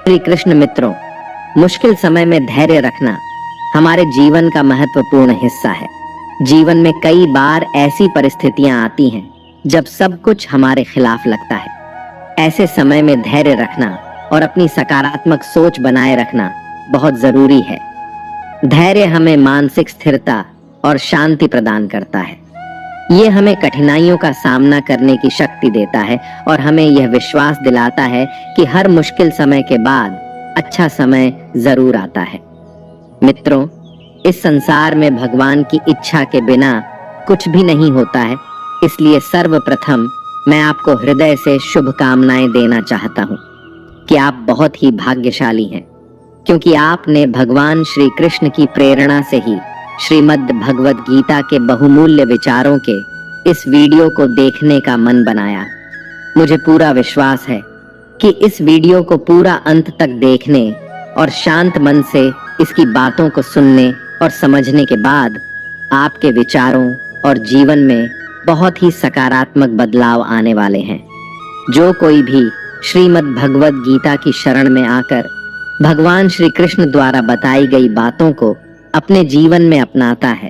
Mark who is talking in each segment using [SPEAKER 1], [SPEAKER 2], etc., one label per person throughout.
[SPEAKER 1] श्री कृष्ण मित्रों, मुश्किल समय में धैर्य रखना हमारे जीवन का महत्वपूर्ण हिस्सा है। जीवन में कई बार ऐसी परिस्थितियां आती हैं जब सब कुछ हमारे खिलाफ लगता है। ऐसे समय में धैर्य रखना और अपनी सकारात्मक सोच बनाए रखना बहुत जरूरी है। धैर्य हमें मानसिक स्थिरता और शांति प्रदान करता है। ये हमें कठिनाइयों का सामना करने की शक्ति देता है और हमें यह विश्वास दिलाता है कि हर मुश्किल समय के बाद अच्छा समय जरूर आता है। मित्रों, इस संसार में भगवान की इच्छा के बिना कुछ भी नहीं होता है, इसलिए सर्वप्रथम मैं आपको हृदय से शुभकामनाएं देना चाहता हूँ कि आप बहुत ही भाग्यशाली हैं, क्योंकि आपने भगवान श्री कृष्ण की प्रेरणा से ही श्रीमद् भगवद गीता के बहुमूल्य विचारों के इस वीडियो को देखने का मन बनाया। मुझे पूरा विश्वास है कि इस वीडियो को पूरा अंत तक देखने और शांत मन से इसकी बातों को सुनने और समझने के बाद आपके विचारों और जीवन में बहुत ही सकारात्मक बदलाव आने वाले हैं। जो कोई भी श्रीमद् भगवद गीता की शरण में आकर भगवान श्री कृष्ण द्वारा बताई गई बातों को अपने जीवन में अपनाता है,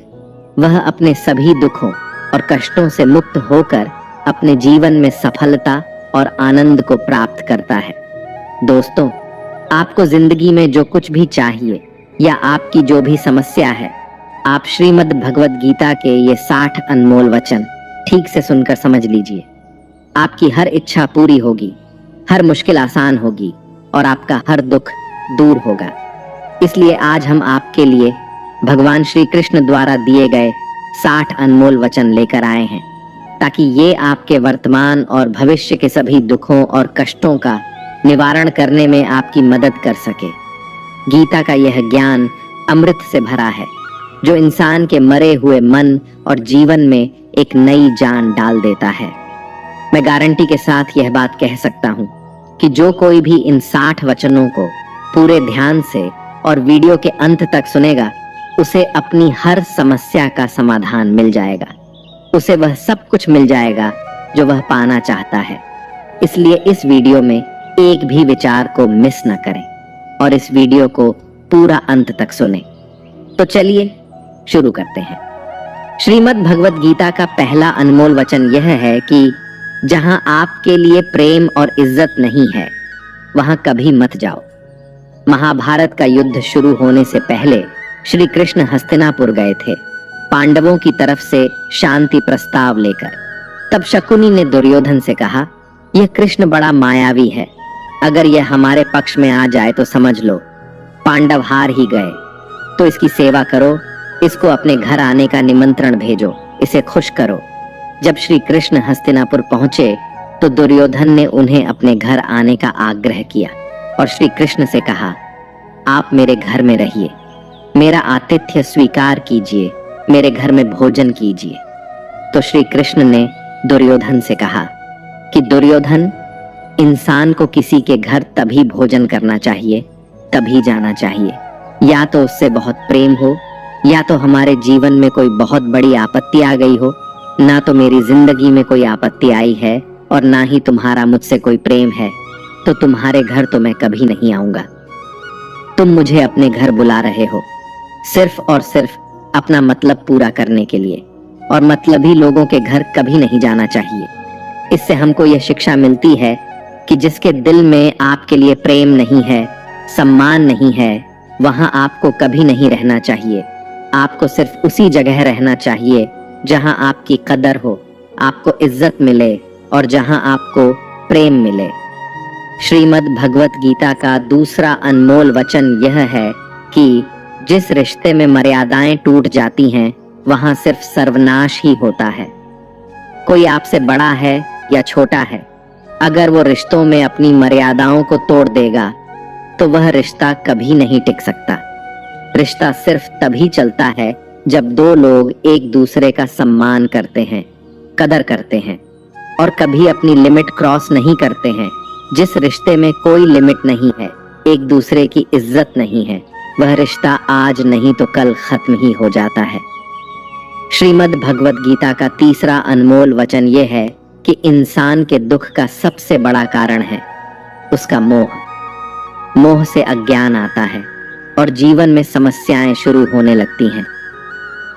[SPEAKER 1] वह अपने सभी दुखों और कष्टों से मुक्त होकर अपने जीवन में सफलता और आनंद को प्राप्त करता है। दोस्तों, आपको जिंदगी में जो कुछ भी चाहिए या आपकी जो भी समस्या है, आप श्रीमद् भगवद गीता के ये 60 अनमोल वचन ठीक से सुनकर समझ लीजिए। आपकी हर इच्छा पूरी होगी, हर मुश्किल आसान होगी और आपका हर दुख दूर होगा। इसलिए आज हम आपके लिए भगवान श्री कृष्ण द्वारा दिए गए 60 अनमोल वचन लेकर आए हैं, ताकि ये आपके वर्तमान और भविष्य के सभी दुखों और कष्टों का निवारण करने में आपकी मदद कर सके। गीता का यह ज्ञान अमृत से भरा है, जो इंसान के मरे हुए मन और जीवन में एक नई जान डाल देता है। मैं गारंटी के साथ यह बात कह सकता हूँ कि जो कोई भी इन 60 वचनों को पूरे ध्यान से और वीडियो के अंत तक सुनेगा, उसे अपनी हर समस्या का समाधान मिल जाएगा। उसे वह सब कुछ मिल जाएगा जो वह पाना चाहता है। इसलिए इस वीडियो में एक भी विचार को मिस न करें और इस वीडियो को पूरा अंत तक सुनें। तो चलिए शुरू करते हैं। श्रीमद् भगवद गीता का पहला अनमोल वचन यह है कि जहां आपके लिए प्रेम और इज्जत नहीं है, वहां कभी मत जाओ। महाभारत का युद्ध शुरू होने से पहले श्री कृष्ण हस्तिनापुर गए थे, पांडवों की तरफ से शांति प्रस्ताव लेकर। तब शकुनी ने दुर्योधन से कहा, यह कृष्ण बड़ा मायावी है, अगर यह हमारे पक्ष में आ जाए तो समझ लो पांडव हार ही गए। तो इसकी सेवा करो, इसको अपने घर आने का निमंत्रण भेजो, इसे खुश करो। जब श्री कृष्ण हस्तिनापुर पहुंचे तो दुर्योधन ने उन्हें अपने घर आने का आग्रह किया और श्री कृष्ण से कहा, आप मेरे घर में रहिए, मेरा आतिथ्य स्वीकार कीजिए, मेरे घर में भोजन कीजिए। तो श्री कृष्ण ने दुर्योधन से कहा कि दुर्योधन, इंसान को किसी के घर तभी भोजन करना चाहिए, तभी जाना चाहिए, या तो उससे बहुत प्रेम हो, या तो हमारे जीवन में कोई बहुत बड़ी आपत्ति आ गई हो। ना तो मेरी जिंदगी में कोई आपत्ति आई है और ना ही तुम्हारा मुझसे कोई प्रेम है, तो तुम्हारे घर तो मैं कभी नहीं आऊंगा। तुम मुझे अपने घर बुला रहे हो सिर्फ और सिर्फ अपना मतलब पूरा करने के लिए, और मतलबी लोगों के घर कभी नहीं जाना चाहिए। इससे हमको यह शिक्षा मिलती है कि जिसके दिल में आपके लिए प्रेम नहीं है, सम्मान नहीं है, वहां आपको कभी नहीं रहना चाहिए। आपको सिर्फ उसी जगह रहना चाहिए जहां आपकी कदर हो, आपको इज्जत मिले और जहां आपको प्रेम मिले। श्रीमद् भगवत गीता का दूसरा अनमोल वचन यह है कि जिस रिश्ते में मर्यादाएं टूट जाती हैं, वहां सिर्फ सर्वनाश ही होता है। कोई आपसे बड़ा है या छोटा है, अगर वो रिश्तों में अपनी मर्यादाओं को तोड़ देगा तो वह रिश्ता कभी नहीं टिक सकता। रिश्ता सिर्फ तभी चलता है जब दो लोग एक दूसरे का सम्मान करते हैं, कदर करते हैं और कभी अपनी लिमिट क्रॉस नहीं करते हैं। जिस रिश्ते में कोई लिमिट नहीं है, एक दूसरे की इज्जत नहीं है, वह रिश्ता आज नहीं तो कल खत्म ही हो जाता है। श्रीमद् भगवद गीता का तीसरा अनमोल वचन यह है कि इंसान के दुख का सबसे बड़ा कारण है उसका मोह। मोह से अज्ञान आता है और जीवन में समस्याएं शुरू होने लगती हैं।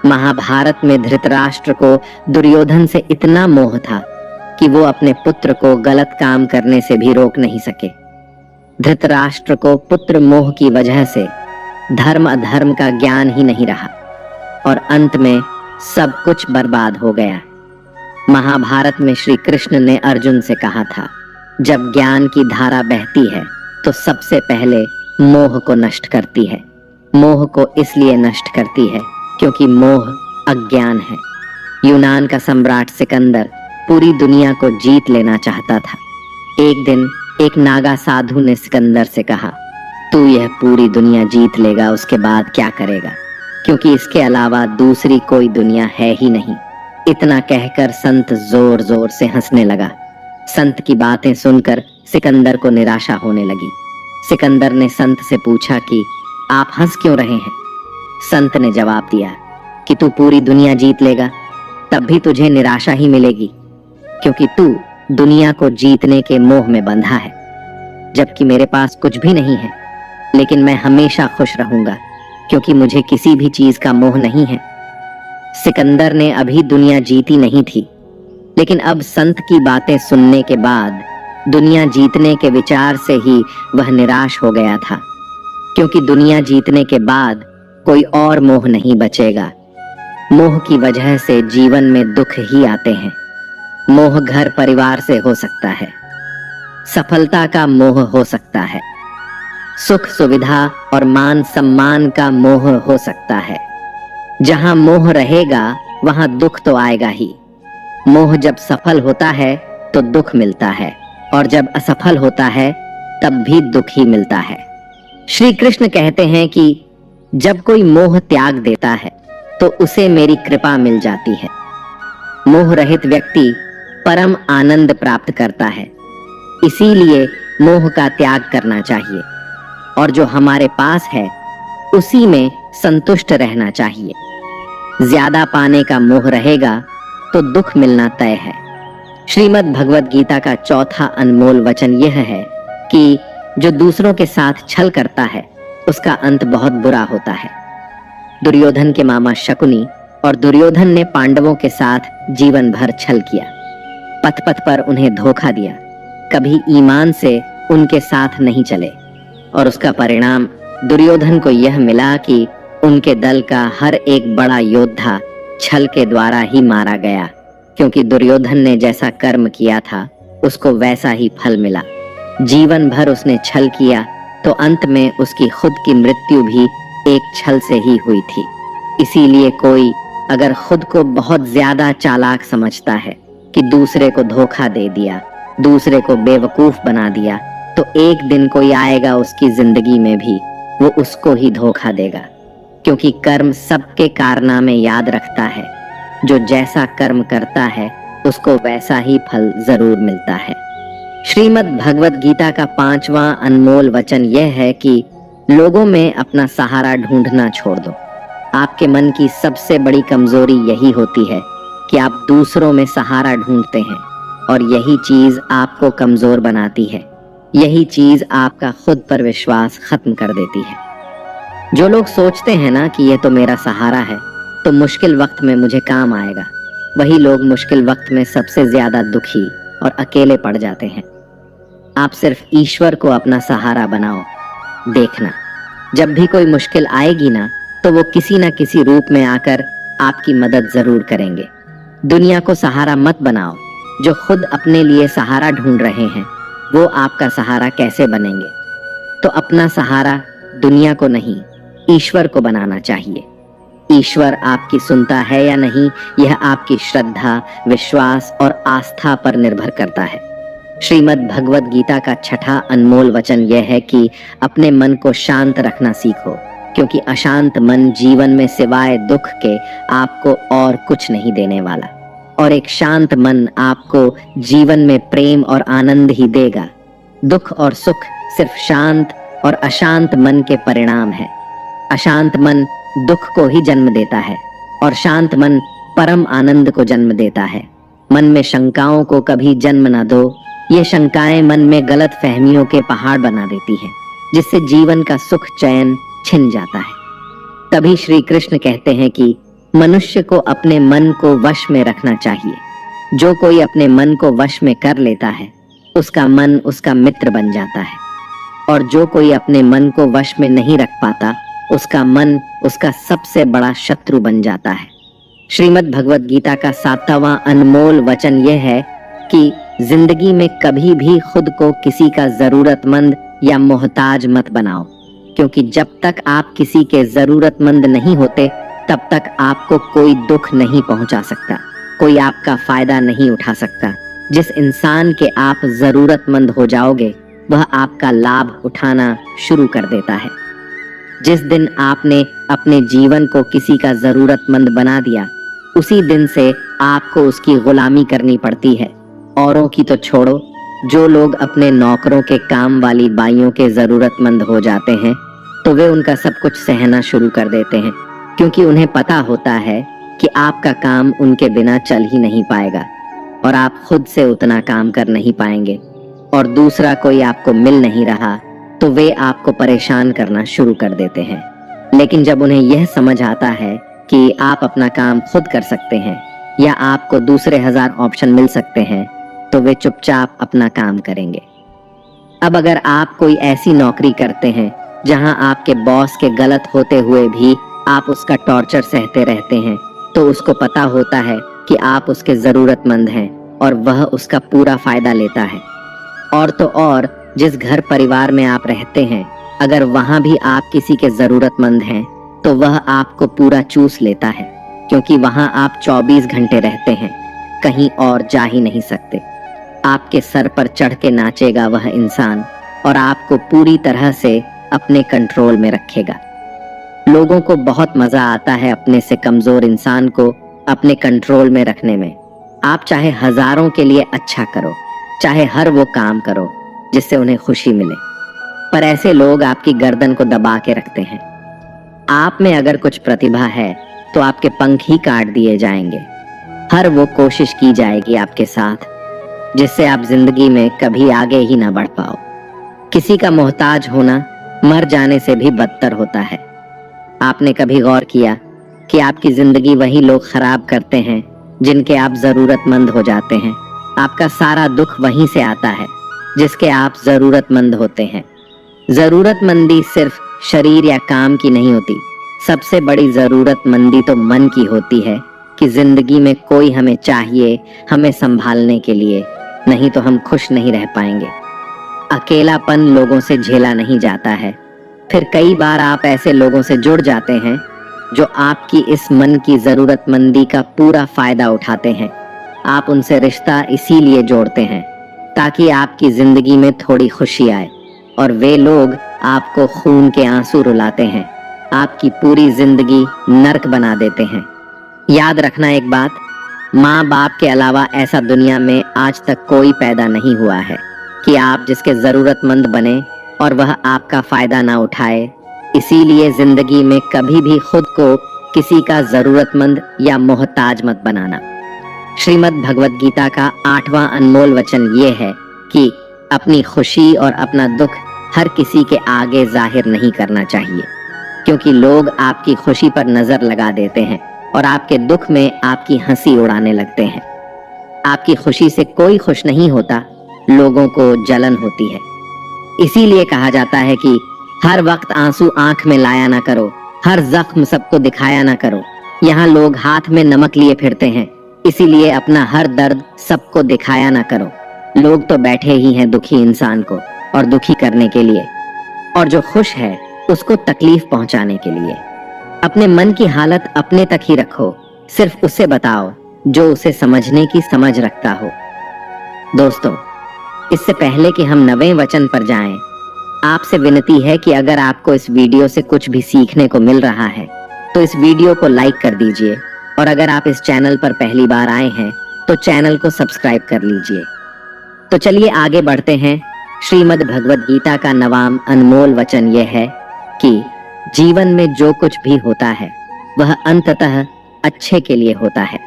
[SPEAKER 1] महाभारत में धृतराष्ट्र को दुर्योधन से इतना मोह था कि वो अपने पुत्र को गलत काम करने से भी रोक नहीं सके। धृतराष्ट्र को पुत्र मोह की वजह से धर्म अधर्म का ज्ञान ही नहीं रहा और अंत में सब कुछ बर्बाद हो गया। महाभारत में श्री कृष्ण ने अर्जुन से कहा था, जब ज्ञान की धारा बहती है तो सबसे पहले मोह को नष्ट करती है। मोह को इसलिए नष्ट करती है क्योंकि मोह अज्ञान है। यूनान का सम्राट सिकंदर पूरी दुनिया को जीत लेना चाहता था। एक दिन एक नागा साधु ने सिकंदर से कहा, तू यह पूरी दुनिया जीत लेगा, उसके बाद क्या करेगा, क्योंकि इसके अलावा दूसरी कोई दुनिया है ही नहीं। इतना कहकर संत जोर जोर से हंसने लगा। संत की बातें सुनकर सिकंदर को निराशा होने लगी। सिकंदर ने संत से पूछा कि आप हंस क्यों रहे हैं? संत ने जवाब दिया कि तू पूरी दुनिया जीत लेगा तब भी तुझे निराशा ही मिलेगी, क्योंकि तू दुनिया को जीतने के मोह में बंधा है, जबकि मेरे पास कुछ भी नहीं है, लेकिन मैं हमेशा खुश रहूंगा क्योंकि मुझे किसी भी चीज का मोह नहीं है। सिकंदर ने अभी दुनिया जीती नहीं थी, लेकिन अब संत की बातें सुनने के बाद दुनिया जीतने के विचार से ही वह निराश हो गया था, क्योंकि दुनिया जीतने के बाद कोई और मोह नहीं बचेगा। मोह की वजह से जीवन में दुख ही आते हैं। मोह घर परिवार से हो सकता है, सफलता का मोह हो सकता है, सुख सुविधा और मान सम्मान का मोह हो सकता है। जहां मोह रहेगा वहां दुख तो आएगा ही। मोह जब सफल होता है तो दुख मिलता है, और जब असफल होता है तब भी दुख ही मिलता है। श्री कृष्ण कहते हैं कि जब कोई मोह त्याग देता है तो उसे मेरी कृपा मिल जाती है। मोह रहित व्यक्ति परम आनंद प्राप्त करता है। इसीलिए मोह का त्याग करना चाहिए और जो हमारे पास है उसी में संतुष्ट रहना चाहिए। ज्यादा पाने का मोह रहेगा तो दुख मिलना तय है। श्रीमद् भगवद गीता का चौथा अनमोल वचन यह है कि जो दूसरों के साथ छल करता है उसका अंत बहुत बुरा होता है। दुर्योधन के मामा शकुनी और दुर्योधन ने पांडवों के साथ जीवन भर छल किया, पथ पथ पर उन्हें धोखा दिया, कभी ईमान से उनके साथ नहीं चले, और उसका परिणाम दुर्योधन को यह मिला कि उनके दल का हर एक बड़ा योद्धा छल के द्वारा ही मारा गया, क्योंकि दुर्योधन ने जैसा कर्म किया था उसको वैसा ही फल मिला। जीवन भर उसने छल किया तो अंत में उसकी खुद की मृत्यु भी एक छल से ही हुई थी। इसीलिए कोई अगर खुद को बहुत ज्यादा चालाक समझता है कि दूसरे को धोखा दे दिया, दूसरे को बेवकूफ बना दिया, तो एक दिन कोई आएगा उसकी जिंदगी में भी वो उसको ही धोखा देगा, क्योंकि कर्म सबके कारनामे याद रखता है। जो जैसा कर्म करता है उसको वैसा ही फल जरूर मिलता है। श्रीमद् भगवद गीता का 5वां अनमोल वचन यह है कि लोगों में अपना सहारा ढूंढना छोड़ दो। आपके मन की सबसे बड़ी कमजोरी यही होती है कि आप दूसरों में सहारा ढूंढते हैं, और यही चीज आपको कमजोर बनाती है। यही चीज आपका खुद पर विश्वास खत्म कर देती है। जो लोग सोचते हैं ना कि ये तो मेरा सहारा है, तो मुश्किल वक्त में मुझे काम आएगा, वही लोग मुश्किल वक्त में सबसे ज्यादा दुखी और अकेले पड़ जाते हैं। आप सिर्फ ईश्वर को अपना सहारा बनाओ। देखना, जब भी कोई मुश्किल आएगी ना, तो वो किसी ना किसी रूप में आकर आपकी मदद जरूर करेंगे। दुनिया को सहारा मत बनाओ। जो खुद अपने लिए सहारा ढूंढ रहे हैं वो आपका सहारा कैसे बनेंगे? तो अपना सहारा दुनिया को नहीं, ईश्वर को बनाना चाहिए। ईश्वर आपकी सुनता है या नहीं, यह आपकी श्रद्धा, विश्वास और आस्था पर निर्भर करता है। श्रीमद् भगवद गीता का 6ठा अनमोल वचन यह है कि अपने मन को शांत रखना सीखो, क्योंकि अशांत मन जीवन में सिवाय दुख के आपको और कुछ नहीं देने वाला, और एक शांत मन आपको जीवन में प्रेम और आनंद ही देगा। दुख और सुख सिर्फ शांत और अशांत मन के परिणाम है। अशांत मन दुख को ही जन्म देता है और शांत मन परम आनंद को जन्म देता है। मन में शंकाओं को कभी जन्म न दो। ये शंकाएं मन में गलत फहमियों के पहाड़ बना देती हैं। जिससे जीवन का सुख चैन छिन जाता है। तभी श्री कृष्ण कहते हैं कि मनुष्य को अपने मन को वश में रखना चाहिए। जो कोई अपने मन को वश में कर लेता है उसका मन उसका मित्र बन जाता है, और जो कोई अपने मन को वश में नहीं रख पाता उसका मन उसका सबसे बड़ा शत्रु बन जाता है। श्रीमद् भगवद गीता का 7वां अनमोल वचन यह है कि जिंदगी में कभी भी खुद को किसी का जरूरतमंद या मोहताज मत बनाओ, क्योंकि जब तक आप किसी के जरूरतमंद नहीं होते तब तक आपको कोई दुख नहीं पहुंचा सकता, कोई आपका फायदा नहीं उठा सकता। जिस इंसान के आप जरूरतमंद हो जाओगे वह आपका लाभ उठाना शुरू कर देता है। जिस दिन आपने अपने जीवन को किसी का जरूरतमंद बना दिया उसी दिन से आपको उसकी गुलामी करनी पड़ती है। औरों की तो छोड़ो, जो लोग अपने नौकरों के काम वाली बाइयों के जरूरतमंद हो जाते हैं तो वे उनका सब कुछ सहना शुरू कर देते हैं, क्योंकि उन्हें पता होता है कि आपका काम उनके बिना चल ही नहीं पाएगा और आप खुद से उतना काम कर नहीं पाएंगे और दूसरा कोई आपको मिल नहीं रहा तो वे आपको परेशान करना शुरू कर देते हैं। लेकिन जब उन्हें यह समझ आता है कि आप अपना काम खुद कर सकते हैं या आपको दूसरे 1000 ऑप्शन मिल सकते हैं तो वे चुपचाप अपना काम करेंगे। अब अगर आप कोई ऐसी नौकरी करते हैं जहां आपके बॉस के गलत होते हुए भी आप उसका टॉर्चर सहते रहते हैं तो उसको पता होता है कि आप उसके जरूरतमंद हैं और वह उसका पूरा फायदा लेता है। और तो और जिस घर परिवार में आप रहते हैं अगर वहां भी आप किसी के जरूरतमंद हैं तो वह आपको पूरा चूस लेता है, क्योंकि वहां आप 24 घंटे रहते हैं, कहीं और जा ही नहीं सकते। आपके सर पर चढ़ के नाचेगा वह इंसान और आपको पूरी तरह से अपने कंट्रोल में रखेगा। लोगों को बहुत मजा आता है अपने से कमजोर इंसान को अपने कंट्रोल में रखने में। आप चाहे हजारों के लिए अच्छा करो, चाहे हर वो काम करो जिससे उन्हें खुशी मिले, पर ऐसे लोग आपकी गर्दन को दबा के रखते हैं। आप में अगर कुछ प्रतिभा है तो आपके पंख ही काट दिए जाएंगे। हर वो कोशिश की जाएगी आपके साथ जिससे आप जिंदगी में कभी आगे ही ना बढ़ पाओ। किसी का मोहताज होना मर जाने से भी बदतर होता है। आपने कभी गौर किया कि आपकी जिंदगी वही लोग खराब करते हैं जिनके आप जरूरतमंद हो जाते हैं। आपका सारा दुख वहीं से आता है जिसके आप जरूरतमंद होते हैं। जरूरतमंदी सिर्फ शरीर या काम की नहीं होती, सबसे बड़ी जरूरतमंदी तो मन की होती है कि जिंदगी में कोई हमें चाहिए, हमें संभालने के लिए, नहीं तो हम खुश नहीं रह पाएंगे। अकेलापन लोगों से झेला नहीं जाता है। फिर कई बार आप ऐसे लोगों से जुड़ जाते हैं जो आपकी इस मन की जरूरतमंदी का पूरा फायदा उठाते हैं। आप उनसे रिश्ता इसीलिए जोड़ते हैं ताकि आपकी जिंदगी में थोड़ी खुशी आए, और वे लोग आपको खून के आंसू रुलाते हैं, आपकी पूरी जिंदगी नर्क बना देते हैं। याद रखना एक बात, माँ बाप के अलावा ऐसा दुनिया में आज तक कोई पैदा नहीं हुआ है कि आप जिसके जरूरतमंद बने और वह आपका फायदा ना उठाए। इसीलिए जिंदगी में कभी भी खुद को किसी का जरूरतमंद या मोहताज मत बनाना। श्रीमद् भगवद गीता का 8वां अनमोल वचन ये है कि अपनी खुशी और अपना दुख हर किसी के आगे जाहिर नहीं करना चाहिए, क्योंकि लोग आपकी खुशी पर नजर लगा देते हैं और आपके दुख में आपकी हंसी उड़ाने लगते हैं। आपकी खुशी से कोई खुश नहीं होता, लोगों को जलन होती है। इसीलिए कहा जाता है कि हर वक्त आंसू आंख में लाया ना करो, हर जख्म सबको दिखाया ना करो। यहाँ लोग हाथ में नमक लिए फिरते हैं, इसीलिए अपना हर दर्द सबको दिखाया ना करो। लोग तो बैठे ही हैं दुखी इंसान को और दुखी करने के लिए, और जो खुश है उसको तकलीफ पहुंचाने के लिए। अपने मन की हालत अपने तक ही रखो, सिर्फ उसे बताओ जो उसे समझने की समझ रखता हो। दोस्तों, इससे पहले कि हम 9वें वचन पर जाएं, आपसे विनती है कि अगर आपको इस वीडियो से कुछ भी सीखने को मिल रहा है तो इस वीडियो को लाइक कर दीजिए, और अगर आप इस चैनल पर पहली बार आए हैं तो चैनल को सब्सक्राइब कर लीजिए। तो चलिए आगे बढ़ते हैं। श्रीमद् भगवद गीता का 9वां अनमोल वचन यह है कि जीवन में जो कुछ भी होता है वह अंततः अच्छे के लिए होता है,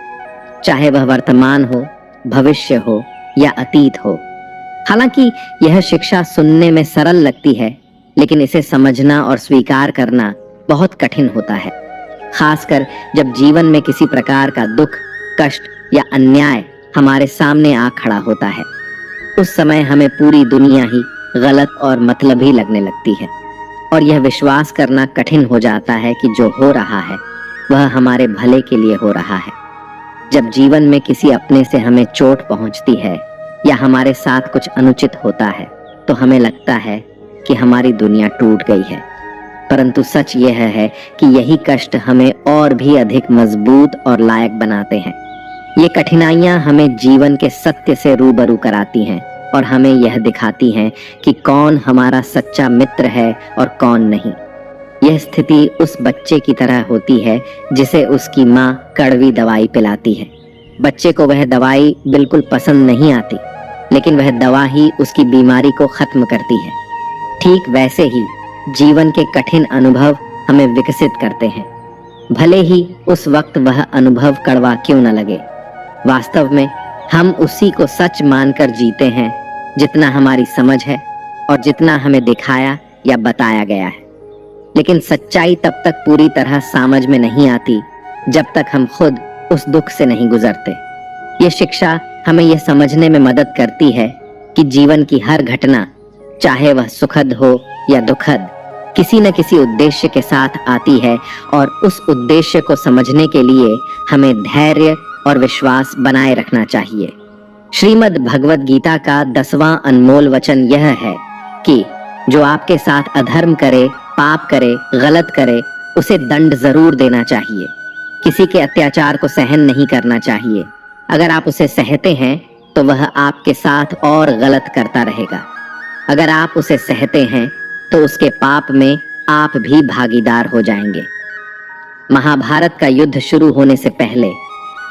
[SPEAKER 1] चाहे वह वर्तमान हो, भविष्य हो या अतीत हो। हालांकि यह शिक्षा सुनने में सरल लगती है, लेकिन इसे समझना और स्वीकार करना बहुत कठिन होता है, खासकर जब जीवन में किसी प्रकार का दुख, कष्ट या अन्याय हमारे सामने आ खड़ा होता है। उस समय हमें पूरी दुनिया ही गलत और मतलबी लगने लगती है और यह विश्वास करना कठिन हो जाता है कि जो हो रहा है वह हमारे भले के लिए हो रहा है। जब जीवन में किसी अपने से हमें चोट पहुंचती है या हमारे साथ कुछ अनुचित होता है तो हमें लगता है कि हमारी दुनिया टूट गई है, परंतु सच यह है कि यही कष्ट हमें और भी अधिक मजबूत और लायक बनाते हैं। ये कठिनाइयां हमें जीवन के सत्य से रूबरू कराती हैं और हमें यह दिखाती हैं कि कौन हमारा सच्चा मित्र है और कौन नहीं। यह स्थिति उस बच्चे की तरह होती है जिसे उसकी माँ कड़वी दवाई पिलाती है। बच्चे को वह दवाई बिल्कुल पसंद नहीं आती, लेकिन वह दवा ही उसकी बीमारी को खत्म करती है। ठीक वैसे ही जीवन के कठिन अनुभव हमें विकसित करते हैं, भले ही उस वक्त वह अनुभव कड़वा क्यों न लगे। वास्तव में हम उसी को सच मानकर जीते हैं जितना हमारी समझ है और जितना हमें दिखाया या बताया गया है। लेकिन सच्चाई तब तक पूरी तरह समझ में नहीं आती जब तक हम खुद उस दुख से नहीं गुजरते। ये शिक्षा हमें यह समझने में मदद करती है कि जीवन की हर घटना, चाहे वह सुखद हो या दुखद, किसी न किसी उद्देश्य के साथ आती है और उस उद्देश्य को समझने के लिए हमें धैर्य और विश्वास बनाए रखना चाहिए। श्रीमद् भगवद गीता का 10वां अनमोल वचन यह है कि जो आपके साथ अधर्म करे, पाप करे, गलत करे, उसे दंड जरूर देना चाहिए। किसी के अत्याचार को सहन नहीं करना चाहिए। अगर आप उसे सहते हैं तो वह आपके साथ और गलत करता रहेगा। अगर आप उसे सहते हैं तो उसके पाप में आप भी भागीदार हो जाएंगे। महाभारत का युद्ध शुरू होने से पहले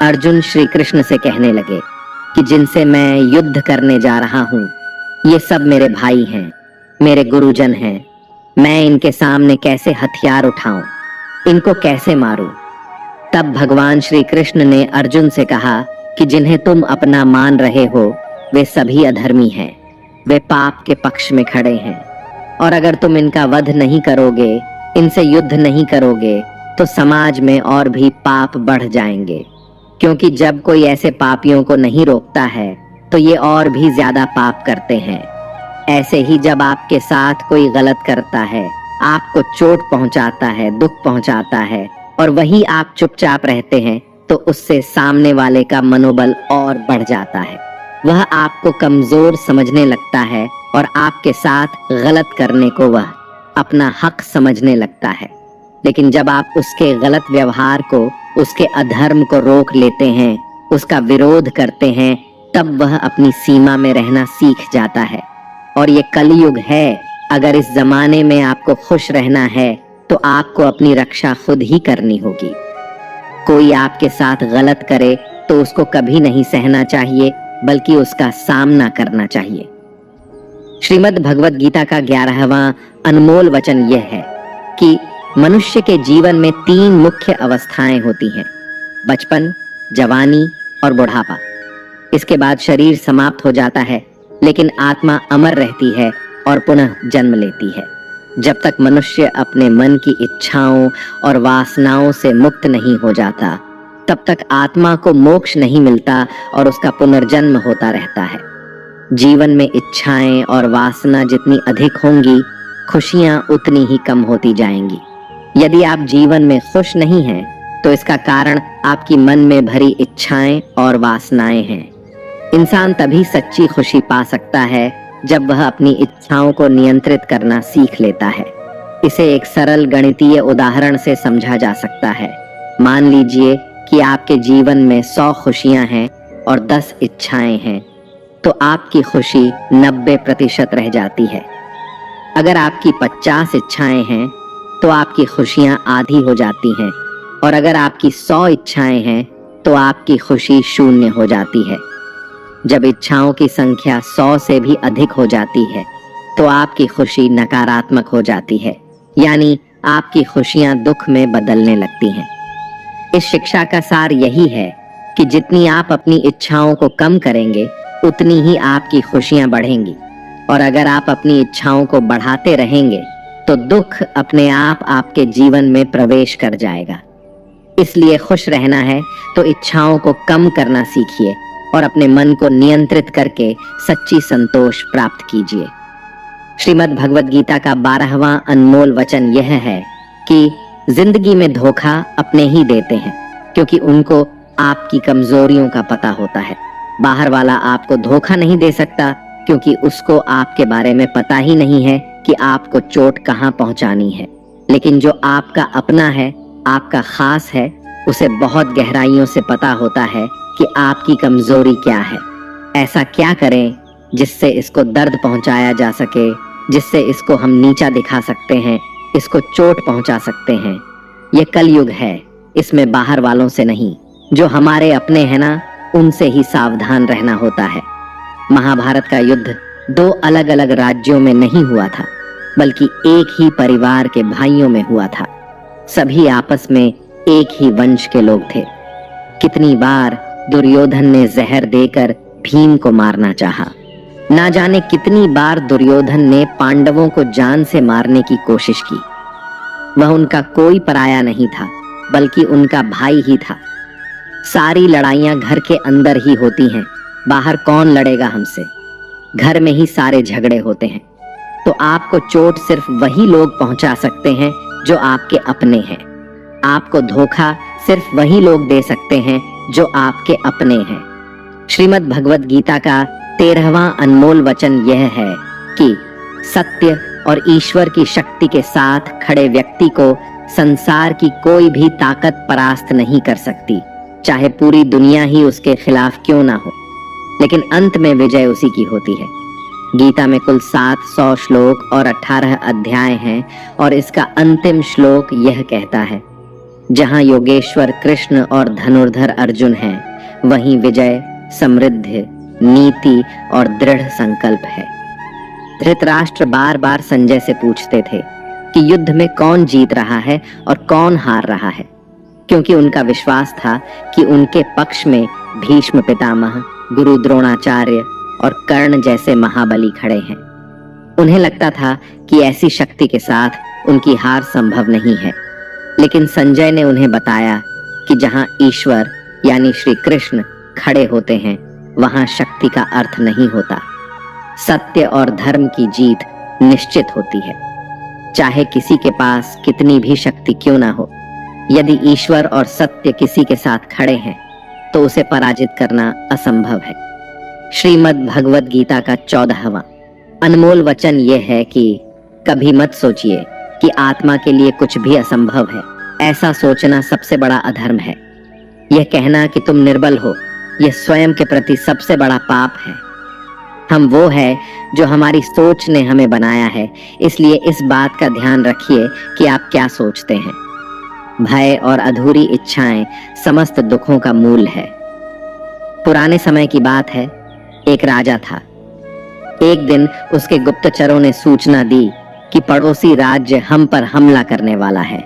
[SPEAKER 1] अर्जुन श्री कृष्ण से कहने लगे कि जिनसे मैं युद्ध करने जा रहा हूँ ये सब मेरे भाई हैं, मेरे गुरुजन हैं। मैं इनके सामने कैसे हथियार उठाऊं, इनको कैसे मारूं? तब भगवान श्री कृष्ण ने अर्जुन से कहा कि जिन्हें तुम अपना मान रहे हो वे सभी अधर्मी हैं, वे पाप के पक्ष में खड़े हैं और अगर तुम इनका वध नहीं करोगे, इनसे युद्ध नहीं करोगे तो समाज में और भी पाप बढ़ जाएंगे, क्योंकि जब कोई ऐसे पापियों को नहीं रोकता है तो ये और भी ज्यादा पाप करते हैं। ऐसे ही जब आपके साथ कोई गलत करता है, आपको चोट पहुंचाता है, दुख पहुंचाता है और वही आप चुपचाप रहते हैं तो उससे सामने वाले का मनोबल और बढ़ जाता है। वह आपको कमजोर समझने लगता है और आपके साथ गलत करने को वह अपना हक समझने लगता है। लेकिन जब आप उसके गलत व्यवहार को, उसके अधर्म को रोक लेते हैं, उसका विरोध करते हैं, तब वह अपनी सीमा में रहना सीख जाता है। और ये कलयुग है। अगर इस जमाने में आपको खुश रहना है तो आपको अपनी रक्षा खुद ही करनी होगी। कोई आपके साथ गलत करे तो उसको कभी नहीं सहना चाहिए, बल्कि उसका सामना करना चाहिए। श्रीमद् भगवद गीता का 11वां अनमोल वचन यह है कि मनुष्य के जीवन में 3 मुख्य अवस्थाएं होती हैं: बचपन, जवानी और बुढ़ापा। इसके बाद शरीर समाप्त हो जाता है, लेकिन आत्मा अमर रहती है और पुनः जन्म लेती है। जब तक मनुष्य अपने मन की इच्छाओं और वासनाओं से मुक्त नहीं हो जाता, तब तक आत्मा को मोक्ष नहीं मिलता और उसका पुनर्जन्म होता रहता है। जीवन में इच्छाएं और वासना जितनी अधिक होंगी, खुशियां उतनी ही कम होती जाएंगी। यदि आप जीवन में खुश नहीं हैं, तो इसका कारण आपकी मन में भरी इच्छाएं और वासनाएं हैं। इंसान तभी सच्ची खुशी पा सकता है जब वह अपनी इच्छाओं को नियंत्रित करना सीख लेता है। इसे एक सरल गणितीय उदाहरण से समझा जा सकता है। मान लीजिए कि आपके जीवन में 100 खुशियां हैं और 10 इच्छाएं हैं, तो आपकी खुशी 90% रह जाती है। अगर आपकी 50 इच्छाएं हैं तो आपकी खुशियां आधी हो जाती हैं, और अगर आपकी 100 इच्छाएं हैं तो आपकी खुशी 0 हो जाती है। जब इच्छाओं की संख्या 100 से भी अधिक हो जाती है तो आपकी खुशी नकारात्मक हो जाती है, यानी आपकी खुशियां दुख में बदलने लगती हैं। इस शिक्षा का सार यही है कि जितनी आप अपनी इच्छाओं को कम करेंगे, उतनी ही आपकी खुशियां बढ़ेंगी, और अगर आप अपनी इच्छाओं को बढ़ाते रहेंगे तो दुख अपने आप आपके जीवन में प्रवेश कर जाएगा। इसलिए खुश रहना है तो इच्छाओं को कम करना सीखिए और अपने मन को नियंत्रित करके सच्ची संतोष प्राप्त कीजिए। श्रीमद् भगवद गीता का 12वां अनमोल वचन यह है कि जिंदगी में धोखा अपने ही देते हैं, क्योंकि उनको आपकी कमजोरियों का पता होता है। बाहर वाला आपको धोखा नहीं दे सकता, क्योंकि उसको आपके बारे में पता ही नहीं है कि आपको चोट कहाँ पहुंचानी है। लेकिन जो आपका अपना है, आपका खास है, उसे बहुत गहराइयों से पता होता है कि आपकी कमजोरी क्या है। ऐसा क्या करें जिससे इसको दर्द पहुंचाया जा सके, जिससे इसको हम नीचा दिखा सकते हैं, इसको चोट पहुंचा सकते हैं। ये कलयुग है, इसमें बाहर वालों से नहीं, जो हमारे अपने हैं ना, उनसे ही सावधान रहना होता है। महाभारत का युद्ध 2 अलग अलग राज्यों में नहीं हुआ था, बल्कि एक ही परिवार के भाइयों में हुआ था। सभी आपस में एक ही वंश के लोग थे। कितनी बार दुर्योधन ने जहर देकर भीम को मारना चाहा। ना जाने कितनी बार दुर्योधन ने पांडवों को जान से मारने की कोशिश की। वह उनका कोई पराया नहीं था, बल्कि उनका भाई ही था। सारी लड़ाइयां घर के अंदर ही होती हैं, बाहर कौन लड़ेगा हमसे। घर में ही सारे झगड़े होते हैं। तो आपको चोट सिर्फ वही लोग पहुंचा सकते हैं जो आपके अपने हैं। आपको धोखा सिर्फ वही लोग दे सकते हैं जो आपके अपने हैं। श्रीमद् भगवद गीता का 13वां अनमोल वचन यह है कि सत्य और ईश्वर की शक्ति के साथ खड़े व्यक्ति को संसार की कोई भी ताकत परास्त नहीं कर सकती, चाहे पूरी दुनिया ही उसके खिलाफ क्यों ना हो। लेकिन अंत में विजय उसी की होती है। गीता में कुल 700 श्लोक और 18 अध्याय हैं, और इसका अंतिम श्लोक यह कहता है, जहां योगेश्वर कृष्ण और धनुर्धर अर्जुन हैं, वहीं विजय, समृद्धि, नीति और दृढ़ संकल्प है। धृतराष्ट्र बार बार संजय से पूछते थे कि युद्ध में कौन जीत रहा है और कौन हार रहा है, क्योंकि उनका विश्वास था कि उनके पक्ष में भीष्म पितामह, गुरु द्रोणाचार्य और कर्ण जैसे महाबली खड़े हैं। उन्हें लगता था कि ऐसी शक्ति के साथ उनकी हार संभव नहीं है। लेकिन संजय ने उन्हें बताया कि जहां ईश्वर यानी श्री कृष्ण खड़े होते हैं, वहां शक्ति का अर्थ नहीं होता। सत्य और धर्म की जीत निश्चित होती है, चाहे किसी के पास कितनी भी शक्ति क्यों ना हो। यदि ईश्वर और सत्य किसी के साथ खड़े हैं, तो उसे पराजित करना असंभव है। श्रीमद् भगवद गीता का 14वां अनमोल वचन यह है कि कभी मत सोचिए कि आत्मा के लिए कुछ भी असंभव है। ऐसा सोचना सबसे बड़ा अधर्म है। यह कहना कि तुम निर्बल हो, यह स्वयं के प्रति सबसे बड़ा पाप है। हम वो है जो हमारी सोच ने हमें बनाया है, इसलिए इस बात का ध्यान रखिए कि आप क्या सोचते हैं। भय और अधूरी इच्छाएं समस्त दुखों का मूल है। पुराने समय की बात है, एक राजा था। एक दिन उसके गुप्तचरों ने सूचना दी कि पड़ोसी राज्य हम पर हमला करने वाला है।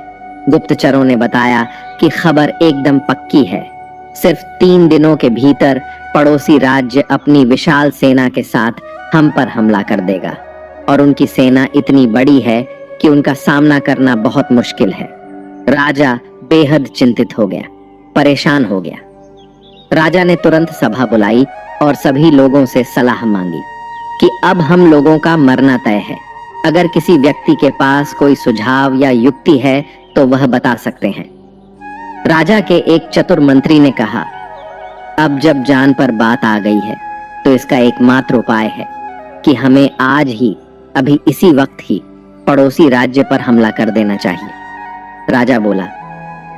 [SPEAKER 1] गुप्तचरों ने बताया कि खबर एकदम पक्की है। सिर्फ 3 दिनों के भीतर पड़ोसी राज्य अपनी विशाल सेना के साथ हम पर हमला कर देगा, और उनकी सेना इतनी बड़ी है कि उनका सामना करना बहुत मुश्किल है। राजा बेहद चिंतित हो गया, परेशान हो गया। राजा ने तुरंत सभा बुलाई और सभी लोगों से सलाह मांगी कि अब हम लोगों का मरना तय है। अगर किसी व्यक्ति के पास कोई सुझाव या युक्ति है तो वह बता सकते हैं। राजा के एक चतुर मंत्री ने कहा, अब जब जान पर बात आ गई है तो इसका एकमात्र उपाय है कि हमें आज ही, अभी इसी वक्त ही पड़ोसी राज्य पर हमला कर देना चाहिए। राजा बोला,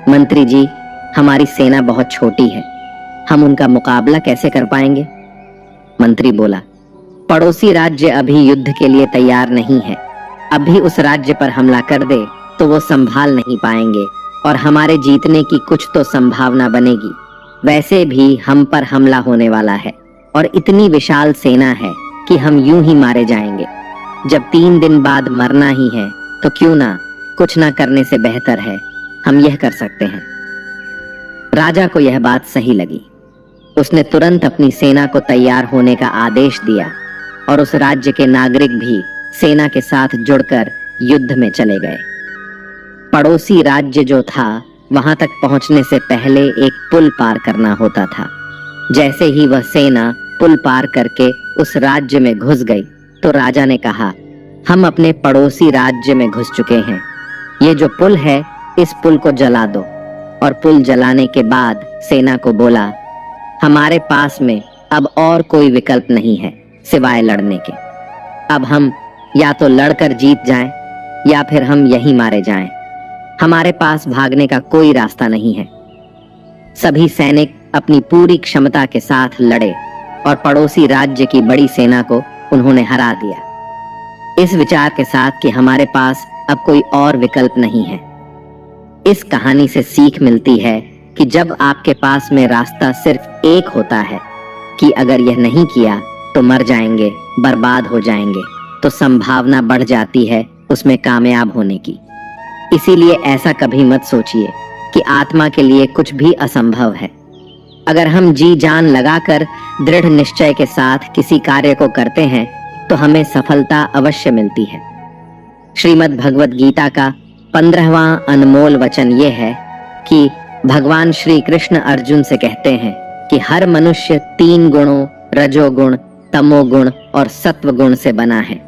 [SPEAKER 1] मंत्री जी, हमारी सेना बहुत छोटी है, हम उनका मुकाबला कैसे कर पाएंगे? मंत्री बोला, पड़ोसी राज्य अभी युद्ध के लिए तैयार नहीं है। अभी उस राज्य पर हमला कर दे तो वो संभाल नहीं पाएंगे और हमारे जीतने की कुछ तो संभावना बनेगी। वैसे भी हम पर हमला होने वाला है और इतनी विशाल सेना है कि हम यूं ही मारे जाएंगे। जब 3 दिन बाद मरना ही है तो क्यों ना, कुछ ना करने से बेहतर है, हम यह कर सकते हैं। राजा को यह बात सही लगी। उसने तुरंत अपनी सेना को तैयार होने का आदेश दिया और उस राज्य के नागरिक भी सेना के साथ जुड़कर युद्ध में चले गए। पड़ोसी राज्य जो था वहां तक पहुंचने से पहले एक पुल पार करना होता था। जैसे ही वह सेना पुल पार करके उस राज्य में घुस गई तो राजा ने कहा, हम अपने पड़ोसी राज्य में घुस चुके हैं, ये जो पुल है इस पुल को जला दो। और पुल जलाने के बाद सेना को बोला, हमारे पास में अब और कोई विकल्प नहीं है सिवाय लड़ने के। अब हम या तो लड़कर जीत जाएं या फिर हम यहीं मारे जाएं। हमारे पास भागने का कोई रास्ता नहीं है। सभी सैनिक अपनी पूरी क्षमता के साथ लड़े और पड़ोसी राज्य की बड़ी सेना को उन्होंने हरा दिया, इस विचार के साथ कि हमारे पास अब कोई और विकल्प नहीं है। इस कहानी से सीख मिलती है कि जब आपके पास में रास्ता सिर्फ एक होता है कि अगर यह नहीं किया तो मर जाएंगे, बर्बाद हो जाएंगे, तो संभावना बढ़ जाती है उसमें कामयाब होने की। इसीलिए ऐसा कभी मत सोचिए कि आत्मा के लिए कुछ भी असंभव है। अगर हम जी जान लगाकर दृढ़ निश्चय के साथ किसी कार्य को करते हैं तो हमें सफलता अवश्य मिलती है। श्रीमद् भगवत गीता का 15वां अनमोल वचन यह है कि भगवान श्री कृष्ण अर्जुन से कहते हैं कि हर मनुष्य 3 गुणों रजोगुण, तमोगुण और सत्वगुण से बना है।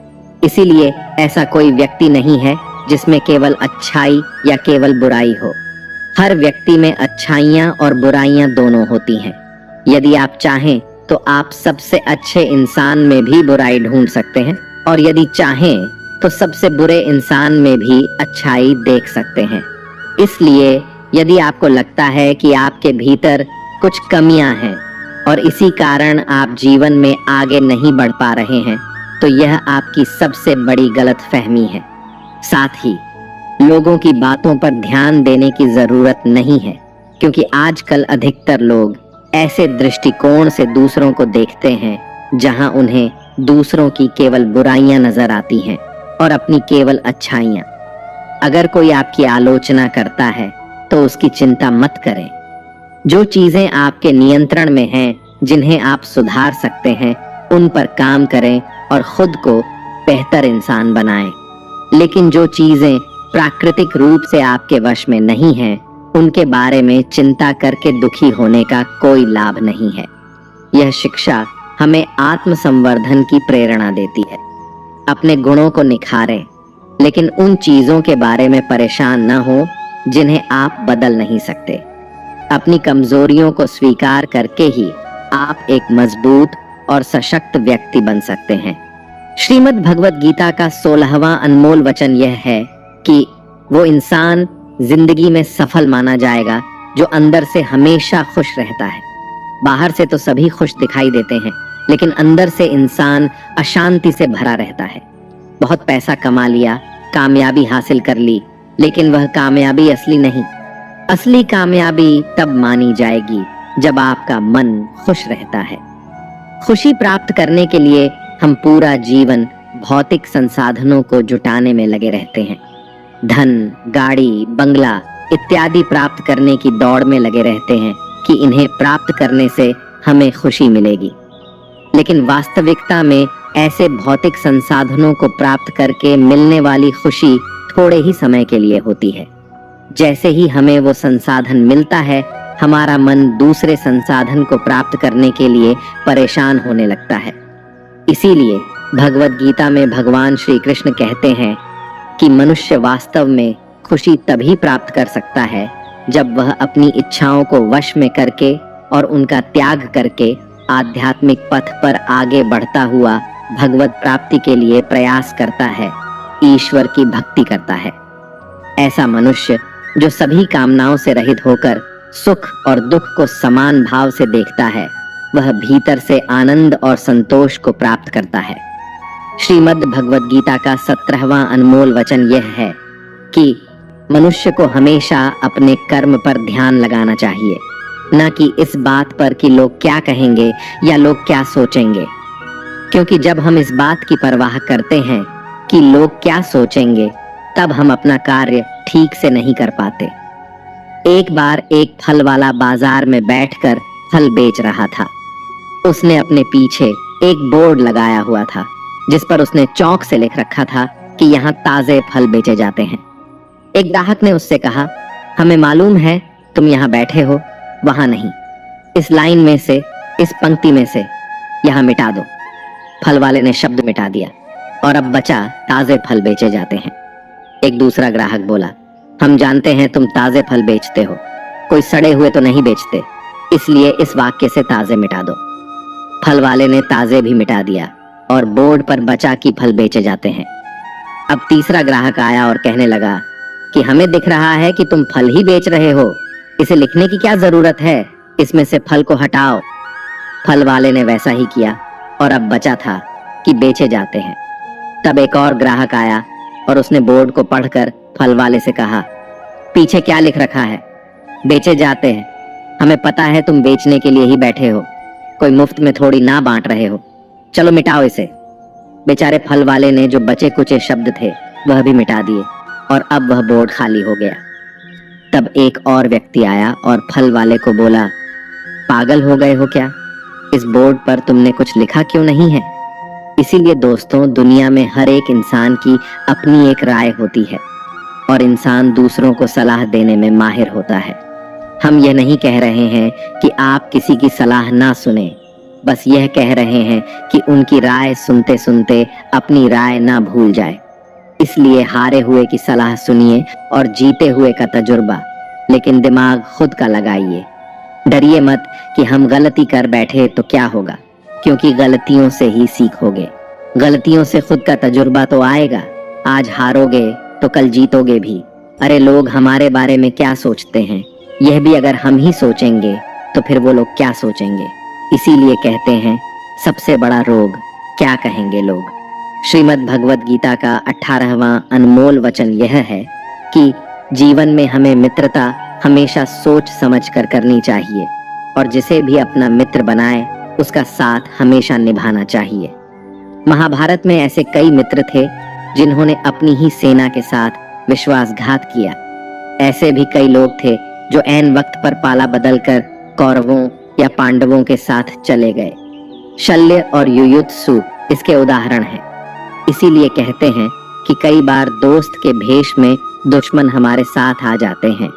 [SPEAKER 1] इसीलिए ऐसा कोई व्यक्ति नहीं है जिसमें केवल अच्छाई या केवल बुराई हो। हर व्यक्ति में अच्छाइयाँ और बुराइयाँ दोनों होती हैं। यदि आप चाहें तो आप सबसे अच्छे इंसान में भी बुराई ढूंढ सकते हैं और यदि चाहें तो सबसे बुरे इंसान में भी अच्छाई देख सकते हैं। इसलिए यदि आपको लगता है कि आपके भीतर कुछ कमियां हैं और इसी कारण आप जीवन में आगे नहीं बढ़ पा रहे हैं, तो यह आपकी सबसे बड़ी गलतफहमी है। साथ ही लोगों की बातों पर ध्यान देने की जरूरत नहीं है, क्योंकि आजकल अधिकतर लोग ऐसे दृष्टिकोण से दूसरों को देखते हैं जहां उन्हें दूसरों की केवल बुराइयां नजर आती हैं और अपनी केवल अच्छाइयां। अगर कोई आपकी आलोचना करता है तो उसकी चिंता मत करें। जो चीजें आपके नियंत्रण में हैं, जिन्हें आप सुधार सकते हैं, उन पर काम करें और खुद को बेहतर इंसान बनाएं। लेकिन जो चीजें प्राकृतिक रूप से आपके वश में नहीं हैं, उनके बारे में चिंता करके दुखी होने का कोई लाभ नहीं है। यह शिक्षा हमें आत्मसंवर्धन की प्रेरणा देती है। अपने गुणों को निखारें, लेकिन उन चीजों के बारे में परेशान न हो जिन्हें आप बदल नहीं सकते। अपनी कमजोरियों को स्वीकार करके ही आप एक मजबूत और सशक्त व्यक्ति बन सकते हैं। श्रीमद् भगवत गीता का 16वां अनमोल वचन यह है कि वो इंसान जिंदगी में सफल माना जाएगा जो अंदर से हमेशा खुश रहता है। बाहर से तो सभी खुश दिखाई देते हैं, लेकिन अंदर से इंसान अशांति से भरा रहता है। बहुत पैसा कमा लिया, कामयाबी हासिल कर ली, लेकिन वह कामयाबी असली नहीं। असली कामयाबी तब मानी जाएगी जब आपका मन खुश रहता है। खुशी प्राप्त करने के लिए हम पूरा जीवन भौतिक संसाधनों को जुटाने में लगे रहते हैं। धन, गाड़ी, बंगला इत्यादि प्राप्त करने की दौड़ में लगे रहते हैं कि इन्हें प्राप्त करने से हमें खुशी मिलेगी। लेकिन वास्तविकता में ऐसे भौतिक संसाधनों को प्राप्त करके मिलने वाली खुशी थोड़े ही समय के लिए होती है। जैसे ही हमें वो संसाधन मिलता है, हमारा मन दूसरे संसाधन को प्राप्त करने के लिए परेशान होने लगता है। इसीलिए भगवत गीता में भगवान श्री कृष्ण कहते हैं कि मनुष्य वास्तव में खुशी तभी प्राप्त कर सकता है जब वह अपनी इच्छाओं को वश में करके और उनका त्याग करके आध्यात्मिक पथ पर आगे बढ़ता हुआ भगवत प्राप्ति के लिए प्रयास करता है, ईश्वर की भक्ति करता है। ऐसा मनुष्य जो सभी कामनाओं से रहित होकर सुख और दुख को समान भाव से देखता है, वह भीतर से आनंद और संतोष को प्राप्त करता है। श्रीमद् भगवत गीता का 17वां अनमोल वचन यह है कि मनुष्य को हमेशा अपने कर्म पर ध्यान लगाना चाहिए, न कि इस बात पर कि लोग क्या कहेंगे या लोग क्या सोचेंगे। क्योंकि जब हम इस बात की परवाह करते हैं कि लोग क्या सोचेंगे, तब हम अपना कार्य ठीक से नहीं कर पाते। एक बार एक फल वाला बाजार में बैठकर फल बेच रहा था। उसने अपने पीछे एक बोर्ड लगाया हुआ था जिस पर उसने चौक से लिख रखा था कि यहाँ ताजे फल बेचे जाते हैं। एक ग्राहक ने उससे कहा, हमें मालूम है तुम यहाँ बैठे हो, वहां नहीं, इस लाइन में से, इस पंक्ति में से यहाँ मिटा दो। फल वाले ने शब्द मिटा दिया और अब बचा ताजे फल बेचे जाते हैं। एक दूसरा ग्राहक बोला, हम जानते हैं तुम ताजे फल बेचते हो, कोई सड़े हुए तो नहीं बेचते, इसलिए इस वाक्य से ताजे मिटा दो। फल वाले ने ताजे भी मिटा दिया और बोर्ड पर बचा कि फल बेचे जाते हैं। अब तीसरा ग्राहक आया और कहने लगा कि हमें दिख रहा है कि तुम फल ही बेच रहे हो, इसे लिखने की क्या जरूरत है, इसमें से फल को हटाओ। फल वाले ने वैसा ही किया और अब बचा था कि बेचे जाते हैं। तब एक और ग्राहक आया और उसने बोर्ड को पढ़कर फल वाले से कहा, पीछे क्या लिख रखा है? बेचे जाते हैं। हमें पता है तुम बेचने के लिए ही बैठे हो, कोई मुफ्त में थोड़ी ना बांट रहे हो, चलो मिटाओ इसे। बेचारे फल वाले ने जो बचे कुचे शब्द थे वह भी मिटा दिए और अब वह बोर्ड खाली हो गया। तब एक और व्यक्ति आया और फल वाले को बोला, पागल हो गए हो क्या? इस बोर्ड पर तुमने कुछ लिखा क्यों नहीं है? इसीलिए दोस्तों, दुनिया में हर एक इंसान की अपनी एक राय होती है और इंसान दूसरों को सलाह देने में माहिर होता है। हम यह नहीं कह रहे हैं कि आप किसी की सलाह ना सुने, बस यह कह रहे हैं कि उनकी राय सुनते सुनते अपनी राय ना भूल जाए। इसलिए हारे हुए की सलाह सुनिए और जीते हुए का तजुर्बा, लेकिन दिमाग खुद का लगाइए। डरिए मत कि हम गलती कर बैठे तो क्या होगा, क्योंकि गलतियों से ही सीखोगे। गलतियों से खुद का तजुर्बा तो आएगा। आज हारोगे तो कल जीतोगे भी। अरे लोग हमारे बारे में क्या सोचते हैं, यह भी अगर हम ही सोचेंगे तो फिर वो लोग क्या सोचेंगे। इसीलिए कहते हैं, सबसे बड़ा रोग क्या कहेंगे लोग। श्रीमद् भगवद गीता का 18वां अनमोल वचन यह है कि जीवन में हमें मित्रता हमेशा सोच समझ कर करनी चाहिए और जिसे भी अपना मित्र बनाए उसका साथ हमेशा निभाना चाहिए। महाभारत में ऐसे कई मित्र थे जिन्होंने अपनी ही सेना के साथ विश्वासघात किया। ऐसे भी कई लोग थे जो ऐन वक्त पर पाला बदलकर कौरवों या पांडवों के साथ चले गए। शल्य और युयुत्सु इसके उदाहरण हैं। इसीलिए कहते हैं कि कई बार दोस्त के भेष में दुश्मन हमारे साथ आ जाते हैं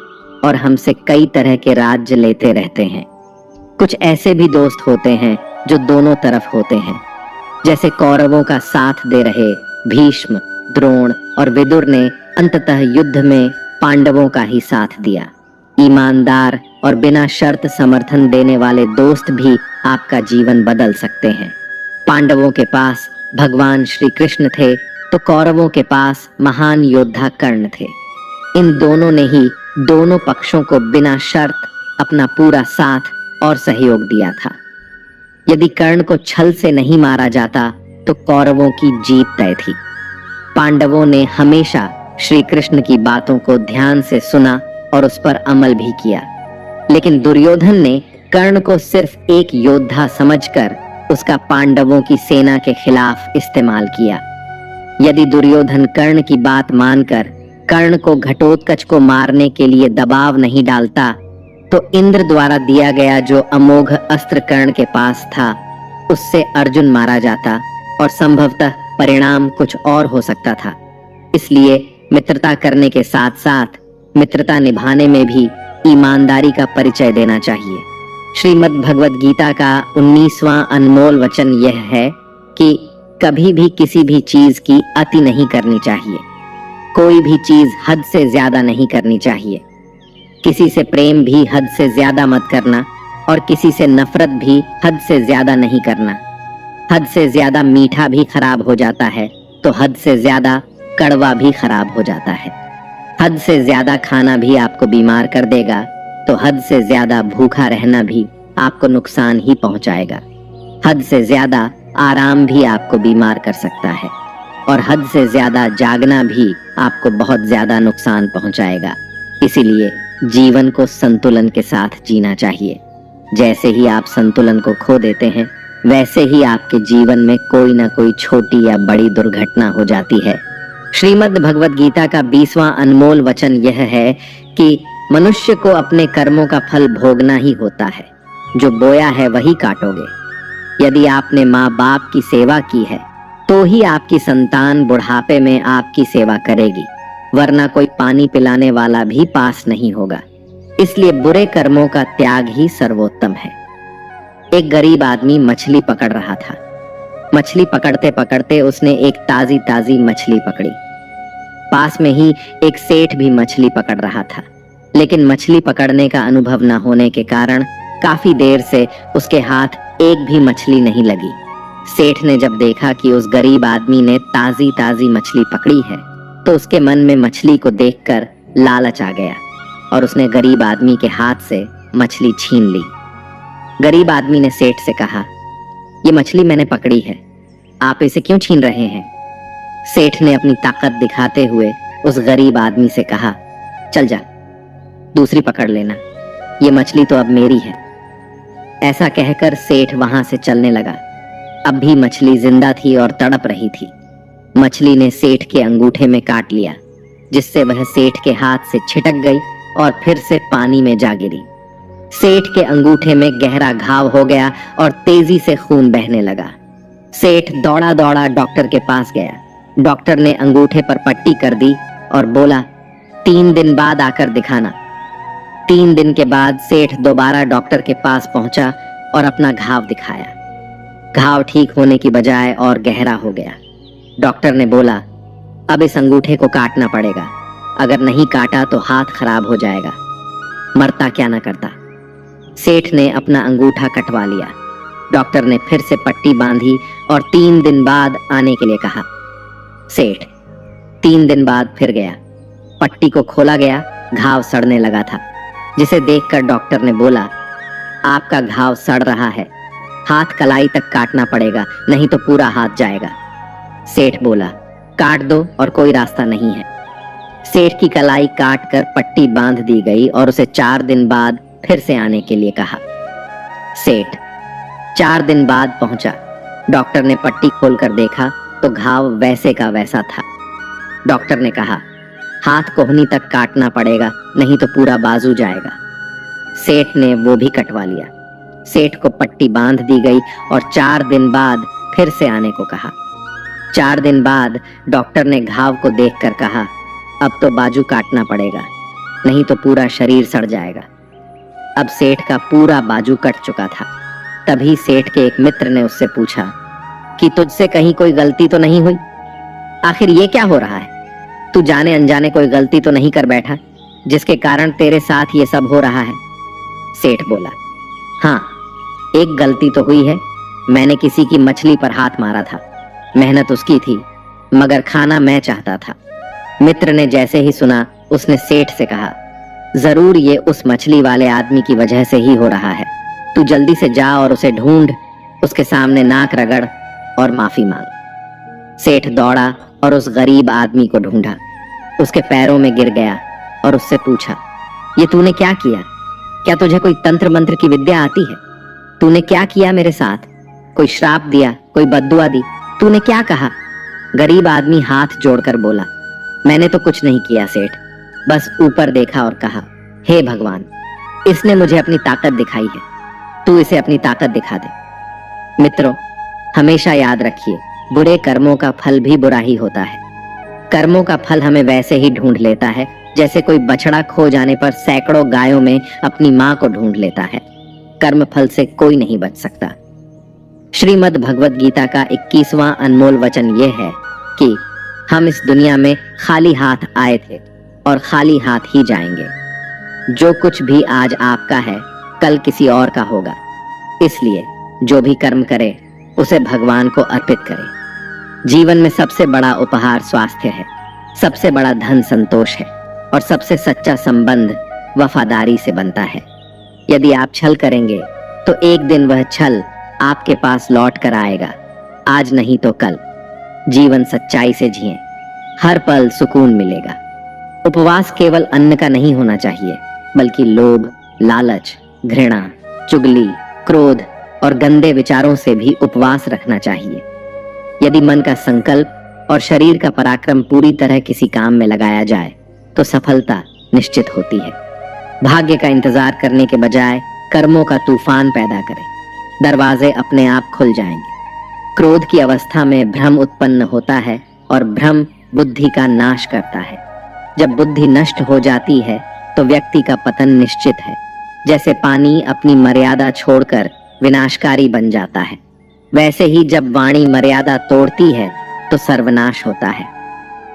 [SPEAKER 1] और हमसे कई तरह के राज्य लेते रहते हैं। कुछ ऐसे भी दोस्त होते हैं जो दोनों तरफ होते हैं, जैसे कौरवों का साथ दे रहे भीष्म, द्रोण और विदुर ने अंततः युद्ध में पांडवों का ही साथ दिया। ईमानदार और बिना शर्त समर्थन देने वाले दोस्त भी आपका जीवन बदल सकते हैं। पांडवों के पास भगवान श्री कृष्ण थे तो कौरवों के पास महान योद्धा कर्ण थे। इन दोनों ने ही दोनों पक्षों को बिना शर्त अपना पूरा साथ और सहयोग दिया था। यदि कर्ण को छल से नहीं मारा जाता तो कौरवों की जीत तय थी। पांडवों ने हमेशा श्री कृष्ण की बातों को ध्यान से सुना और उस पर अमल भी किया, लेकिन दुर्योधन ने कर्ण को सिर्फ एक योद्धा समझकर उसका पांडवों की सेना के खिलाफ इस्तेमाल किया। यदि दुर्योधन कर्ण की बात मानकर कर्ण को घटोत्कच को मारने के लिए दबाव नहीं डालता तो इंद्र द्वारा दिया गया जो अमोघ अस्त्र कर्ण के पास था उससे अर्जुन मारा जाता और संभवतः परिणाम कुछ और हो सकता था। इसलिए मित्रता करने के साथ साथ मित्रता निभाने में भी ईमानदारी का परिचय देना चाहिए। श्रीमद् भगवद गीता का 19वां अनमोल वचन यह है कि कभी भी किसी भी चीज की अति नहीं करनी चाहिए। कोई भी चीज हद से ज्यादा नहीं करनी चाहिए। किसी से प्रेम भी हद से ज्यादा मत करना और किसी से नफरत भी हद से ज्यादा नहीं करना। हद से ज्यादा मीठा भी खराब हो जाता है तो हद से ज्यादा कड़वा भी खराब हो जाता है। हद से ज्यादा खाना भी आपको बीमार कर देगा तो हद से ज्यादा भूखा रहना भी आपको नुकसान ही पहुंचाएगा। हद से ज्यादा आराम भी आपको बीमार कर सकता है और हद से ज्यादा जागना भी आपको बहुत ज्यादा नुकसान पहुंचाएगा। इसीलिए जीवन को संतुलन के साथ जीना चाहिए। जैसे ही आप संतुलन को खो देते हैं वैसे ही आपके जीवन में कोई ना कोई छोटी या बड़ी दुर्घटना हो जाती है। श्रीमद् भगवद गीता का 20वां अनमोल वचन यह है कि मनुष्य को अपने कर्मों का फल भोगना ही होता है। जो बोया है वही काटोगे। यदि आपने माँ बाप की सेवा की है तो ही आपकी संतान बुढ़ापे में आपकी सेवा करेगी, वरना कोई पानी पिलाने वाला भी पास नहीं होगा। इसलिए बुरे कर्मों का त्याग ही सर्वोत्तम है। एक गरीब आदमी मछली पकड़ रहा था। मछली पकड़ते पकड़ते उसने एक ताजी ताजी मछली पकड़ी। पास में ही एक सेठ भी मछली पकड़ रहा था, लेकिन मछली पकड़ने का अनुभव न होने के कारण काफी देर से उसके हाथ एक भी मछली नहीं लगी। सेठ ने जब देखा कि उस गरीब आदमी ने ताजी ताजी मछली पकड़ी है, तो उसके मन में मछली को देखकर लालच आ गया और उसने गरीब आदमी के हाथ से मछली छीन ली। गरीब आदमी ने सेठ से कहा, ये मछली मैंने पकड़ी है, आप इसे क्यों छीन रहे हैं? सेठ ने अपनी ताकत दिखाते हुए उस गरीब आदमी से कहा, चल जा, दूसरी पकड़ लेना, ये मछली तो अब मेरी है। ऐसा कहकर सेठ वहां से चलने लगा। अब भी मछली जिंदा थी और तड़प रही थी। मछली ने सेठ के अंगूठे में काट लिया, जिससे वह सेठ के हाथ से छिटक गई और फिर से पानी में जा गिरी। सेठ के अंगूठे में गहरा घाव हो गया और तेजी से खून बहने लगा। सेठ दौड़ा दौड़ा डॉक्टर के पास गया। डॉक्टर ने अंगूठे पर पट्टी कर दी और बोला, 3 दिन बाद आकर दिखाना। 3 दिन के बाद सेठ दोबारा डॉक्टर के पास पहुंचा और अपना घाव दिखाया। घाव ठीक होने की बजाय और गहरा हो गया। डॉक्टर ने बोला, अब इस अंगूठे को काटना पड़ेगा, अगर नहीं काटा तो हाथ खराब हो जाएगा, मरता क्या ना करता। सेठ ने अपना अंगूठा कटवा लिया। डॉक्टर ने फिर से पट्टी बांधी और 3 दिन बाद आने के लिए कहा। सेठ 3 दिन बाद फिर गया। पट्टी को खोला गया, घाव सड़ने लगा था, जिसे देखकर डॉक्टर ने बोला, आपका घाव सड़ रहा है, हाथ कलाई तक काटना पड़ेगा, नहीं तो पूरा हाथ जाएगा। सेठ बोला, काट दो और कोई रास्ता नहीं है। सेठ की कलाई काट कर पट्टी बांध दी गई और उसे 4 दिन बाद फिर से आने के लिए कहा। सेठ 4 दिन बाद पहुंचा। डॉक्टर ने पट्टी खोलकर देखा तो घाव वैसे का वैसा था। डॉक्टर ने कहा, हाथ कोहनी तक काटना पड़ेगा, नहीं तो पूरा बाजू जाएगा। सेठ ने वो भी कटवा लिया। सेठ को पट्टी बांध दी गई और 4 दिन बाद फिर से आने को कहा। 4 दिन बाद डॉक्टर ने घाव को देखकर कहा, अब तो बाजू काटना पड़ेगा, नहीं तो पूरा शरीर सड़ जाएगा। अब सेठ का पूरा बाजू कट चुका था। तभी सेठ के एक मित्र ने उससे पूछा कि तुझसे कहीं कोई गलती तो नहीं हुई? आखिर ये क्या हो रहा है? तू जाने अनजाने कोई गलती तो नहीं कर बैठा, जिसके कारण तेरे साथ ये सब हो रहा है? सेठ बोला, हाँ, एक गलती तो हुई है। मैंने किसी की मछली पर हाथ मारा था। मेहनत उसकी थी, मगर खाना मैं चाहता था। मित्र ने जैसे ही सुना, उसने सेठ से कहा, जरूर ये उस मछली वाले आदमी की वजह से ही हो रहा है। तू जल्दी से जा और उसे ढूंढ, उसके सामने नाक रगड़ और माफी मांग। सेठ दौड़ा और उस गरीब आदमी को ढूंढा। उसके पैरों में गिर गया और उससे पूछा, ये तूने क्या किया? क्या तुझे कोई तंत्र मंत्र की विद्या आती है? तूने क्या किया मेरे साथ? कोई श्राप दिया, कोई बद्दुआ दी? तूने क्या कहा? गरीब आदमी हाथ जोड़कर बोला, मैंने तो कुछ नहीं किया सेठ, बस ऊपर देखा और कहा, हे भगवान, इसने मुझे अपनी ताकत दिखाई है, तू इसे अपनी ताकत दिखा दे। मित्रों, हमेशा याद रखिए, बुरे कर्मों का फल भी बुरा ही होता है। कर्मों का फल हमें वैसे ही ढूंढ लेता है जैसे कोई बछड़ा खो जाने पर सैकड़ों गायों में अपनी मां को ढूंढ लेता है। कर्म फल से कोई नहीं बच सकता। श्रीमद् भगवत गीता का 21वां अनमोल वचन यह है कि हम इस दुनिया में खाली हाथ आए थे और खाली हाथ ही जाएंगे। जो कुछ भी आज आपका है, कल किसी और का होगा। इसलिए जो भी कर्म करे, उसे भगवान को अर्पित करे। जीवन में सबसे बड़ा उपहार स्वास्थ्य है, सबसे बड़ा धन संतोष है और सबसे सच्चा संबंध वफादारी से बनता है। यदि आप छल करेंगे तो एक दिन वह छल आपके पास लौट कर आएगा, आज नहीं तो कल। जीवन सच्चाई से जिएं, हर पल सुकून मिलेगा। उपवास केवल अन्न का नहीं होना चाहिए, बल्कि लोभ, लालच, घृणा, चुगली, क्रोध और गंदे विचारों से भी उपवास रखना चाहिए। यदि मन का संकल्प और शरीर का पराक्रम पूरी तरह किसी काम में लगाया जाए तो सफलता निश्चित होती है। भाग्य का इंतजार करने के बजाय कर्मों का तूफान पैदा करें, दरवाजे अपने आप खुल जाएंगे। क्रोध की अवस्था में भ्रम उत्पन्न होता है और भ्रम बुद्धि का नाश करता है। जब बुद्धि नष्ट हो जाती है तो व्यक्ति का पतन निश्चित है। जैसे पानी अपनी मर्यादा छोड़कर विनाशकारी बन जाता है, वैसे ही जब वाणी मर्यादा तोड़ती है तो सर्वनाश होता है।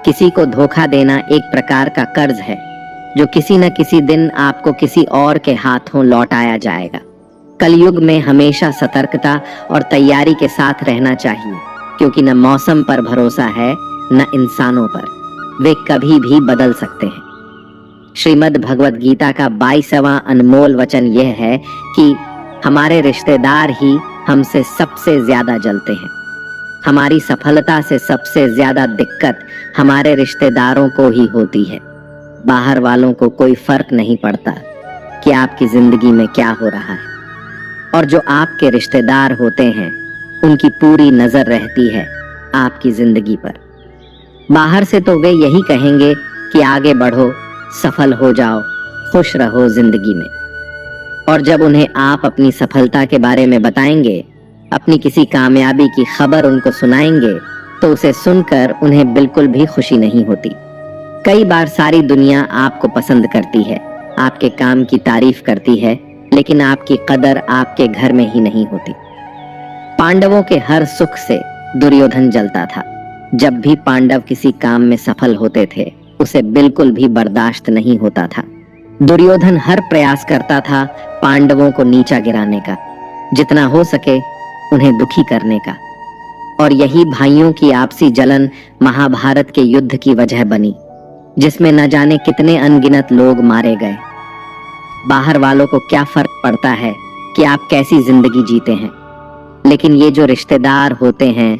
[SPEAKER 1] किसी को धोखा देना एक प्रकार का कर्ज है जो किसी न किसी दिन आपको किसी और के हाथों लौटाया जाएगा। कलयुग में हमेशा सतर्कता और तैयारी के साथ रहना चाहिए, क्योंकि न मौसम पर भरोसा है न इंसानों पर, वे कभी भी बदल सकते हैं। श्रीमद् भगवद गीता का 22वां अनमोल वचन यह है कि हमारे रिश्तेदार ही हमसे सबसे ज्यादा जलते हैं। हमारी सफलता से सबसे ज्यादा दिक्कत हमारे रिश्तेदारों को ही होती है। बाहर वालों को कोई फर्क नहीं पड़ता कि आपकी जिंदगी में क्या हो रहा है, और जो आपके रिश्तेदार होते हैं उनकी पूरी नजर रहती है आपकी जिंदगी पर। बाहर से तो वे यही कहेंगे कि आगे बढ़ो, सफल हो जाओ, खुश रहो जिंदगी में, और जब उन्हें आप अपनी सफलता के बारे में बताएंगे, अपनी किसी कामयाबी की खबर उनको सुनाएंगे, तो उसे सुनकर उन्हें बिल्कुल भी खुशी नहीं होती। कई बार सारी दुनिया आपको पसंद करती है, आपके काम की तारीफ करती है, लेकिन आपकी कदर आपके घर में ही नहीं होती। पांडवों के हर सुख से दुर्योधन जलता था। जब भी पांडव किसी काम में सफल होते थे उसे बिल्कुल भी बर्दाश्त नहीं होता था। दुर्योधन हर प्रयास करता था पांडवों को नीचा गिराने का, जितना हो सके उन्हें दुखी करने का, और यही भाइयों की आपसी जलन महाभारत के युद्ध की वजह बनी, जिसमें न जाने कितने अनगिनत लोग मारे गए। बाहर वालों को क्या फर्क पड़ता है कि आप कैसी जिंदगी जीते हैं, लेकिन ये जो रिश्तेदार होते हैं,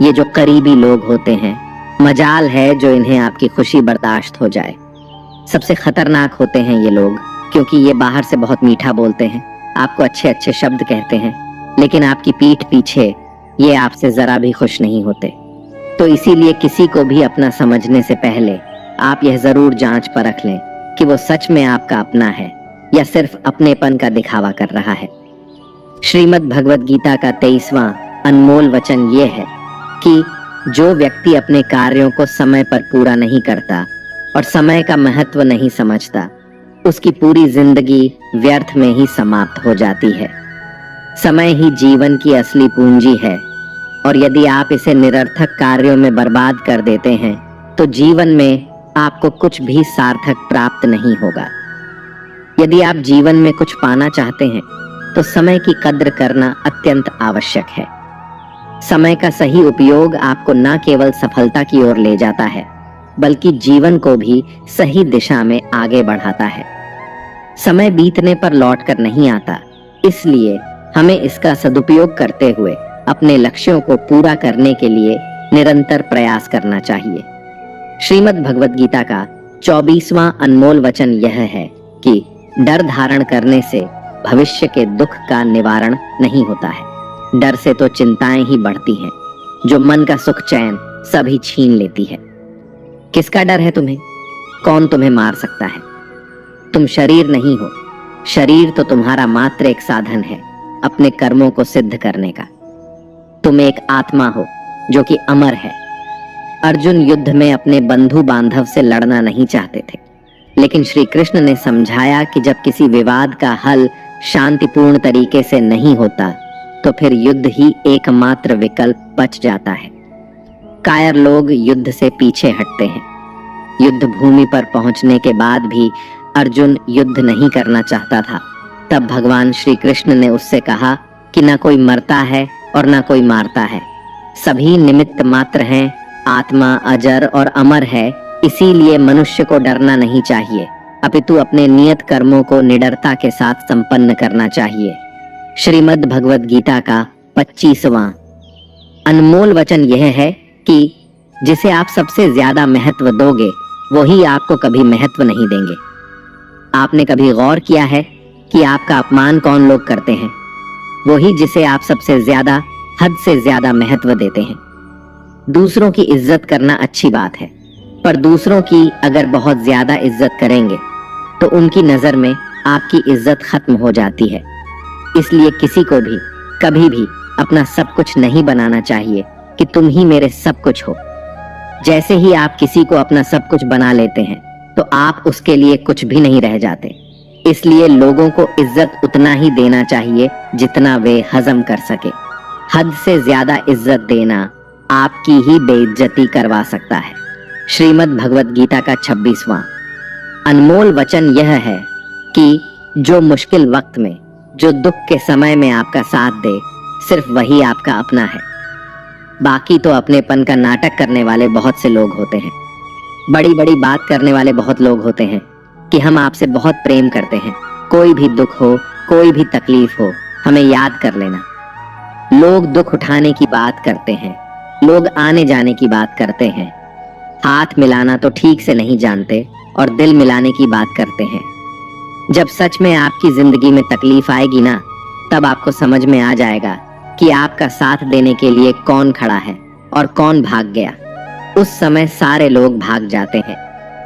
[SPEAKER 1] ये जो करीबी लोग होते हैं, मजाल है जो इन्हें आपकी खुशी बर्दाश्त हो जाए। सबसे खतरनाक होते हैं ये लोग, क्योंकि ये बाहर से बहुत मीठा बोलते हैं, आपको अच्छे अच्छे शब्द कहते हैं, लेकिन आपकी पीठ पीछे ये आपसे जरा भी खुश नहीं होते। तो इसीलिए किसी को भी अपना समझने से पहले आप यह जरूर जांच परख लें कि वो सच में आपका अपना है या सिर्फ अपनेपन का दिखावा कर रहा है। श्रीमद् भगवद गीता का 23वां अनमोल वचन ये है कि जो व्यक्ति अपने कार्यों को समय पर पूरा नहीं करता और समय का महत्व नहीं समझता, उसकी पूरी जिंदगी व्यर्थ में ही समाप्त हो जाती है। समय ही जीवन की असली पूंजी है, और यदि आप इसे निरर्थक कार्यों में बर्बाद कर देते हैं तो जीवन में आपको कुछ भी सार्थक प्राप्त नहीं होगा। यदि आप जीवन में कुछ पाना चाहते हैं तो समय की कद्र करना अत्यंत आवश्यक है। समय का सही उपयोग आपको न केवल सफलता की ओर ले जाता है, बल्कि जीवन को भी सही दिशा में आगे बढ़ाता है। समय बीतने पर लौटकर नहीं आता, इसलिए हमें इसका सदुपयोग करते हुए अपने लक्ष्यों को पूरा करने के लिए निरंतर प्रयास करना चाहिए। श्रीमद् भगवद गीता का 24वां अनमोल वचन यह है कि डर धारण करने से भविष्य के दुख का निवारण नहीं होता है। डर से तो चिंताएं ही बढ़ती हैं, जो मन का सुख चैन सभी छीन लेती है। किसका डर है तुम्हें? कौन तुम्हें मार सकता है? तुम शरीर नहीं हो, शरीर तो तुम्हारा मात्र एक साधन है अपने कर्मों को सिद्ध करने का। तुम एक आत्मा हो जो कि अमर है। अर्जुन युद्ध में अपने बंधु बांधव से लड़ना नहीं चाहते थे, लेकिन श्री कृष्ण ने समझाया कि जब किसी विवाद का हल शांतिपूर्ण तरीके से नहीं होता तो फिर युद्ध ही एकमात्र विकल्प बच जाता है। कायर लोग युद्ध से पीछे हटते हैं। युद्ध भूमि पर पहुंचने के बाद भी अर्जुन युद्ध नहीं करना चाहता था। तब भगवान श्री कृष्ण ने उससे कहा कि न कोई मरता है और न कोई मारता है, सभी निमित्त मात्र हैं, आत्मा अजर और अमर है, इसीलिए मनुष्य को डरना नहीं चाहिए, अपितु अपने नियत कर्मों को निडरता के साथ संपन्न करना चाहिए। श्रीमद् भगवद गीता का 25वां अनमोल वचन यह है कि जिसे आप सबसे ज्यादा महत्व दोगे वही आपको कभी महत्व नहीं देंगे। आपने कभी गौर किया है कि आपका अपमान कौन लोग करते हैं? वही जिसे आप सबसे ज्यादा, हद से ज्यादा महत्व देते हैं। दूसरों की इज्जत करना अच्छी बात है, पर दूसरों की अगर बहुत ज्यादा इज्जत करेंगे तो उनकी नजर में आपकी इज्जत खत्म हो जाती है। इसलिए किसी को भी कभी भी अपना सब कुछ नहीं बनाना चाहिए कि तुम ही मेरे सब कुछ हो। जैसे ही आप किसी को अपना सब कुछ बना लेते हैं तो आप उसके लिए कुछ भी नहीं रह जाते। इसलिए लोगों को इज्जत उतना ही देना चाहिए जितना वे हजम कर सके। हद से ज्यादा इज्जत देना आपकी ही बेइज्जती करवा सकता है। श्रीमद् भगवत गीता का 26वां अनमोल वचन यह है कि जो मुश्किल वक्त में, जो दुख के समय में आपका साथ दे, सिर्फ वही आपका अपना है। बाकी तो अपनेपन का नाटक करने वाले बहुत से लोग होते हैं। बड़ी बड़ी बात करने वाले बहुत लोग होते हैं कि हम आपसे बहुत प्रेम करते हैं, कोई भी दुख हो, कोई भी तकलीफ हो, हमें याद कर लेना। लोग दुख उठाने की बात करते हैं, लोग आने जाने की बात करते हैं, हाथ मिलाना तो ठीक से नहीं जानते और दिल मिलाने की बात करते हैं। जब सच में आपकी जिंदगी में तकलीफ आएगी ना, तब आपको समझ में आ जाएगा कि आपका साथ देने के लिए कौन खड़ा है और कौन भाग गया। उस समय सारे लोग भाग जाते हैं,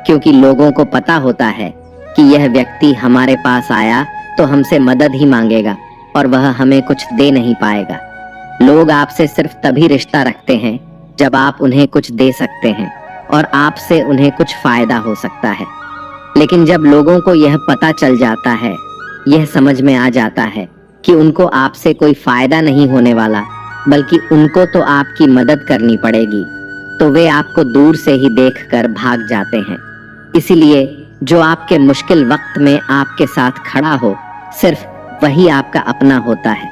[SPEAKER 1] क्योंकि लोगों को पता होता है कि यह व्यक्ति हमारे पास आया तो हमसे मदद ही मांगेगा और वह हमें कुछ दे नहीं पाएगा। लोग आपसे सिर्फ तभी रिश्ता रखते हैं जब आप उन्हें कुछ दे सकते हैं और आपसे उन्हें कुछ फायदा हो सकता है। लेकिन जब लोगों को यह पता चल जाता है, यह समझ में आ जाता है कि उनको आपसे कोई फायदा नहीं होने वाला, बल्कि उनको तो आपकी मदद करनी पड़ेगी, तो वे आपको दूर से ही देखकर भाग जाते हैं। इसीलिए जो आपके मुश्किल वक्त में आपके साथ खड़ा हो, सिर्फ वही आपका अपना होता है।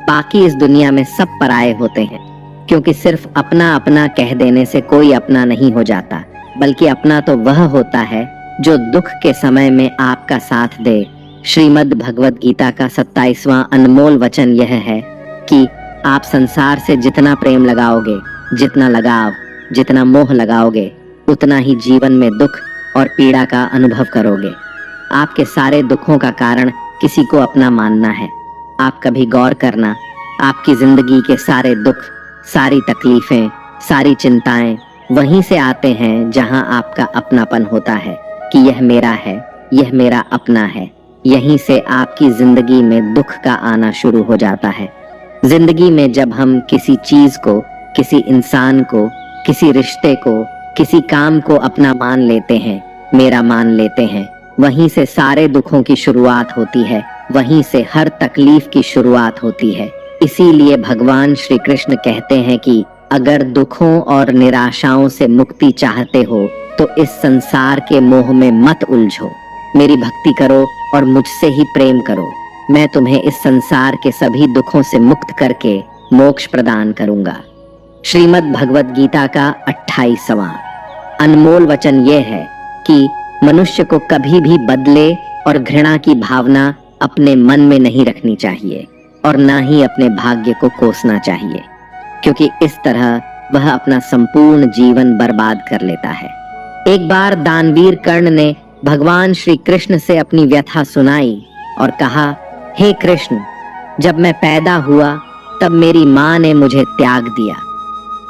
[SPEAKER 1] बाकी इस दुनिया में सब पराये होते हैं, क्योंकि सिर्फ अपना अपना कह देने से कोई अपना नहीं हो जाता, बल्कि अपना तो वह होता है जो दुख के समय में आपका साथ दे। श्रीमद् भगवत गीता का 27वां अनमोल वचन यह है कि आप संसार से जितना प्रेम लगाओगे, जितना लगाव, जितना मोह लगाओगे, उतना ही जीवन में दुख और पीड़ा का अनुभव करोगे। आपके सारे दुखों का कारण किसी को अपना मानना है। आप कभी गौर करना, आपकी जिंदगी के सारे दुख, सारी तकलीफें, सारी चिंताएं वहीं से आते हैं जहां आपका अपनापन होता है कि यह मेरा है, यह मेरा अपना है। यहीं से आपकी जिंदगी में दुख का आना शुरू हो जाता है। जिंदगी में जब हम किसी चीज को, किसी इंसान को, किसी रिश्ते को, किसी काम को अपना मान लेते हैं, मेरा मान लेते हैं, वहीं से सारे दुखों की शुरुआत होती है, वहीं से हर तकलीफ की शुरुआत होती है। इसीलिए भगवान श्री कृष्ण कहते हैं कि अगर दुखों और निराशाओं से मुक्ति चाहते हो तो इस संसार के मोह में मत उलझो, मेरी भक्ति करो और मुझसे ही प्रेम करो। मैं तुम्हें इस संसार के सभी दुखों से मुक्त करके मोक्ष प्रदान करूंगा। श्रीमद् भगवत गीता का 28वां अनमोल वचन यह है कि मनुष्य को कभी भी बदले और घृणा की भावना अपने मन में नहीं रखनी चाहिए और ना ही अपने भाग्य को कोसना चाहिए, क्योंकि इस तरह वह अपना संपूर्ण जीवन बर्बाद कर लेता है। एक बार दानवीर कर्ण ने भगवान श्री कृष्ण से अपनी व्यथा सुनाई और कहा, हे कृष्ण, जब मैं पैदा हुआ तब मेरी माँ ने मुझे त्याग दिया,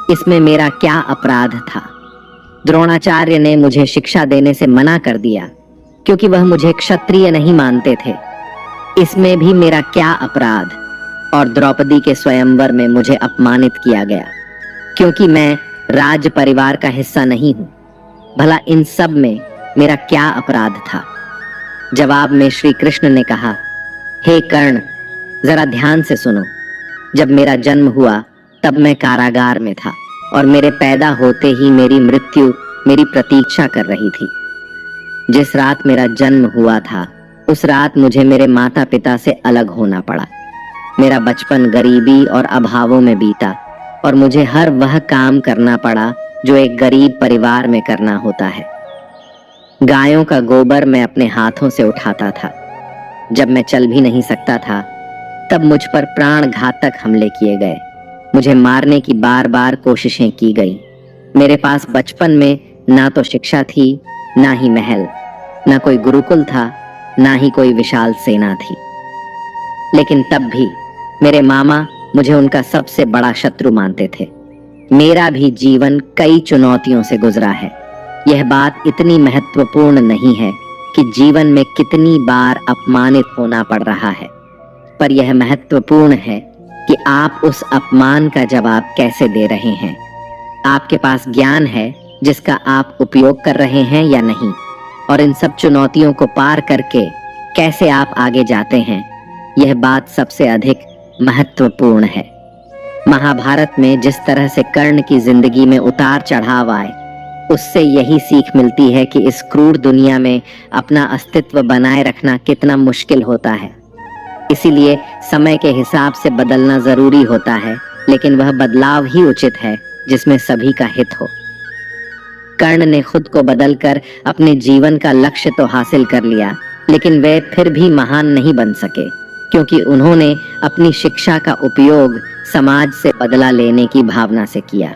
[SPEAKER 1] इसमें मेरा क्या अपराध था? द्रोणाचार्य ने मुझे शिक्षा देने से मना कर दिया क्योंकि वह मुझे क्षत्रिय नहीं मानते थे, इसमें भी मेरा क्या अपराध? और द्रौपदी के स्वयंवर में मुझे अपमानित किया गया क्योंकि मैं राज परिवार का हिस्सा नहीं हूं। भला इन सब में मेरा क्या अपराध था? जवाब में श्री कृष्ण ने कहा, हे कर्ण, जरा ध्यान से सुनो। जब मेरा जन्म हुआ तब मैं कारागार में था और मेरे पैदा होते ही मेरी मृत्यु मेरी प्रतीक्षा कर रही थी। जिस रात मेरा जन्म हुआ था उस रात मुझे मेरे माता पिता से अलग होना पड़ा। मेरा बचपन गरीबी और अभावों में बीता और मुझे हर वह काम करना पड़ा जो एक गरीब परिवार में करना होता है। गायों का गोबर मैं अपने हाथों से उठाता था। जब मैं चल भी नहीं सकता था तब मुझ पर प्राण घातक हमले किए गए। मुझे मारने की बार बार कोशिशें की गई। मेरे पास बचपन में ना तो शिक्षा थी, ना ही महल, ना कोई गुरुकुल था, ना ही कोई विशाल सेना थी। लेकिन तब भी मेरे मामा मुझे उनका सबसे बड़ा शत्रु मानते थे। मेरा भी जीवन कई चुनौतियों से गुजरा है। यह बात इतनी महत्वपूर्ण नहीं है कि जीवन में कितनी बार अपमानित होना पड़ रहा है, पर यह महत्वपूर्ण है कि आप उस अपमान का जवाब कैसे दे रहे हैं। आपके पास ज्ञान है जिसका आप उपयोग कर रहे हैं या नहीं, और इन सब चुनौतियों को पार करके कैसे आप आगे जाते हैं, यह बात सबसे अधिक महत्वपूर्ण है। महाभारत में जिस तरह से कर्ण की जिंदगी में उतार चढ़ाव आए, उससे यही सीख मिलती है कि इस क्रूर दुनिया में अपना अस्तित्व बनाए रखना कितना मुश्किल होता है। इसीलिए समय के हिसाब से बदलना जरूरी होता है, लेकिन वह बदलाव ही उचित है जिसमें सभी का हित हो। कर्ण ने खुद को बदलकर अपने जीवन का लक्ष्य तो हासिल कर लिया, लेकिन वे फिर भी महान नहीं बन सके, क्योंकि उन्होंने अपनी शिक्षा का उपयोग समाज से बदला लेने की भावना से किया।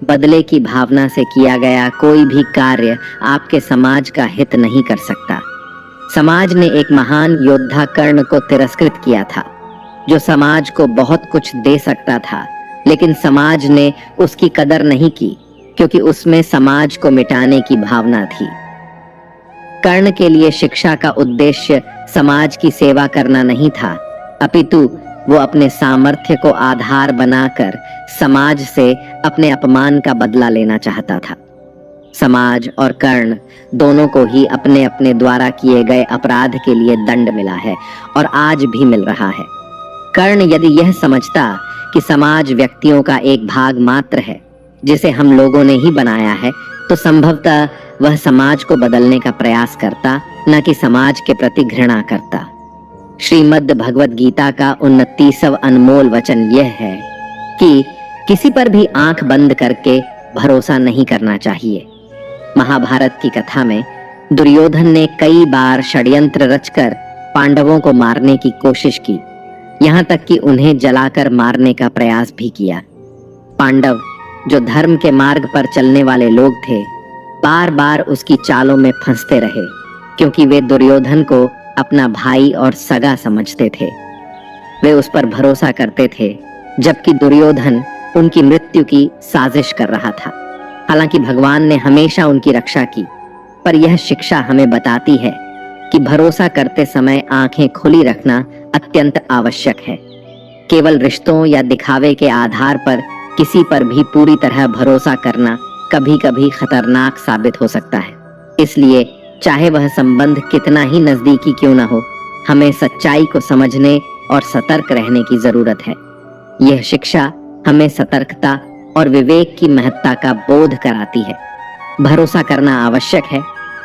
[SPEAKER 1] बदले की भावना से किया गया कोई भी कार्य आपके समाज का हित नहीं कर सकता। समाज ने एक महान योद्धा कर्ण को तिरस्कृत किया था, जो समाज को बहुत कुछ दे सकता था, लेकिन समाज ने उसकी कदर नहीं की, क्योंकि उसमें समाज को मिटाने की भावना थी। कर्ण के लिए शिक्षा का उद्देश्य समाज की सेवा करना नहीं था, अपितु वो अपने सामर्थ्य को आधार बनाकर समाज से अपने अपमान का बदला लेना चाहता था। समाज और कर्ण दोनों को ही अपने अपने द्वारा किए गए अपराध के लिए दंड मिला है, और आज भी मिल रहा है। कर्ण यदि यह समझता कि समाज व्यक्तियों का एक भाग मात्र है जिसे हम लोगों ने ही बनाया है, तो संभवतः वह समाज को बदलने का प्रयास करता, न कि समाज के प्रति घृणा करता। श्रीमद् भगवद गीता का 29वां अनमोल वचन यह है कि किसी पर भी आंख बंद करके भरोसा नहीं करना चाहिए। महाभारत की कथा में दुर्योधन ने कई बार षड्यंत्र रचकर पांडवों को मारने की कोशिश की, यहाँ तक कि उन्हें जलाकर मारने का प्रयास भी किया। पांडव, जो धर्म के मार्ग पर चलने वाले लोग थे, बार बार उसकी चालों में फंसते रहे, क्योंकि वे दुर्योधन को अपना भाई और सगा समझते थे। वे उस पर भरोसा करते थे, जबकि दुर्योधन उनकी मृत्यु की साजिश कर रहा था। हालांकि भगवान ने हमेशा उनकी रक्षा की, पर यह शिक्षा हमें बताती है कि भरोसा करते समय आंखें खुली रखना अत्यंत आवश्यक है। केवल रिश्तों या दिखावे के आधार पर किसी पर भी पूरी तरह भरोसा करना कभी कभी खतरनाक साबित हो सकता है। इसलिए चाहे वह संबंध कितना ही नजदीकी क्यों न हो, हमें सच्चाई को समझने और सतर्क रहने की जरूरत है। यह शिक्षा हमें सतर्कता और विवेक की महत्ता का बोध कराती है। भरोसा करना आवश्यक है,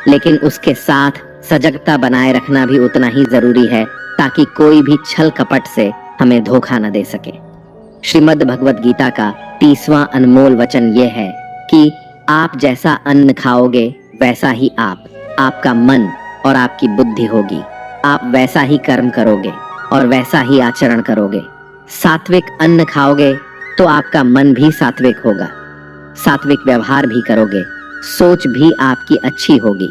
[SPEAKER 1] लेकिन उसके साथ सजगता बनाए रखना भी उतना ही जरूरी है, ताकि कोई भी छल कपट से हमें धोखा न दे सके। श्रीमद् भगवद गीता का 30वां अनमोल वचन यह है कि आप जैसा अन्न खाओगे वैसा ही आपका मन और आपकी बुद्धि होगी। आप वैसा ही कर्म करोगे और वैसा ही आचरण करोगे। सात्विक अन्न खाओगे तो आपका मन भी सात्विक होगा, सात्विक व्यवहार भी करोगे, सोच भी आपकी अच्छी होगी।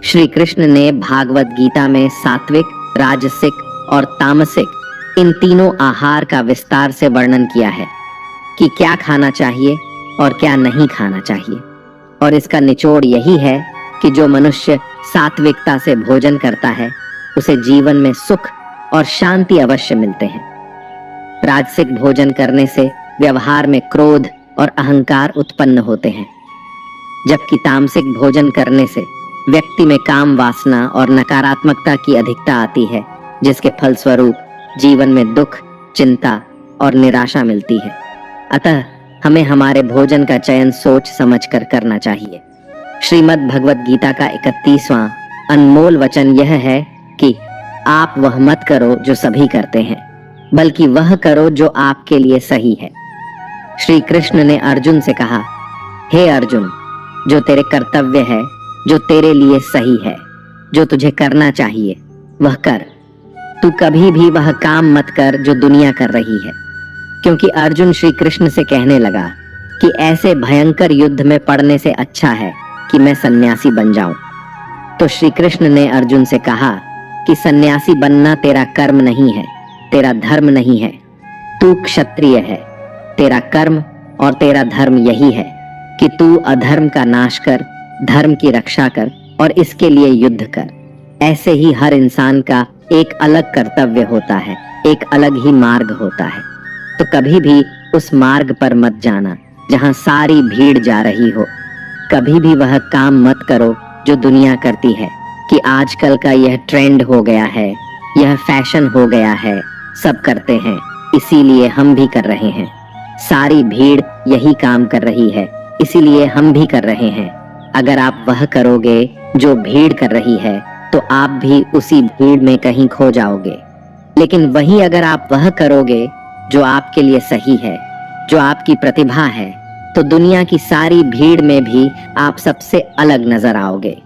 [SPEAKER 1] श्री कृष्ण ने भागवत गीता में सात्विक, राजसिक और तामसिक इन तीनों आहार का विस्तार से वर्णन किया है कि क्या खाना चाहिए और क्या नहीं खाना चाहिए। और इसका निचोड़ यही है कि जो मनुष्य सात्विकता से भोजन करता है, उसे जीवन में सुख और शांति अवश्य मिलते हैं। राजसिक भोजन करने से व्यवहार में क्रोध और अहंकार उत्पन्न होते हैं, जबकि तामसिक भोजन करने से व्यक्ति में काम वासना और नकारात्मकता की अधिकता आती है, जिसके फलस्वरूप जीवन में दुख, चिंता और निराशा मिलती है। अतः हमें हमारे भोजन का चयन सोच समझकर करना चाहिए। श्रीमद् भगवद गीता का 31वां अनमोल वचन यह है कि आप वह मत करो जो सभी करते हैं, बल्कि वह करो जो आपके लिए सही है। श्री कृष्ण ने अर्जुन से कहा, हे अर्जुन, जो तेरे कर्तव्य है, जो तेरे लिए सही है, जो तुझे करना चाहिए वह कर। तू कभी भी वह काम मत कर जो दुनिया कर रही है। क्योंकि अर्जुन श्री कृष्ण से कहने लगा कि ऐसे भयंकर युद्ध में पड़ने से अच्छा है कि मैं सन्यासी बन जाऊं। तो श्री कृष्ण ने अर्जुन से कहा कि सन्यासी बनना तेरा कर्म नहीं है, तेरा धर्म नहीं है। तू क्षत्रिय है, तेरा कर्म और तेरा धर्म यही है कि तू अधर्म का नाश कर, धर्म की रक्षा कर और इसके लिए युद्ध कर। ऐसे ही हर इंसान का एक अलग कर्तव्य होता है, एक अलग ही मार्ग होता है। तो कभी भी उस मार्ग पर मत जाना जहां सारी भीड़ जा रही हो। कभी भी वह काम मत करो जो दुनिया करती है कि आजकल का यह ट्रेंड हो गया है, यह फैशन हो गया है, सब करते हैं इसीलिए हम भी कर रहे हैं। सारी भीड़ यही काम कर रही है इसीलिए हम भी कर रहे हैं। अगर आप वह करोगे जो भीड़ कर रही है तो आप भी उसी भीड़ में कहीं खो जाओगे। लेकिन वही अगर आप वह करोगे जो आपके लिए सही है, जो आपकी प्रतिभा है, तो दुनिया की सारी भीड़ में भी आप सबसे अलग नजर आओगे।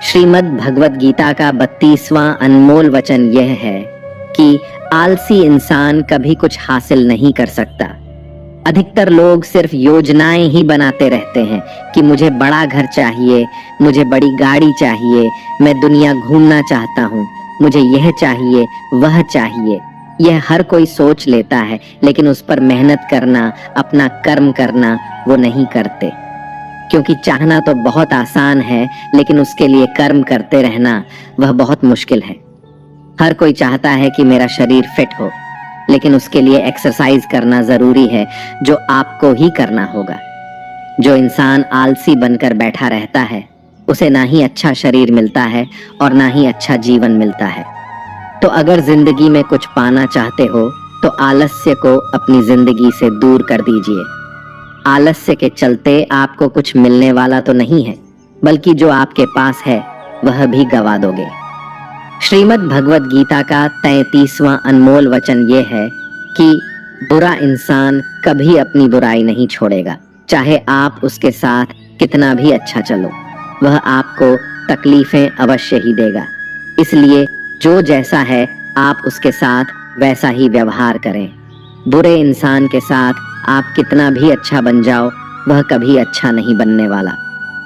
[SPEAKER 1] श्रीमद् भगवत गीता का 32वां अनमोल वचन यह है कि आलसी इंसान कभी कुछ हासिल नहीं कर सकता। अधिकतर लोग सिर्फ योजनाएं ही बनाते रहते हैं कि मुझे बड़ा घर चाहिए, मुझे बड़ी गाड़ी चाहिए, मैं दुनिया घूमना चाहता हूँ, मुझे यह चाहिए, वह चाहिए। यह हर कोई सोच लेता है, लेकिन उस पर मेहनत करना, अपना कर्म करना वो नहीं करते। क्योंकि चाहना तो बहुत आसान है, लेकिन उसके लिए कर्म करते रहना वह बहुत मुश्किल है। हर कोई चाहता है कि मेरा शरीर फिट हो, लेकिन उसके लिए एक्सरसाइज करना जरूरी है, जो आपको ही करना होगा। जो इंसान आलसी बनकर बैठा रहता है, उसे ना ही अच्छा शरीर मिलता है और ना ही अच्छा जीवन मिलता है। तो अगर जिंदगी में कुछ पाना चाहते हो तो आलस्य को अपनी जिंदगी से दूर कर दीजिए। आलस्य के चलते आपको कुछ मिलने वाला तो नहीं है, बल्कि जो आपके पास है वह भी गवा दोगे। श्रीमद् भगवत गीता का 33वां अनमोल वचन ये है कि बुरा इंसान कभी अपनी बुराई नहीं छोड़ेगा, चाहे आप उसके साथ कितना भी अच्छा चलो, वह आपको तकलीफें अवश्य ही देगा। इसलिए जो जैसा है आप उसके साथ वैसा ही व्यवहार करें। बुरे इंसान के साथ आप कितना भी अच्छा बन जाओ, वह कभी अच्छा नहीं बनने वाला।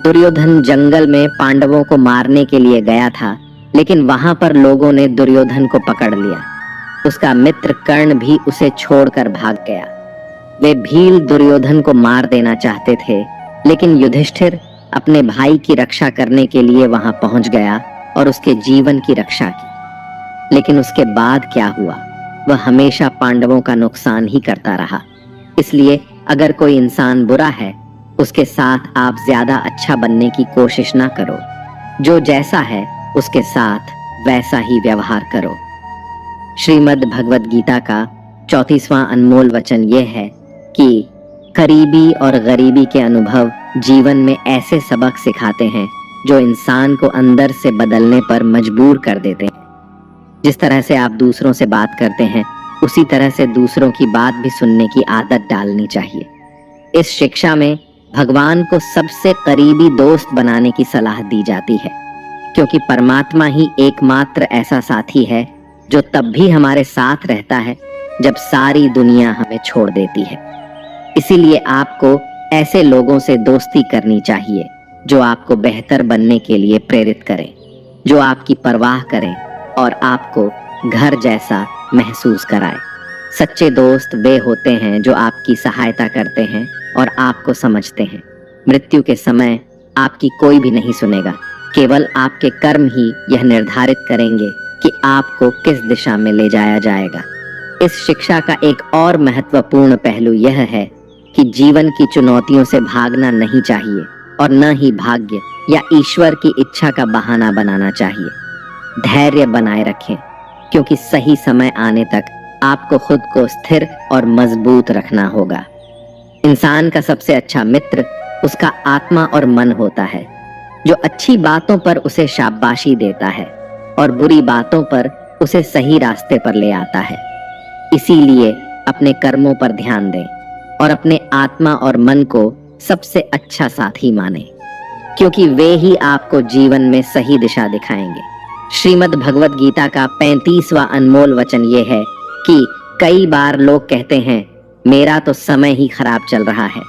[SPEAKER 1] दुर्योधन जंगल में पांडवों को मारने के लिए गया था, लेकिन वहां पर लोगों ने दुर्योधन को पकड़ लिया। उसका मित्र कर्ण भी उसे छोड़कर भाग गया। वे भील दुर्योधन को मार देना चाहते थे, लेकिन युधिष्ठिर अपने भाई की रक्षा करने के लिए वहां पहुंच गया और उसके जीवन की रक्षा की। लेकिन उसके बाद क्या हुआ? वह हमेशा पांडवों का नुकसान ही करता रहा। इसलिए अगर कोई इंसान बुरा है, उसके साथ आप ज्यादा अच्छा बनने की कोशिश ना करो। जो जैसा है उसके साथ वैसा ही व्यवहार करो। श्रीमद् भगवत गीता का 34वां अनमोल वचन यह है कि करीबी और गरीबी के अनुभव जीवन में ऐसे सबक सिखाते हैं जो इंसान को अंदर से बदलने पर मजबूर कर देते हैं। जिस तरह से आप दूसरों से बात करते हैं, उसी तरह से दूसरों की बात भी सुनने की आदत डालनी चाहिए। इस शिक्षा में भगवान को सबसे करीबी दोस्त बनाने की सलाह दी जाती है, क्योंकि परमात्मा ही एकमात्र ऐसा साथी है जो तब भी हमारे साथ रहता है जब सारी दुनिया हमें छोड़ देती है। इसीलिए आपको ऐसे लोगों से दोस्ती करनी चाहिए जो आपको बेहतर बनने के लिए प्रेरित करें, जो आपकी परवाह करें और आपको घर जैसा महसूस कराए। सच्चे दोस्त वे होते हैं जो आपकी सहायता करते हैं और आपको समझते हैं। मृत्यु के समय आपकी कोई भी नहीं सुनेगा, केवल आपके कर्म ही यह निर्धारित करेंगे कि आपको किस दिशा में ले जाया जाएगा। इस शिक्षा का एक और महत्वपूर्ण पहलू यह है कि जीवन की चुनौतियों से भागना नहीं चाहिए और न ही भाग्य या ईश्वर की इच्छा का बहाना बनाना चाहिए। धैर्य बनाए रखें, क्योंकि सही समय आने तक आपको खुद को स्थिर और मजबूत रखना होगा। इंसान का सबसे अच्छा मित्र उसका आत्मा और मन होता है, जो अच्छी बातों पर उसे शाबाशी देता है और बुरी बातों पर उसे सही रास्ते पर ले आता है। इसीलिए अपने कर्मों पर ध्यान दें और अपने आत्मा और मन को सबसे अच्छा साथी माने, क्योंकि वे ही आपको जीवन में सही दिशा दिखाएंगे। श्रीमद् भगवत गीता का 35वां अनमोल वचन ये है कि कई बार लोग कहते हैं, मेरा तो समय ही खराब चल रहा है,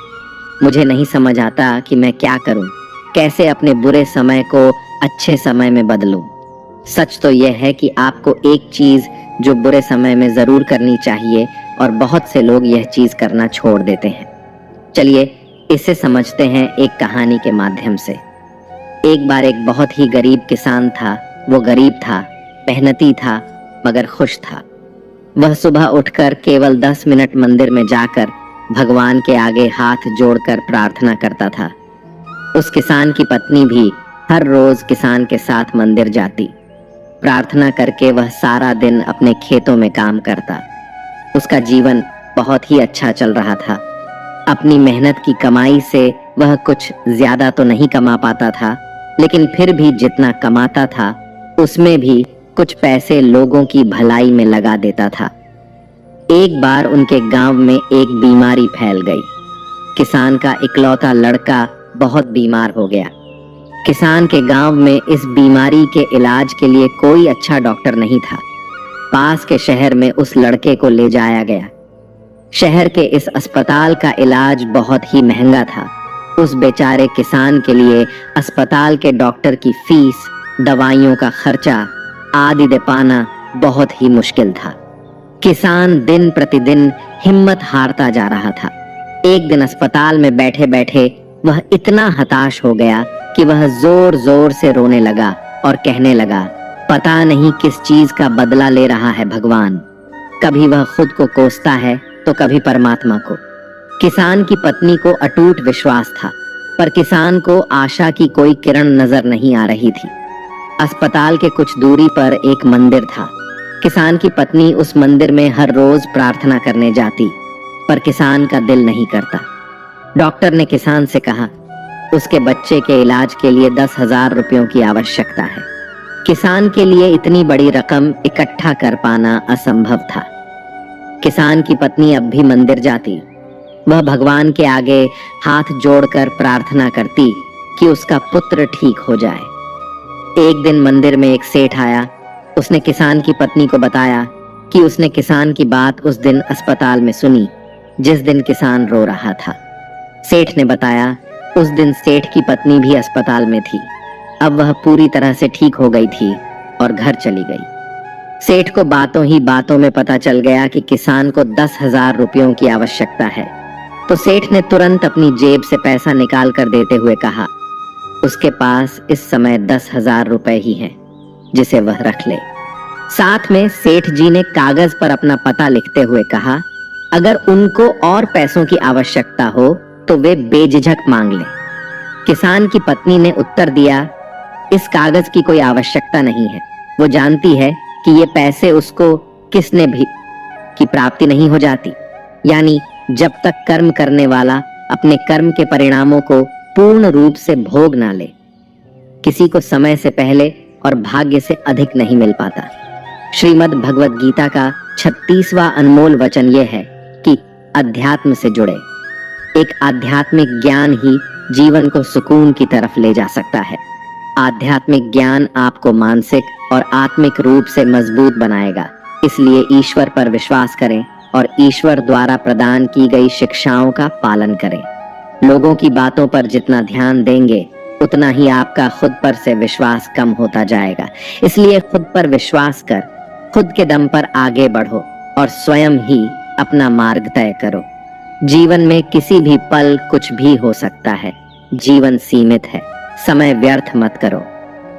[SPEAKER 1] मुझे नहीं समझ आता कि मैं क्या करूं, कैसे अपने बुरे समय को अच्छे समय में बदलूं। सच तो यह है कि आपको एक चीज जो बुरे समय में जरूर करनी चाहिए और बहुत से लोग यह चीज करना छोड़ देते हैं। चलिए इसे समझते हैं एक कहानी के माध्यम से। एक बार एक बहुत ही गरीब किसान था। वो गरीब था, मेहनती था, मगर खुश था। वह सुबह उठकर केवल 10 मिनट मंदिर में जाकर भगवान के आगे हाथ जोड़कर प्रार्थना करता था। उस किसान की पत्नी भी हर रोज किसान के साथ मंदिर जाती। प्रार्थना करके वह सारा दिन अपने खेतों में काम करता। उसका जीवन बहुत ही अच्छा चल रहा था। अपनी मेहनत की कमाई से वह कुछ ज्यादा तो नहीं कमा पाता था, लेकिन फिर भी जितना कमाता था उसमें भी कुछ पैसे लोगों की भलाई में लगा देता था। एक बार उनके गांव में एक बीमारी फैल गई। किसान का इकलौता लड़का बहुत बीमार हो गया। किसान के गांव में इस बीमारी के इलाज के लिए कोई अच्छा डॉक्टर नहीं था। पास के शहर में उस लड़के को ले जाया गया। शहर के इस अस्पताल का इलाज बहुत ही महंगा था। उस बेचारे किसान के लिए अस्पताल के डॉक्टर की फीस, दवाइयों का खर्चा आदि दे पाना बहुत ही मुश्किल था। किसान दिन प्रतिदिन हिम्मत हारता जा रहा था। एक दिन अस्पताल में बैठे बैठे वह इतना हताश हो गया कि वह जोर जोर से रोने लगा और कहने लगा, पता नहीं किस चीज का बदला ले रहा है भगवान। कभी वह खुद को कोसता है तो कभी परमात्मा को। किसान की पत्नी को अटूट विश्वास था, पर किसान को आशा की कोई किरण नजर नहीं आ रही थी। अस्पताल के कुछ दूरी पर एक मंदिर था। किसान की पत्नी उस मंदिर में हर रोज प्रार्थना करने जाती, पर किसान का दिल नहीं करता। डॉक्टर ने किसान से कहा, उसके बच्चे के इलाज के लिए 10,000 रुपयों की आवश्यकता है। किसान के लिए इतनी बड़ी रकम इकट्ठा कर पाना असंभव था। किसान की पत्नी अब भी मंदिर जाती। वह भगवान के आगे हाथ जोड़कर प्रार्थना करती कि उसका पुत्र ठीक हो जाए। एक दिन मंदिर में एक सेठ आया। उसने किसान की पत्नी को बताया कि उसने किसान की बात उस दिन अस्पताल में सुनी, जिस दिन किसान रो रहा था। सेठ ने बताया, उस दिन सेठ की पत्नी भी अस्पताल में थी। अब वह पूरी तरह से ठीक हो गई थी और घर चली गई। सेठ को बातों ही बातों में पता चल गया कि किसान को 10,000 रुपयों की आवश्यकता है। तो सेठ ने तुरंत अपनी जेब से पैसा निकाल कर देते हुए कहा, उसके पास इस समय 10,000 रुपए ही हैं, जिसे वह रख ले। साथ में सेठ जी ने कागज पर अपना पता लिखते हुए कहा, अगर उनको और पैसों की आवश्यकता हो तो वे बेझिझक मांग ले। किसान की पत्नी ने उत्तर दिया, इस कागज की कोई आवश्यकता नहीं है। वो जानती है कि ये पैसे उसको किसने भी की प्राप्ति नहीं हो जाती, यानी जब तक कर्म करने वाला अपने कर्म के परिणामों को पूर्ण रूप से भोग ना ले। किसी को समय से पहले और भाग्य से अधिक नहीं मिल पाता। श्रीमद् भगवत गीता का 36वां अनमोल वचन यह है कि अध्यात्म से जुड़े। एक आध्यात्मिक ज्ञान ही जीवन को सुकून की तरफ ले जा सकता है। आध्यात्मिक ज्ञान आपको मानसिक और आत्मिक रूप से मजबूत बनाएगा। इसलिए ईश्वर पर विश्वास करें और ईश्वर द्वारा प्रदान की गई शिक्षाओं का पालन करें। लोगों की बातों पर जितना ध्यान देंगे उतना ही आपका खुद पर से विश्वास कम होता जाएगा। इसलिए खुद पर विश्वास कर खुद के दम पर आगे बढ़ो और स्वयं ही अपना मार्ग तय करो। जीवन में किसी भी पल कुछ भी हो सकता है। जीवन सीमित है, समय व्यर्थ मत करो।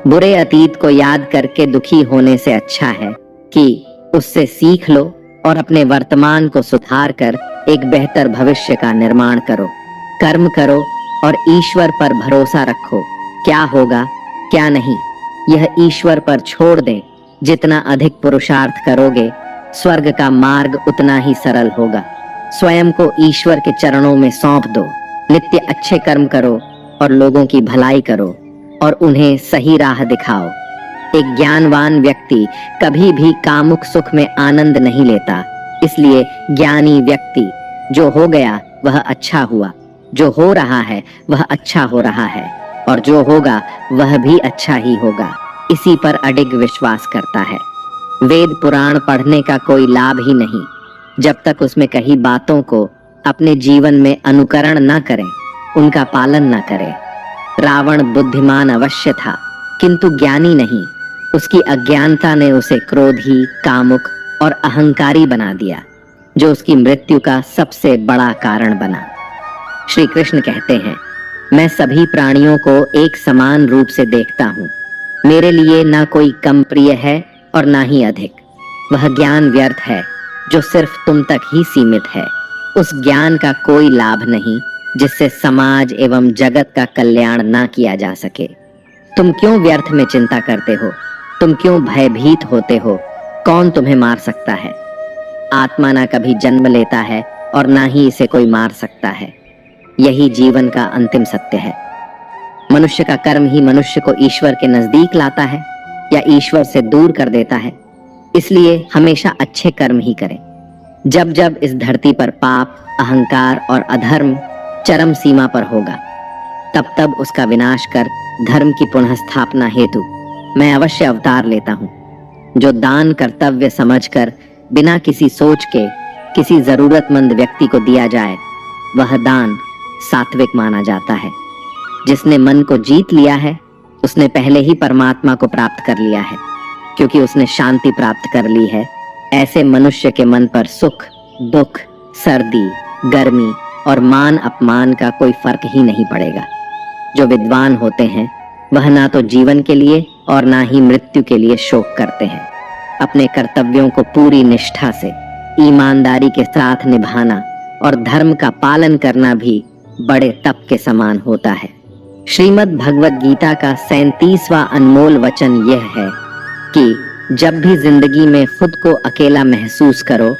[SPEAKER 1] बुरे अतीत को याद करके दुखी होने से अच्छा है कि उससे सीख लो और अपने वर्तमान को सुधार कर एक बेहतर भविष्य का निर्माण करो। कर्म करो और ईश्वर पर भरोसा रखो। क्या होगा क्या नहीं यह ईश्वर पर छोड़ दें। जितना अधिक पुरुषार्थ करोगे स्वर्ग का मार्ग उतना ही सरल होगा। स्वयं को ईश्वर के चरणों में सौंप दो। नित्य अच्छे कर्म करो और लोगों की भलाई करो और उन्हें सही राह दिखाओ। एक ज्ञानवान व्यक्ति कभी भी कामुक सुख में आनंद नहीं लेता। इसलिए ज्ञानी व्यक्ति जो हो गया वह अच्छा हुआ, जो हो रहा है वह अच्छा हो रहा है और जो होगा वह भी अच्छा ही होगा, इसी पर अडिग विश्वास करता है। वेद पुराण पढ़ने का कोई लाभ ही नहीं जब तक उसमें कही बातों को अपने जीवन में अनुकरण न करें, उनका पालन न करें। रावण बुद्धिमान अवश्य था किंतु ज्ञानी नहीं। उसकी अज्ञानता ने उसे क्रोधी, कामुक और अहंकारी बना दिया, जो उसकी मृत्यु का सबसे बड़ा कारण बना। श्री कृष्ण कहते हैं, मैं सभी प्राणियों को एक समान रूप से देखता हूँ। मेरे लिए ना कोई कम प्रिय है और ना ही अधिक। वह ज्ञान व्यर्थ है जो सिर्फ तुम तक ही सीमित है। उस ज्ञान का कोई लाभ नहीं जिससे समाज एवं जगत का कल्याण ना किया जा सके। तुम क्यों व्यर्थ में चिंता करते हो? तुम क्यों भयभीत होते हो? कौन तुम्हें मार सकता है? आत्मा ना कभी जन्म लेता है और ना ही इसे कोई मार सकता है। यही जीवन का अंतिम सत्य है। मनुष्य का कर्म ही मनुष्य को ईश्वर के नजदीक लाता है या ईश्वर से दूर कर देता है। इसलिए हमेशा अच्छे कर्म ही करें। जब जब इस धरती पर पाप, अहंकार और अधर्म चरम सीमा पर होगा, तब तब उसका विनाश कर धर्म की पुनः स्थापना हेतु मैं अवश्य अवतार लेता हूँ। जो दान कर्तव्य समझकर बिना किसी सोच के किसी जरूरतमंद व्यक्ति को दिया जाए, वह दान सात्विक माना जाता है। जिसने मन को जीत लिया है, उसने पहले ही परमात्मा को प्राप्त कर लिया है, क्योंकि उसने शांति प्राप्त कर ली है। ऐसे मनुष्य के मन पर सुख, दुख, सर्दी, गर्मी और मान अपमान का कोई फर्क ही नहीं पड़ेगा। जो विद्वान होते हैं वह ना तो जीवन के लिए और ना ही मृत्यु के लिए शोक करते हैं। अपने कर्तव्यों को पूरी निष्ठा से, ईमानदारी के साथ निभाना और धर्म का पालन करना भी बड़े तप के समान होता है। श्रीमद् भगवत गीता का 37वां अनमोल वचन यह है कि जब भी जिंदगी में खुद को अकेला महसूस करो,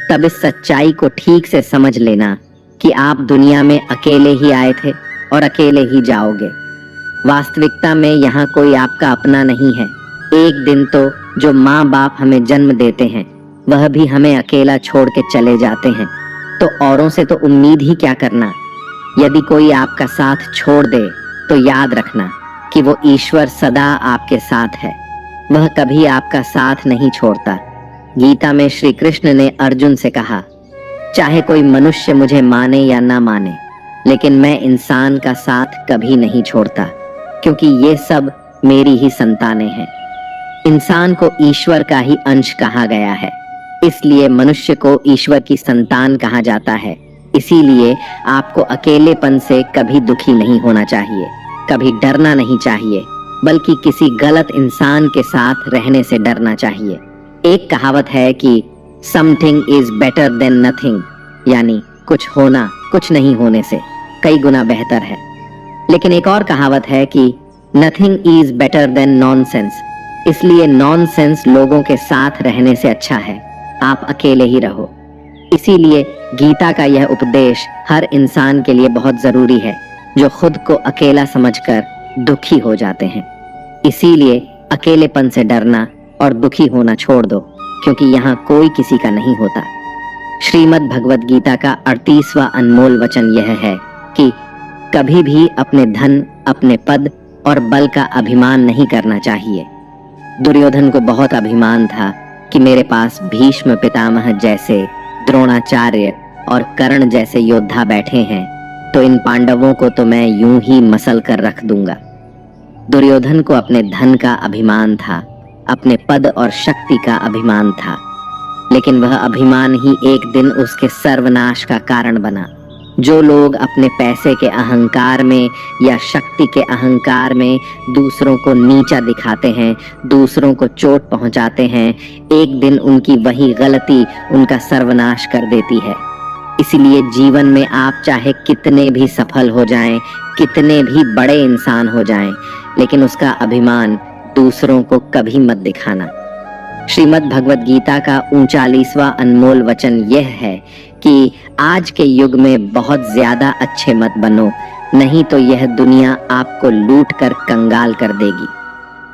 [SPEAKER 1] तब इस सच्चाई को ठीक से समझ लेना कि आप दुनिया में अकेले ही आए थे और अकेले ही जाओगे। वास्तविकता में यहाँ कोई आपका अपना नहीं है। एक दिन तो जो माँ बाप हमें जन्म देते हैं, वह भी हमें अकेला छोड़ के चले जाते हैं। तो औरों से तो उम्मीद ही क्या करना। यदि कोई आपका साथ छोड़ दे तो याद रखना कि वो ईश्वर सदा आपके साथ है। वह कभी आपका साथ नहीं छोड़ता। गीता में श्री कृष्ण ने अर्जुन से कहा, चाहे कोई मनुष्य मुझे माने या ना माने, लेकिन मैं इंसान का साथ कभी नहीं छोड़ता, क्योंकि ये सब मेरी ही संतानें हैं। इंसान को ईश्वर का ही अंश कहा गया है, इसलिए मनुष्य को ईश्वर की संतान कहा जाता है। इसीलिए आपको अकेलेपन से कभी दुखी नहीं होना चाहिए, कभी डरना नहीं चाहिए, बल्कि किसी गलत इंसान के साथ रहने से डरना चाहिए। एक कहावत है कि something is better than nothing, यानी कुछ होना कुछ नहीं होने से कई गुना बेहतर है। लेकिन एक और कहावत है कि nothing is better than nonsense. इसलिए नॉनसेंस लोगों के साथ रहने से अच्छा है आप अकेले ही रहो। इसीलिए गीता का यह उपदेश हर इंसान के लिए बहुत जरूरी है, जो खुद को अकेला समझकर दुखी हो जाते हैं। इसीलिए अकेलेपन से डरना और दुखी होना छोड़ दो, क्योंकि यहाँ कोई किसी का नहीं होता। श्रीमद् भगवत गीता का 38वां अनमोल वचन यह है कि कभी भी अपने धन, अपने पद और बल का अभिमान नहीं करना चाहिए। दुर्योधन को बहुत अभिमान था कि मेरे पास भीष्म पितामह जैसे, द्रोणाचार्य और कर्ण जैसे योद्धा बैठे हैं, तो इन पांडवों को तो मैं यूं ही मसल कर रख दूंगा। दुर्योधन को अपने धन का अभिमान था, अपने पद और शक्ति का अभिमान था, लेकिन वह अभिमान ही एक दिन उसके सर्वनाश का कारण बना। जो लोग अपने पैसे के अहंकार में या शक्ति के अहंकार में दूसरों को नीचा दिखाते हैं, दूसरों को चोट पहुंचाते हैं, एक दिन उनकी वही गलती उनका सर्वनाश कर देती है। इसलिए जीवन में आप चाहे कितने भी सफल हो जाएं, कितने भी बड़े इंसान हो जाएं, लेकिन उसका अभिमान दूसरों को कभी मत दिखाना। श्रीमद् भगवत गीता का 39वां अनमोल वचन यह है कि आज के युग में बहुत ज्यादा अच्छे मत बनो, नहीं तो यह दुनिया आपको लूट कर कंगाल कर देगी।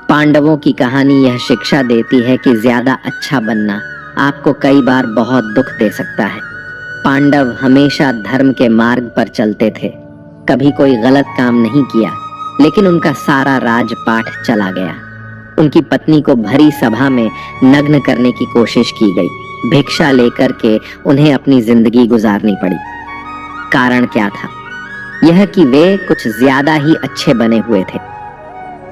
[SPEAKER 1] पांडवों की कहानी यह शिक्षा देती है कि ज्यादा अच्छा बनना आपको कई बार बहुत दुख दे सकता है। पांडव हमेशा धर्म के मार्ग पर चलते थे, कभी कोई गलत काम नहीं किया, लेकिन उनका सारा राजपाट चला गया। उनकी पत्नी को भरी सभा में नग्न करने की कोशिश की गई, भिक्षा लेकर के उन्हें अपनी जिंदगी गुजारनी पड़ी। कारण क्या था? यह कि वे कुछ ज्यादा ही अच्छे बने हुए थे।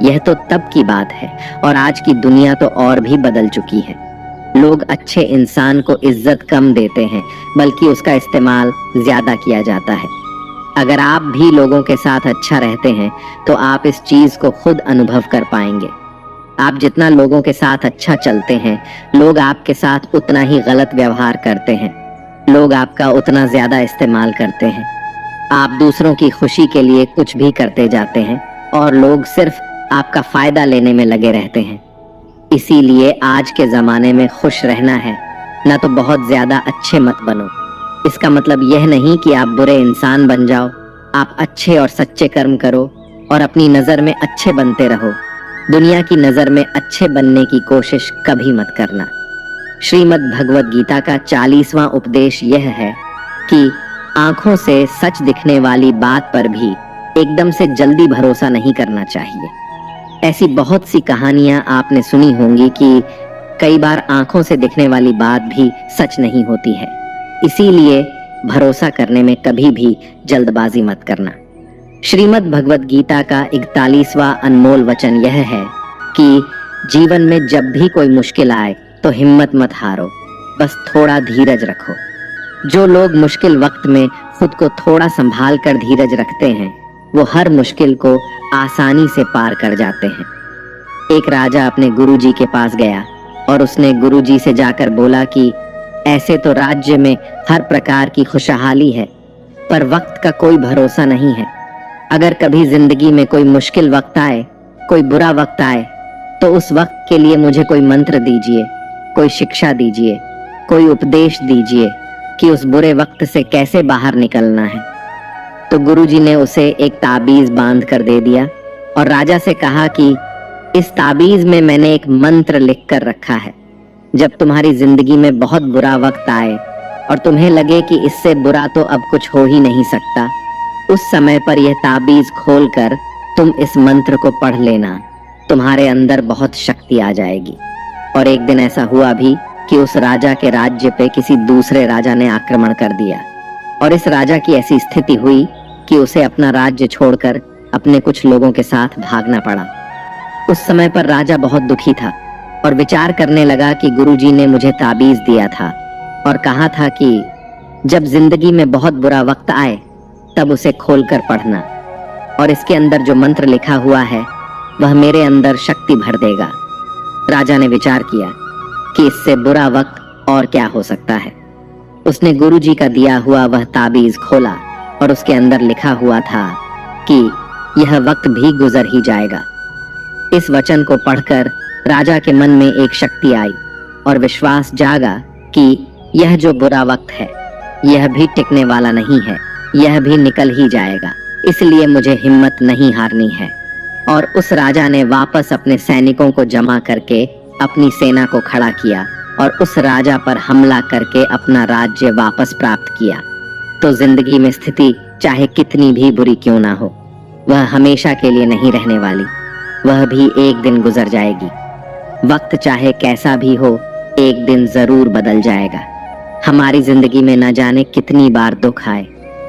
[SPEAKER 1] यह तो तब की बात है, और आज की दुनिया तो और भी बदल चुकी है। लोग अच्छे इंसान को इज्जत कम देते हैं, बल्कि उसका इस्तेमाल ज्यादा किया जाता है। अगर आप भी लोगों के साथ अच्छा रहते हैं, तो आप इस चीज को खुद अनुभव कर पाएंगे। आप जितना लोगों के साथ अच्छा चलते हैं, लोग आपके साथ उतना ही गलत व्यवहार करते हैं। लोग आपका उतना ज्यादा इस्तेमाल करते हैं। आप दूसरों की खुशी के लिए कुछ भी करते जाते हैं और लोग सिर्फ आपका फायदा लेने में लगे रहते हैं। इसीलिए आज के जमाने में खुश रहना है, ना तो बहुत ज्यादा अच्छे मत बनो। इसका मतलब यह नहीं कि आप बुरे इंसान बन जाओ। आप अच्छे और सच्चे कर्म करो और अपनी नजर में अच्छे बनते रहो। दुनिया की नजर में अच्छे बनने की कोशिश कभी मत करना। श्रीमद् भगवद गीता का 40वां उपदेश यह है कि आंखों से सच दिखने वाली बात पर भी एकदम से जल्दी भरोसा नहीं करना चाहिए। ऐसी बहुत सी कहानियां आपने सुनी होंगी कि कई बार आंखों से दिखने वाली बात भी सच नहीं होती है। इसीलिए भरोसा करने में कभी भी जल्दबाजी मत करना। श्रीमद् भगवद गीता का 41वां अनमोल वचन यह है कि जीवन में जब भी कोई मुश्किल आए तो हिम्मत मत हारो, बस थोड़ा धीरज रखो। जो लोग मुश्किल वक्त में खुद को थोड़ा संभाल कर धीरज रखते हैं, वो हर मुश्किल को आसानी से पार कर जाते हैं। एक राजा अपने गुरुजी के पास गया और उसने गुरुजी से जाकर बोला कि ऐसे तो राज्य में हर प्रकार की खुशहाली है, पर वक्त का कोई भरोसा नहीं है। अगर कभी जिंदगी में कोई मुश्किल वक्त आए, कोई बुरा वक्त आए, तो उस वक्त के लिए मुझे कोई मंत्र दीजिए, कोई शिक्षा दीजिए, कोई उपदेश दीजिए कि उस बुरे वक्त से कैसे बाहर निकलना है। तो गुरुजी ने उसे एक ताबीज बांध कर दे दिया और राजा से कहा कि इस ताबीज में मैंने एक मंत्र लिख कर रखा है। जब तुम्हारी जिंदगी में बहुत बुरा वक्त आए और तुम्हें लगे कि इससे बुरा तो अब कुछ हो ही नहीं सकता, उस समय पर यह ताबीज खोलकर तुम इस मंत्र को पढ़ लेना। तुम्हारे अंदर बहुत शक्ति आ जाएगी। और एक दिन ऐसा हुआ भी कि उस राजा के राज्य पे किसी दूसरे राजा ने आक्रमण कर दिया और इस राजा की ऐसी स्थिति हुई कि उसे अपना राज्य छोड़कर अपने कुछ लोगों के साथ भागना पड़ा। उस समय पर राजा बहुत दुखी था और विचार करने लगा कि गुरुजी ने मुझे ताबीज दिया था और कहा था कि जब जिंदगी में बहुत बुरा वक्त आए तब उसे खोलकर पढ़ना, और इसके अंदर जो मंत्र लिखा हुआ है वह मेरे अंदर शक्ति भर देगा। राजा ने विचार किया कि इससे बुरा वक्त और क्या हो सकता है। उसने गुरुजी का दिया हुआ वह ताबीज खोला और उसके अंदर लिखा हुआ था कि यह वक्त भी गुजर ही जाएगा। इस वचन को पढ़कर राजा के मन में एक शक्ति आई और विश्वास जागा कि यह जो बुरा वक्त है यह भी टिकने वाला नहीं है, यह भी निकल ही जाएगा। इसलिए मुझे हिम्मत नहीं हारनी है। और उस राजा ने वापस अपने सैनिकों को जमा करके अपनी सेना को खड़ा किया और उस राजा पर हमला करके अपना राज्य वापस प्राप्त किया। तो जिंदगी में स्थिति चाहे कितनी भी बुरी क्यों ना हो, वह हमेशा के लिए नहीं रहने वाली, वह भी एक दिन गुजर जाएगी। वक्त चाहे कैसा भी हो, एक दिन जरूर बदल जाएगा। हमारी जिंदगी में न जाने कितनी बार दुख आए,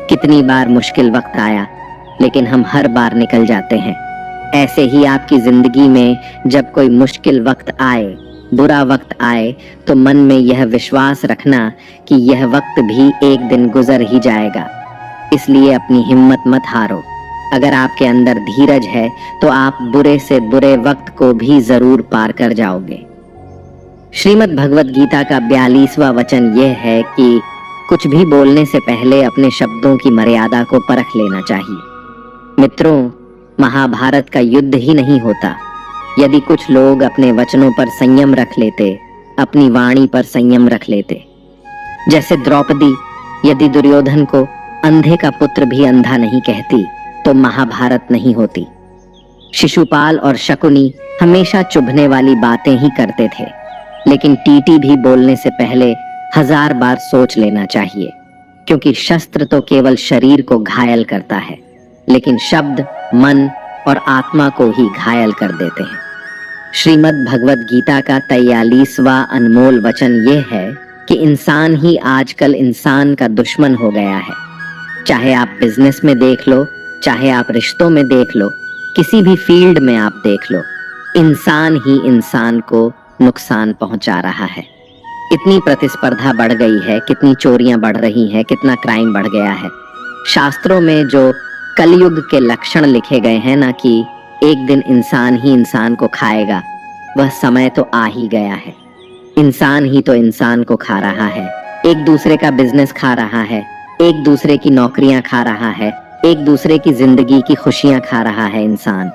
[SPEAKER 1] कितनी बार मुश्किल वक्त आया, लेकिन हम हर बार निकल जाते हैं। ऐसे ही आपकी जिंदगी में जब कोई मुश्किल वक्त आए, बुरा वक्त आए, तो मन में यह विश्वास रखना कि यह वक्त भी एक दिन गुजर ही जाएगा। इसलिए अपनी हिम्मत मत हारो। अगर आपके अंदर धीरज है तो आप बुरे से बुरे वक्त को भी जरूर पार कर जाओगे। श्रीमद् भगवद गीता का 42वां वचन यह है कि कुछ भी बोलने से पहले अपने शब्दों की मर्यादा को परख लेना चाहिए। मित्रों, महाभारत का युद्ध ही नहीं होता यदि कुछ लोग अपने वचनों पर संयम रख लेते, अपनी वाणी पर संयम रख लेते। जैसे द्रौपदी यदि दुर्योधन को अंधे का पुत्र भी अंधा नहीं कहती तो महाभारत नहीं होती। शिशुपाल और शकुनी हमेशा चुभने वाली बातें ही करते थे, लेकिन टीटी भी बोलने से पहले 1000 बार सोच लेना चाहिए, क्योंकि शस्त्र तो केवल शरीर को घायल करता है, लेकिन शब्द मन और आत्मा को ही घायल कर देते हैं। श्रीमद् भगवद गीता का 43वां अनमोल वचन यह है कि इंसान ही आजकल इंसान का दुश्मन हो गया है। चाहे आप बिजनेस में देख लो, चाहे आप रिश्तों में देख लो, किसी भी फील्ड में आप देख लो, इंसान ही इंसान को नुकसान पहुंचा रहा है। इतनी प्रतिस्पर्धा बढ़ गई है, कितनी चोरियां बढ़ रही हैं, कितना क्राइम बढ़ गया है। शास्त्रों में जो कलयुग के लक्षण लिखे गए हैं ना, कि एक दिन इंसान ही इंसान को खाएगा, वह समय तो आ ही गया है। इंसान ही तो इंसान को खा रहा है, एक दूसरे का बिजनेस खा रहा है, एक दूसरे की नौकरियां खा रहा है, एक दूसरे की जिंदगी की खुशियां खा रहा है। इंसान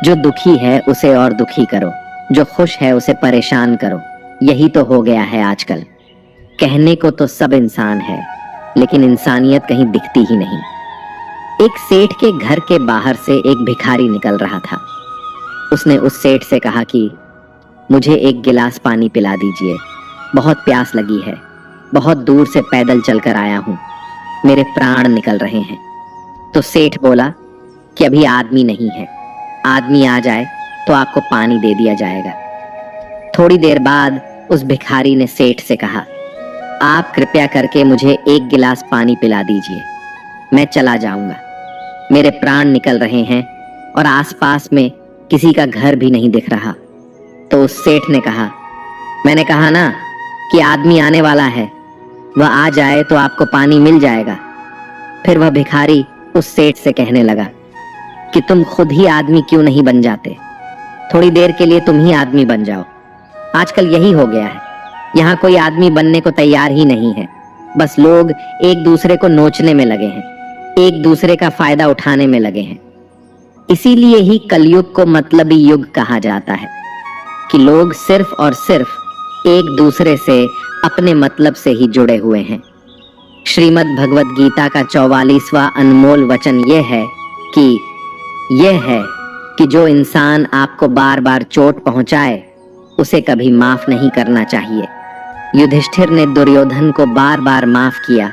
[SPEAKER 1] जो दुखी है उसे और दुखी करो, जो खुश है उसे परेशान करो। यही तो हो गया है आजकल। कहने को तो सब इंसान है, लेकिन इंसानियत कहीं दिखती ही नहीं। एक सेठ के घर के बाहर से एक भिखारी निकल रहा था। उसने उस सेठ से कहा कि मुझे एक गिलास पानी पिला दीजिए, बहुत प्यास लगी है, बहुत दूर से पैदल चलकर आया हूं, मेरे प्राण निकल रहे हैं। तो सेठ बोला कि अभी आदमी नहीं है, आदमी आ जाए तो आपको पानी दे दिया जाएगा। थोड़ी देर बाद उस भिखारी ने सेठ से कहा, आप कृपया करके मुझे एक गिलास पानी पिला दीजिए, मैं चला जाऊंगा, मेरे प्राण निकल रहे हैं और आसपास में किसी का घर भी नहीं दिख रहा। तो उस सेठ ने कहा, मैंने कहा ना कि आदमी आने वाला है, वह आ जाए तो आपको पानी मिल जाएगा। फिर वह भिखारी उस सेठ से कहने लगा कि तुम खुद ही आदमी क्यों नहीं बन जाते, थोड़ी देर के लिए तुम ही आदमी बन जाओ। आजकल यही हो गया है, यहाँ कोई आदमी बनने को तैयार ही नहीं है, बस लोग एक दूसरे को नोचने में लगे हैं, एक दूसरे का फायदा उठाने में लगे हैं। इसीलिए ही कलयुग को मतलबी युग कहा जाता है कि लोग सिर्फ और सिर्फ एक दूसरे से अपने मतलब से ही जुड़े हुए हैं। श्रीमद् भगवद गीता का 44वां अनमोल वचन यह है कि जो इंसान आपको बार बार चोट पहुंचाए उसे कभी माफ नहीं करना चाहिए। युधिष्ठिर ने दुर्योधन को बार बार माफ किया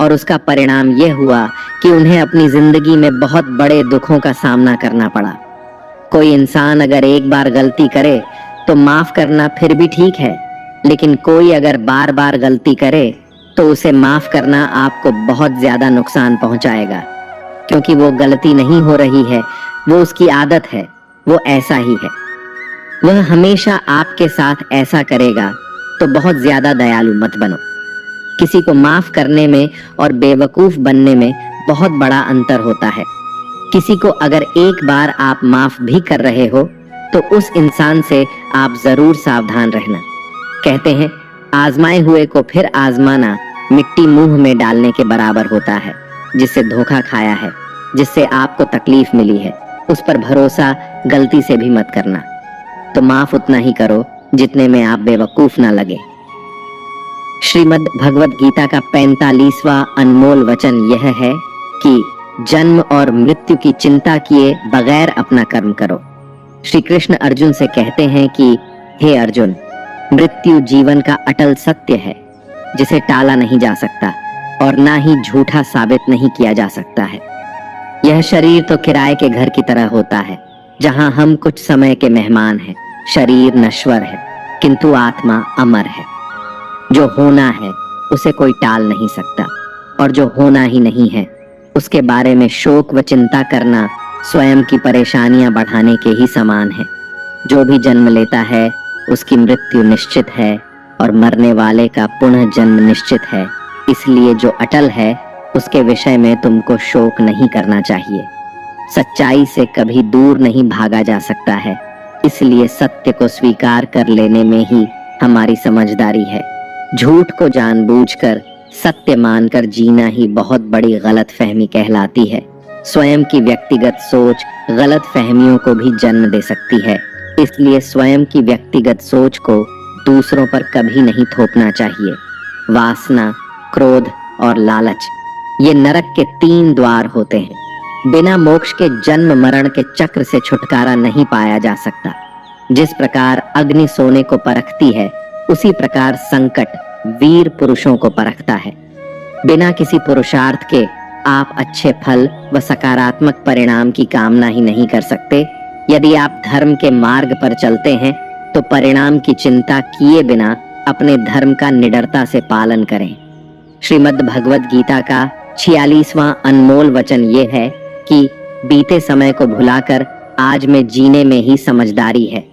[SPEAKER 1] और उसका परिणाम यह हुआ कि उन्हें अपनी जिंदगी में बहुत बड़े दुखों का सामना करना पड़ा। कोई इंसान अगर एक बार गलती करे तो माफ करना फिर भी ठीक है, लेकिन कोई अगर बार बार गलती करे तो उसे माफ करना आपको बहुत ज्यादा नुकसान पहुंचाएगा, क्योंकि वो गलती नहीं हो रही है, वो उसकी आदत है, वो ऐसा ही है। वह हमेशा आपके साथ ऐसा करेगा, तो बहुत ज्यादा दयालु मत बनो। किसी को माफ करने में और बेवकूफ बनने में बहुत बड़ा अंतर होता है। किसी को अगर एक बार आप माफ भी कर रहे हो तो उस इंसान से आप जरूर सावधान रहना। कहते हैं आजमाए हुए को फिर आजमाना मिट्टी मुंह में डालने के बराबर होता है। जिससे धोखा खाया है, जिससे आपको तकलीफ मिली है, उस पर भरोसा गलती से भी मत करना। तो माफ उतना ही करो जितने में आप बेवकूफ ना लगे। श्रीमद् भगवद गीता का 45वां अनमोल वचन यह है कि जन्म और मृत्यु की चिंता किए बगैर अपना कर्म करो। श्री कृष्ण अर्जुन से कहते हैं कि हे अर्जुन, मृत्यु जीवन का अटल सत्य है, जिसे टाला नहीं जा सकता और ना ही झूठा साबित नहीं किया जा सकता है। यह शरीर तो किराए के घर की तरह होता है, जहां हम कुछ समय के मेहमान हैं। शरीर नश्वर है, किंतु आत्मा अमर है। जो होना है उसे कोई टाल नहीं सकता, और जो होना ही नहीं है उसके बारे में शोक व चिंता करना स्वयं की परेशानियां बढ़ाने के ही समान है। जो भी जन्म लेता है उसकी मृत्यु निश्चित है और मरने वाले का पुनः जन्म निश्चित है। इसलिए जो अटल है उसके विषय में तुमको शोक नहीं करना चाहिए। सच्चाई से कभी दूर नहीं भागा जा सकता है, इसलिए सत्य को स्वीकार कर लेने में ही हमारी समझदारी है। झूठ को जानबूझकर सत्य मानकर जीना ही बहुत बड़ी गलत फहमी कहलाती है। स्वयं की व्यक्तिगत सोच गलत फहमियों को भी जन्म दे सकती है, इसलिए स्वयं की व्यक्तिगत सोच को दूसरों पर कभी नहीं थोपना चाहिए। वासना, क्रोध और लालच ये नरक के 3 द्वार होते हैं। बिना मोक्ष के जन्म मरण के चक्र से छुटकारा नहीं पाया जा सकता। जिस प्रकार अग्नि सोने को परखती है, उसी प्रकार संकट वीर पुरुषों को परखता है। बिना किसी पुरुषार्थ के आप अच्छे फल व सकारात्मक परिणाम की कामना ही नहीं कर सकते। यदि आप धर्म के मार्ग पर चलते हैं तो परिणाम की चिंता किए बिना अपने धर्म का निडरता से पालन करें। श्रीमद् भगवद गीता का 46वां अनमोल वचन ये है कि बीते समय को भुलाकर आज में जीने में ही समझदारी है।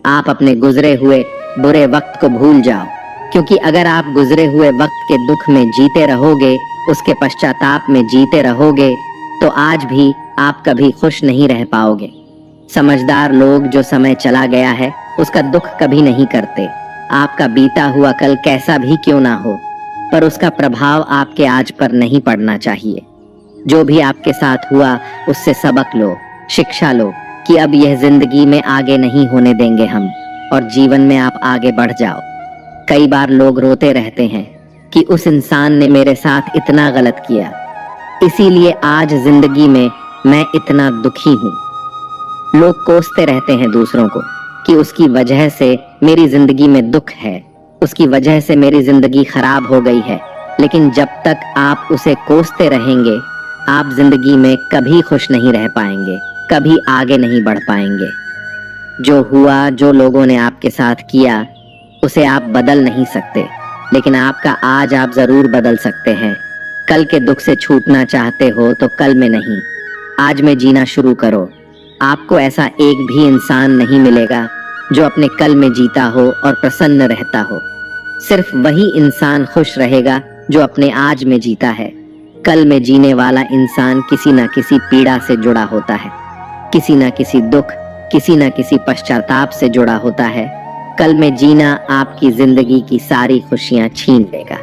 [SPEAKER 1] आप अपने गुजरे हुए बुरे वक्त को भूल जाओ, क्योंकि अगर आप गुजरे हुए वक्त के दुख में जीते रहोगे, उसके पश्चाताप में जीते रहोगे, तो आज भी आप कभी खुश नहीं रह पाओगे। समझदार लोग जो समय चला गया है उसका दुख कभी नहीं करते। आपका बीता हुआ कल कैसा भी क्यों ना हो, पर उसका प्रभाव आपके आज पर नहीं पड़ना चाहिए। जो भी आपके साथ हुआ उससे सबक लो, शिक्षा लो कि अब यह जिंदगी में आगे नहीं होने देंगे हम, और जीवन में आप आगे बढ़ जाओ। कई बार लोग रोते रहते हैं कि उस इंसान ने मेरे साथ इतना गलत किया, इसीलिए आज जिंदगी में मैं इतना दुखी हूँ। लोग कोसते रहते हैं दूसरों को कि उसकी वजह से मेरी जिंदगी में दुख है, उसकी वजह से मेरी जिंदगी खराब हो गई है। लेकिन जब तक आप उसे कोसते रहेंगे, आप जिंदगी में कभी खुश नहीं रह पाएंगे, कभी आगे नहीं बढ़ पाएंगे। जो हुआ, जो लोगों ने आपके साथ किया, उसे आप बदल नहीं सकते, लेकिन आपका आज आप जरूर बदल सकते हैं। कल के दुख से छूटना चाहते हो तो कल में नहीं, आज में जीना शुरू करो। आपको ऐसा एक भी इंसान नहीं मिलेगा जो अपने कल में जीता हो और प्रसन्न रहता हो। सिर्फ वही इंसान खुश रहेगा जो अपने आज में जीता है। कल में जीने वाला इंसान किसी न किसी पीड़ा से जुड़ा होता है, किसी न किसी दुख, किसी न किसी पश्चाताप से जुड़ा होता है। कल में जीना आपकी जिंदगी की सारी खुशियां छीन लेगा।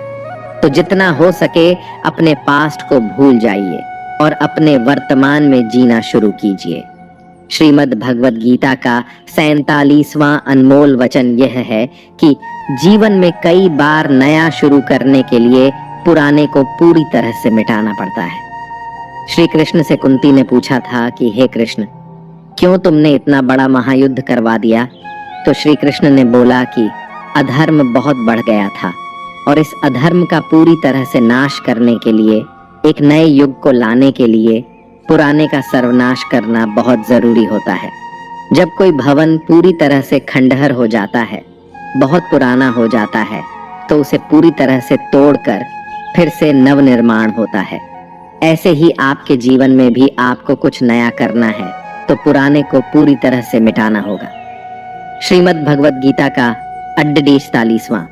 [SPEAKER 1] तो जितना हो सके अपने पास्ट को भूल जाइए और अपने वर्तमान में जीना शुरू कीजिए। श्रीमद् भगवद गीता का 47वां अनमोल वचन यह है कि जीवन में कई बार नया शुरू करने के लिए पुराने को पूरी तरह से मिटाना पड़ता है। श्री कृष्ण से कुंती ने पूछा था कि हे कृष्ण, क्यों तुमने इतना बड़ा महायुद्ध करवा दिया? तो श्री कृष्ण ने बोला कि अधर्म बहुत बढ़ गया था और इस अधर्म का पूरी तरह से नाश करने के लिए, एक नए युग को लाने के लिए पुराने का सर्वनाश करना बहुत जरूरी होता है। जब कोई भवन पूरी तरह से खंडहर हो जाता है, बहुत पुराना हो जाता है, तो उसे पूरी तरह से तोड़कर फिर से नवनिर्माण होता है। ऐसे ही आपके जीवन में भी आपको कुछ नया करना है तो पुराने को पूरी तरह से मिटाना होगा। श्रीमद् भगवद गीता का 48वां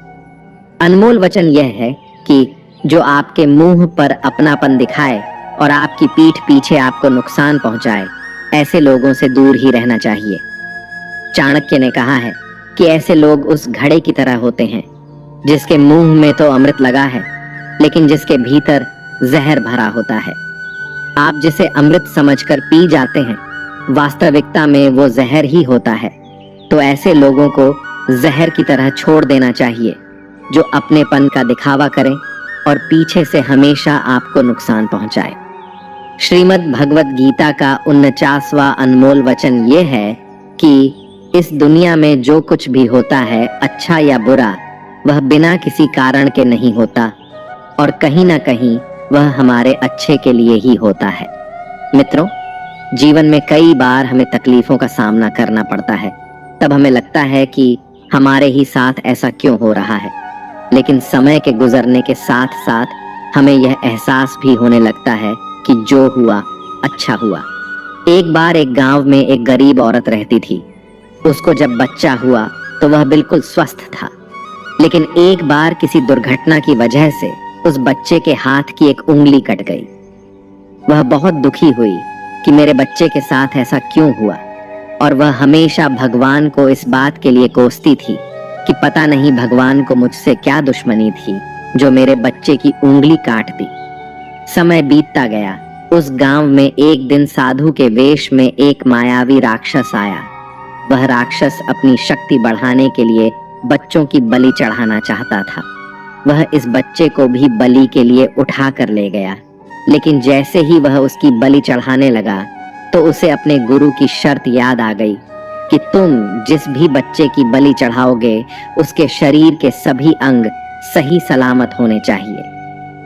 [SPEAKER 1] अनमोल वचन यह है कि जो आपके मुंह पर अपनापन दिखाए और आपकी पीठ पीछे आपको नुकसान पहुंचाए, ऐसे लोगों से दूर ही रहना चाहिए। चाणक्य ने कहा है कि ऐसे लोग उस घड़े की तरह होते हैं जिसके मुंह में तो अमृत लगा है, लेकिन जिसके भीतर जहर भरा होता है। आप जिसे अमृत समझकर पी जाते हैं, वास्तविकता में वो जहर ही होता है। तो ऐसे लोगों को जहर की तरह छोड़ देना चाहिए जो अपनेपन का दिखावा करें और पीछे से हमेशा आपको नुकसान पहुंचाए। श्रीमद् भगवद गीता का 49वां अनमोल वचन ये है कि इस दुनिया में जो कुछ भी होता है, अच्छा या बुरा, वह बिना किसी कारण के नहीं होता और कहीं ना कहीं वह हमारे अच्छे के लिए ही होता है। मित्रों, जीवन में कई बार हमें तकलीफों का सामना करना पड़ता है। तब हमें लगता है कि हमारे ही साथ ऐसा क्यों हो रहा है, लेकिन समय के गुजरने के साथ साथ हमें यह एहसास भी होने लगता है कि जो हुआ अच्छा हुआ। एक बार एक गांव में एक गरीब औरत रहती थी। उसको जब बच्चा हुआ तो वह बिल्कुल स्वस्थ था, लेकिन एक बार किसी दुर्घटना की वजह से उस बच्चे के हाथ की एक उंगली कट गई। वह बहुत दुखी हुई कि मेरे बच्चे के साथ ऐसा क्यों हुआ, और वह हमेशा भगवान को इस बात के लिए कोसती थी कि पता नहीं भगवान को मुझसे क्या दुश्मनी थी जो मेरे बच्चे की उंगली काट दी। समय बीतता गया। उस गांव में एक दिन साधु के वेश में एक मायावी राक्षस आया। वह राक्षस अपनी शक्ति बढ़ाने के लिए बच्चों की बलि चढ़ाना चाहता था। वह इस बच्चे को भी बलि के लिए उठा कर ले गया, लेकिन जैसे ही वह उसकी बलि चढ़ाने लगा तो उसे अपने गुरु की शर्त याद आ गई कि तुम जिस भी बच्चे की बलि चढ़ाओगे उसके शरीर के सभी अंग सही सलामत होने चाहिए।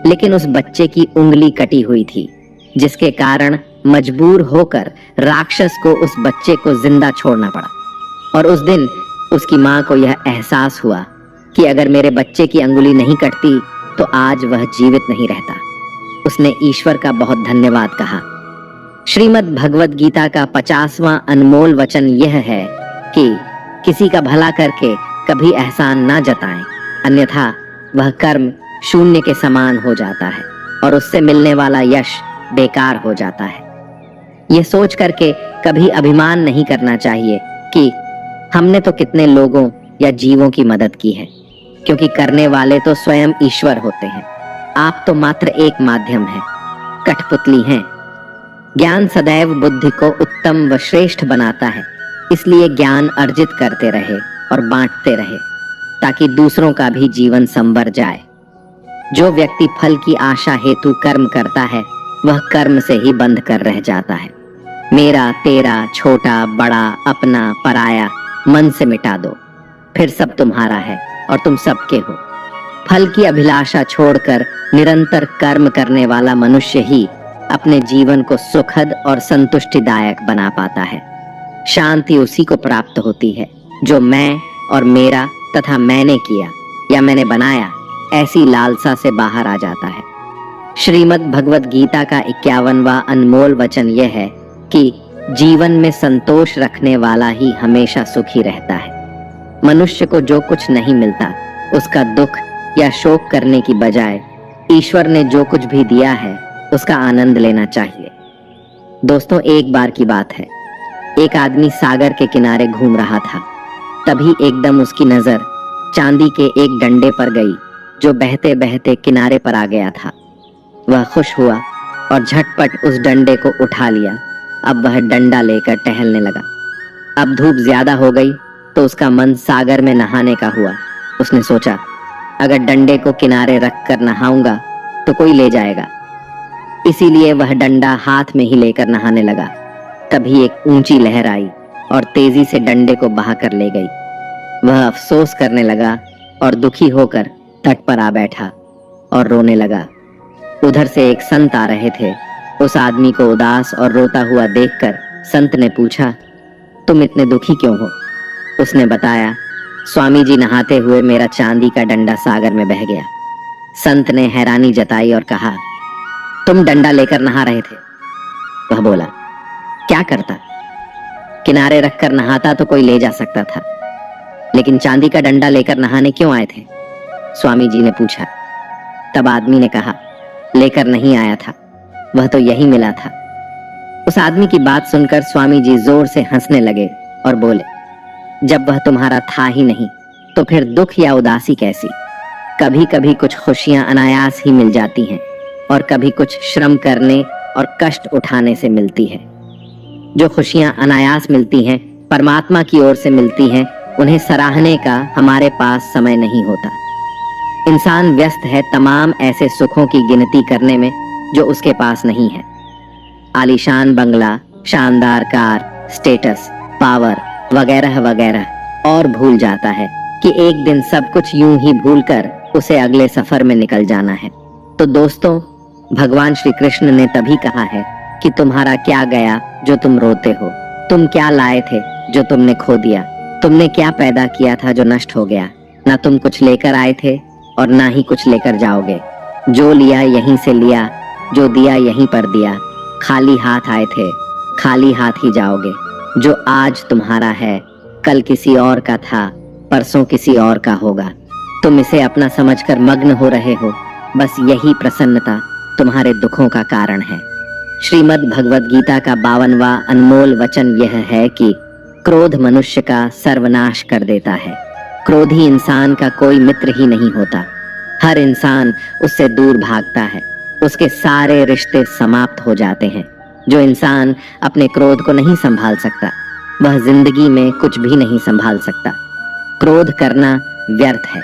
[SPEAKER 1] लेकिन उस बच्चे की उंगली कटी हुई थी, जिसके कारण मजबूर होकर राक्षस को उस बच्चे को जिंदा छोड़ना पड़ा। और उस दिन उसकी माँ को यह एहसास हुआ कि अगर मेरे बच्चे की अंगुली नहीं कटती तो आज वह जीवित नहीं रहता। उसने ईश्वर का बहुत धन्यवाद कहा। श्रीमद् भगवद गीता का 50वां अनमोल वचन यह है कि किसी का भला करके कभी एहसान ना जताएं, अन्यथा वह कर्म शून्य के समान हो जाता है और उससे मिलने वाला यश बेकार हो जाता है। यह सोच करके कभी अभिमान नहीं करना चाहिए कि हमने तो कितने लोगों या जीवों की मदद की है, क्योंकि करने वाले तो स्वयं ईश्वर होते हैं। आप तो मात्र एक माध्यम हैं, कठपुतली हैं। ज्ञान सदैव बुद्धि को उत्तम व श्रेष्ठ बनाता है, इसलिए ज्ञान अर्जित करते रहे और बांटते रहे, ताकि दूसरों का भी जीवन संवर जाए। जो व्यक्ति फल की आशा हेतु कर्म करता है, वह कर्म से ही बंध कर रह जाता है। मेरा, तेरा, छोटा, बड़ा, अपना, पराया मन से मिटा दो, फिर सब तुम्हारा है और तुम सबके हो। फल की अभिलाषा छोड़कर निरंतर कर्म करने वाला मनुष्य ही अपने जीवन को सुखद और संतुष्टिदायक बना पाता है। शांति उसी को प्राप्त होती है जो मैं और मेरा तथा मैंने किया या मैंने बनाया ऐसी लालसा से बाहर आ जाता है। श्रीमद् भगवद गीता का 51वां अनमोल वचन यह है कि जीवन में संतोष रखने वाला ही हमेशा सुखी रहता है। मनुष्य को जो कुछ नहीं मिलता, उसका दुख या शोक करने की बजाय ईश्वर ने जो कुछ भी दिया है उसका आनंद लेना चाहिए। दोस्तों, एक बार की बात है, एक आदमी सागर के किनारे घूम रहा था। तभी एकदम उसकी नजर चांदी के एक डंडे पर गई जो बहते बहते किनारे पर आ गया था। वह खुश हुआ और झटपट उस डंडे को उठा लिया। अब वह डंडा लेकर टहलने लगा। अब धूप ज्यादा हो गई तो उसका मन सागर में नहाने का हुआ। उसने सोचा, अगर डंडे को किनारे रखकर नहाऊंगा तो कोई ले जाएगा। इसीलिए वह डंडा हाथ में ही लेकर नहाने लगा। तभी एक ऊंची लहर आई और तेजी से डंडे को बहाकर ले गई। वह अफसोस करने लगा और दुखी होकर तट पर आ बैठा और रोने लगा। उधर से एक संत आ रहे थे। उस आदमी को उदास और रोता हुआ देखकर संत ने पूछा, तुम इतने दुखी क्यों हो? उसने बताया, स्वामी जी नहाते हुए मेरा चांदी का डंडा सागर में बह गया। संत ने हैरानी जताई और कहा, तुम डंडा लेकर नहा रहे थे? वह बोला, क्या करता, किनारे रखकर नहाता तो कोई ले जा सकता था, लेकिन चांदी का डंडा लेकर नहाने क्यों आए थे? स्वामी जी ने पूछा। तब आदमी ने कहा, लेकर नहीं आया था, वह तो यही मिला था। उस आदमी की बात सुनकर स्वामी जी जोर से हंसने लगे और बोले, जब वह तुम्हारा था ही नहीं तो फिर दुख या उदासी कैसी? कभी कभी कुछ खुशियां अनायास ही मिल जाती हैं और कभी कुछ श्रम करने और कष्ट उठाने से मिलती है। जो खुशियां अनायास मिलती हैं, परमात्मा की ओर से मिलती हैं, उन्हें सराहने का हमारे पास समय नहीं होता। इंसान व्यस्त है तमाम ऐसे सुखों की गिनती करने में जो उसके पास नहीं है। आलीशान बंगला, शानदार कार, स्टेटस, पावर वगैरह वगैरह, और भूल जाता है कि एक दिन सब कुछ यूं ही भूलकर उसे अगले सफर में निकल जाना है। तो दोस्तों, भगवान श्री कृष्ण ने तभी कहा है कि तुम्हारा क्या गया जो तुम रोते हो? तुम क्या लाए थे जो तुमने खो दिया? तुमने क्या पैदा किया था जो नष्ट हो गया? ना तुम कुछ लेकर आए थे और ना ही कुछ लेकर जाओगे। जो लिया यहीं से लिया, जो दिया यहीं पर दिया। खाली हाथ आए थे, खाली हाथ ही जाओगे। जो आज तुम्हारा है, कल किसी और का था, परसों किसी और का होगा। तुम इसे अपना समझकर मग्न हो रहे हो। बस यही प्रसन्नता तुम्हारे दुखों का कारण है। श्रीमद् भगवद गीता का 52वां अनमोल वचन यह है कि क्रोध मनुष्य का सर्वनाश कर देता है। क्रोधी इंसान का कोई मित्र ही नहीं होता। हर इंसान उससे दूर भागता है। उसके सारे रिश्ते समाप्त हो जाते हैं। जो इंसान अपने क्रोध को नहीं संभाल सकता, वह जिंदगी में कुछ भी नहीं संभाल सकता। क्रोध करना व्यर्थ है।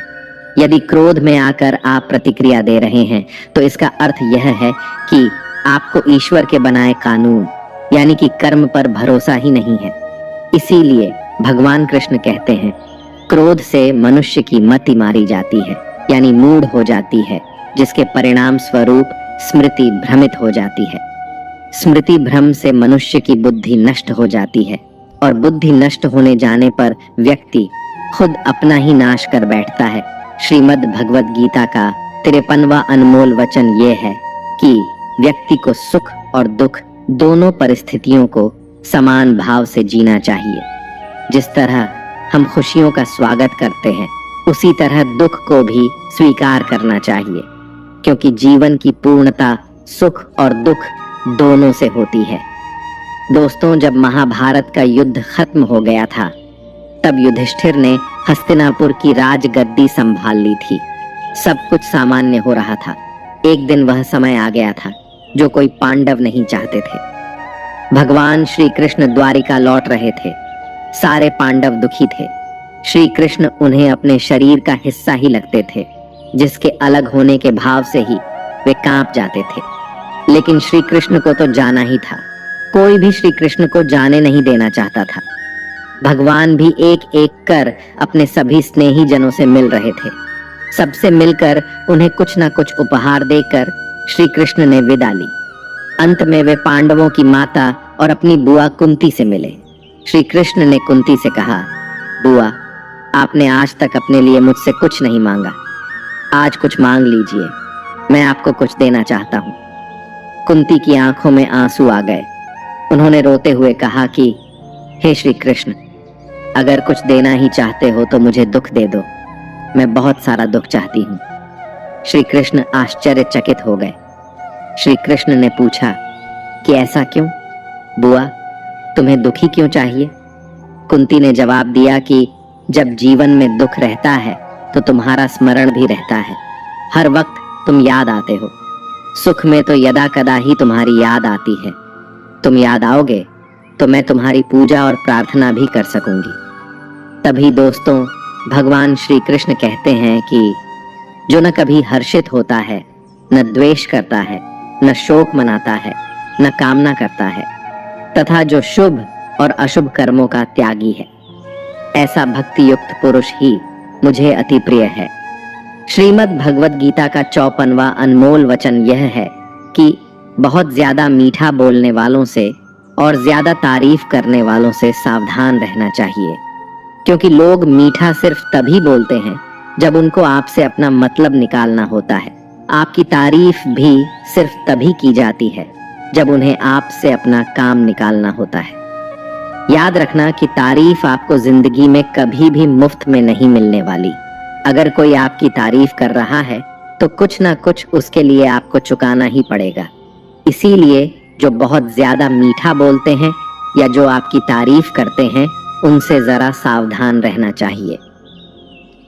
[SPEAKER 1] यदि क्रोध में आकर आप प्रतिक्रिया दे रहे हैं तो इसका अर्थ यह है कि आपको ईश्वर के बनाए कानून यानी कि कर्म पर भरोसा ही नहीं है। इसीलिए भगवान कृष्ण कहते हैं, क्रोध से मनुष्य की मति मारी जाती है, यानी मूढ़ हो जाती है, जिसके परिणाम स्वरूप स्मृति भ्रमित हो जाती है। स्मृति भ्रम से मनुष्य की बुद्धि नष्ट हो जाती है और बुद्धि नष्ट होने जाने पर व्यक्ति खुद अपना ही नाश कर बैठता है। श्रीमद् भगवद गीता का 53वां अनमोल वचन ये है कि व्यक्ति को सुख और दुख दोनों परिस्थितियों को समान भाव से जीना चाहिए। जिस तरह हम खुशियों का स्वागत करते हैं, उसी तरह दुख को भी स्वीकार करना चाहिए, क्योंकि जीवन की पूर्णता सुख और दुख दोनों से होती है। दोस्तों, जब महाभारत का युद्ध खत्म हो गया था, तब युधिष्ठिर ने हस्तिनापुर की राजगद्दी संभाल ली थी। सब कुछ सामान्य हो रहा था। एक दिन वह समय आ गया था जो कोई पांडव नहीं चाहते थे। भगवान श्री कृष्ण द्वारिका लौट रहे थे। सारे पांडव दुखी थे। श्री कृष्ण उन्हें अपने शरीर का हिस्सा ही लगते थे, जिसके अलग होने के भाव से ही वे कांप जाते थे। लेकिन श्री कृष्ण को तो जाना ही था। कोई भी श्री कृष्ण को जाने नहीं देना चाहता था। भगवान भी एक एक कर अपने सभी स्नेही जनों से मिल रहे थे। सबसे मिलकर उन्हें कुछ न कुछ उपहार देकर श्री कृष्ण ने विदा ली। अंत में वे पांडवों की माता और अपनी बुआ कुंती से मिले। श्री कृष्ण ने कुंती से कहा, बुआ, आपने आज तक अपने लिए मुझसे कुछ नहीं मांगा, आज कुछ मांग लीजिए, मैं आपको कुछ देना चाहता हूँ। कुंती की आंखों में आंसू आ गए। उन्होंने रोते हुए कहा कि हे श्री कृष्ण, अगर कुछ देना ही चाहते हो तो मुझे दुख दे दो, मैं बहुत सारा दुख चाहती हूँ। श्री कृष्ण आश्चर्यचकित हो गए। श्री कृष्ण ने पूछा कि ऐसा क्यों? बुआ, तुम्हें दुखी क्यों चाहिए? कुंती ने जवाब दिया कि जब जीवन में दुख रहता है तो तुम्हारा स्मरण भी रहता है। हर वक्त तुम याद आते हो। सुख में तो यदा कदा ही तुम्हारी याद आती है। तुम याद आओगे तो मैं तुम्हारी पूजा और प्रार्थना भी कर सकूंगी। तभी दोस्तों, भगवान श्री कृष्ण कहते हैं कि जो न कभी हर्षित होता है, न द्वेष करता है, न शोक मनाता है, न कामना करता है, तथा जो शुभ और अशुभ कर्मों का त्यागी है, ऐसा भक्ति युक्त पुरुष ही मुझे अति प्रिय है। श्रीमद् भगवद गीता का 54वां अनमोल वचन यह है कि बहुत ज्यादा मीठा बोलने वालों से और ज्यादा तारीफ करने वालों से सावधान रहना चाहिए, क्योंकि लोग मीठा सिर्फ तभी बोलते हैं जब उनको आपसे अपना मतलब निकालना होता है। आपकी तारीफ भी सिर्फ तभी की जाती है जब उन्हें आपसे अपना काम निकालना होता है। याद रखना कि तारीफ आपको जिंदगी में कभी भी मुफ्त में नहीं मिलने वाली। अगर कोई आपकी तारीफ कर रहा है तो कुछ ना कुछ उसके लिए आपको चुकाना ही पड़ेगा। इसीलिए जो बहुत ज्यादा मीठा बोलते हैं या जो आपकी तारीफ करते हैं, उनसे जरा सावधान रहना चाहिए।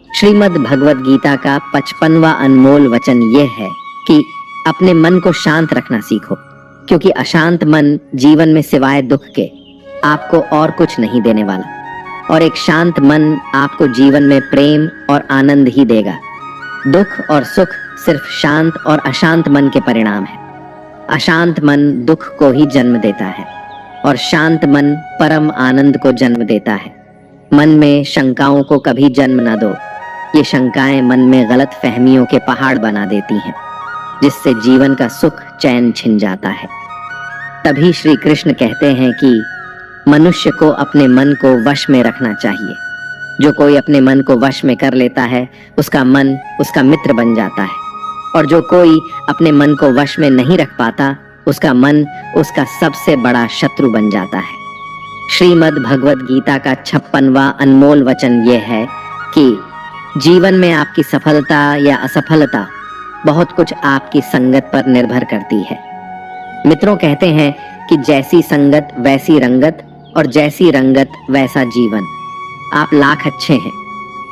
[SPEAKER 1] श्रीमद् भगवद गीता का 55वां अनमोल वचन यह है कि अपने मन को शांत रखना सीखो, क्योंकि अशांत मन जीवन में सिवाय दुख के आपको और कुछ नहीं देने वाला, और एक शांत मन आपको जीवन में प्रेम और आनंद ही देगा। दुख और सुख सिर्फ शांत और अशांत मन के परिणाम है। अशांत मन दुख को ही जन्म देता है और शांत मन परम आनंद को जन्म देता है। मन में शंकाओं को कभी जन्म न दो। ये शंकाएं मन में गलत फहमियों के पहाड़ बना देती हैं, जिससे जीवन का सुख चैन छिन जाता है। तभी श्री कृष्ण कहते हैं कि मनुष्य को अपने मन को वश में रखना चाहिए। जो कोई अपने मन को वश में कर लेता है, उसका मन उसका मित्र बन जाता है, और जो कोई अपने मन को वश में नहीं रख पाता, उसका मन उसका सबसे बड़ा शत्रु बन जाता है। श्रीमद् भगवद गीता का 56वां अनमोल वचन यह है कि जीवन में आपकी सफलता या असफलता बहुत कुछ आपकी संगत पर निर्भर करती है। मित्रों कहते हैं कि जैसी संगत वैसी रंगत, और जैसी रंगत वैसा जीवन। आप लाख अच्छे हैं,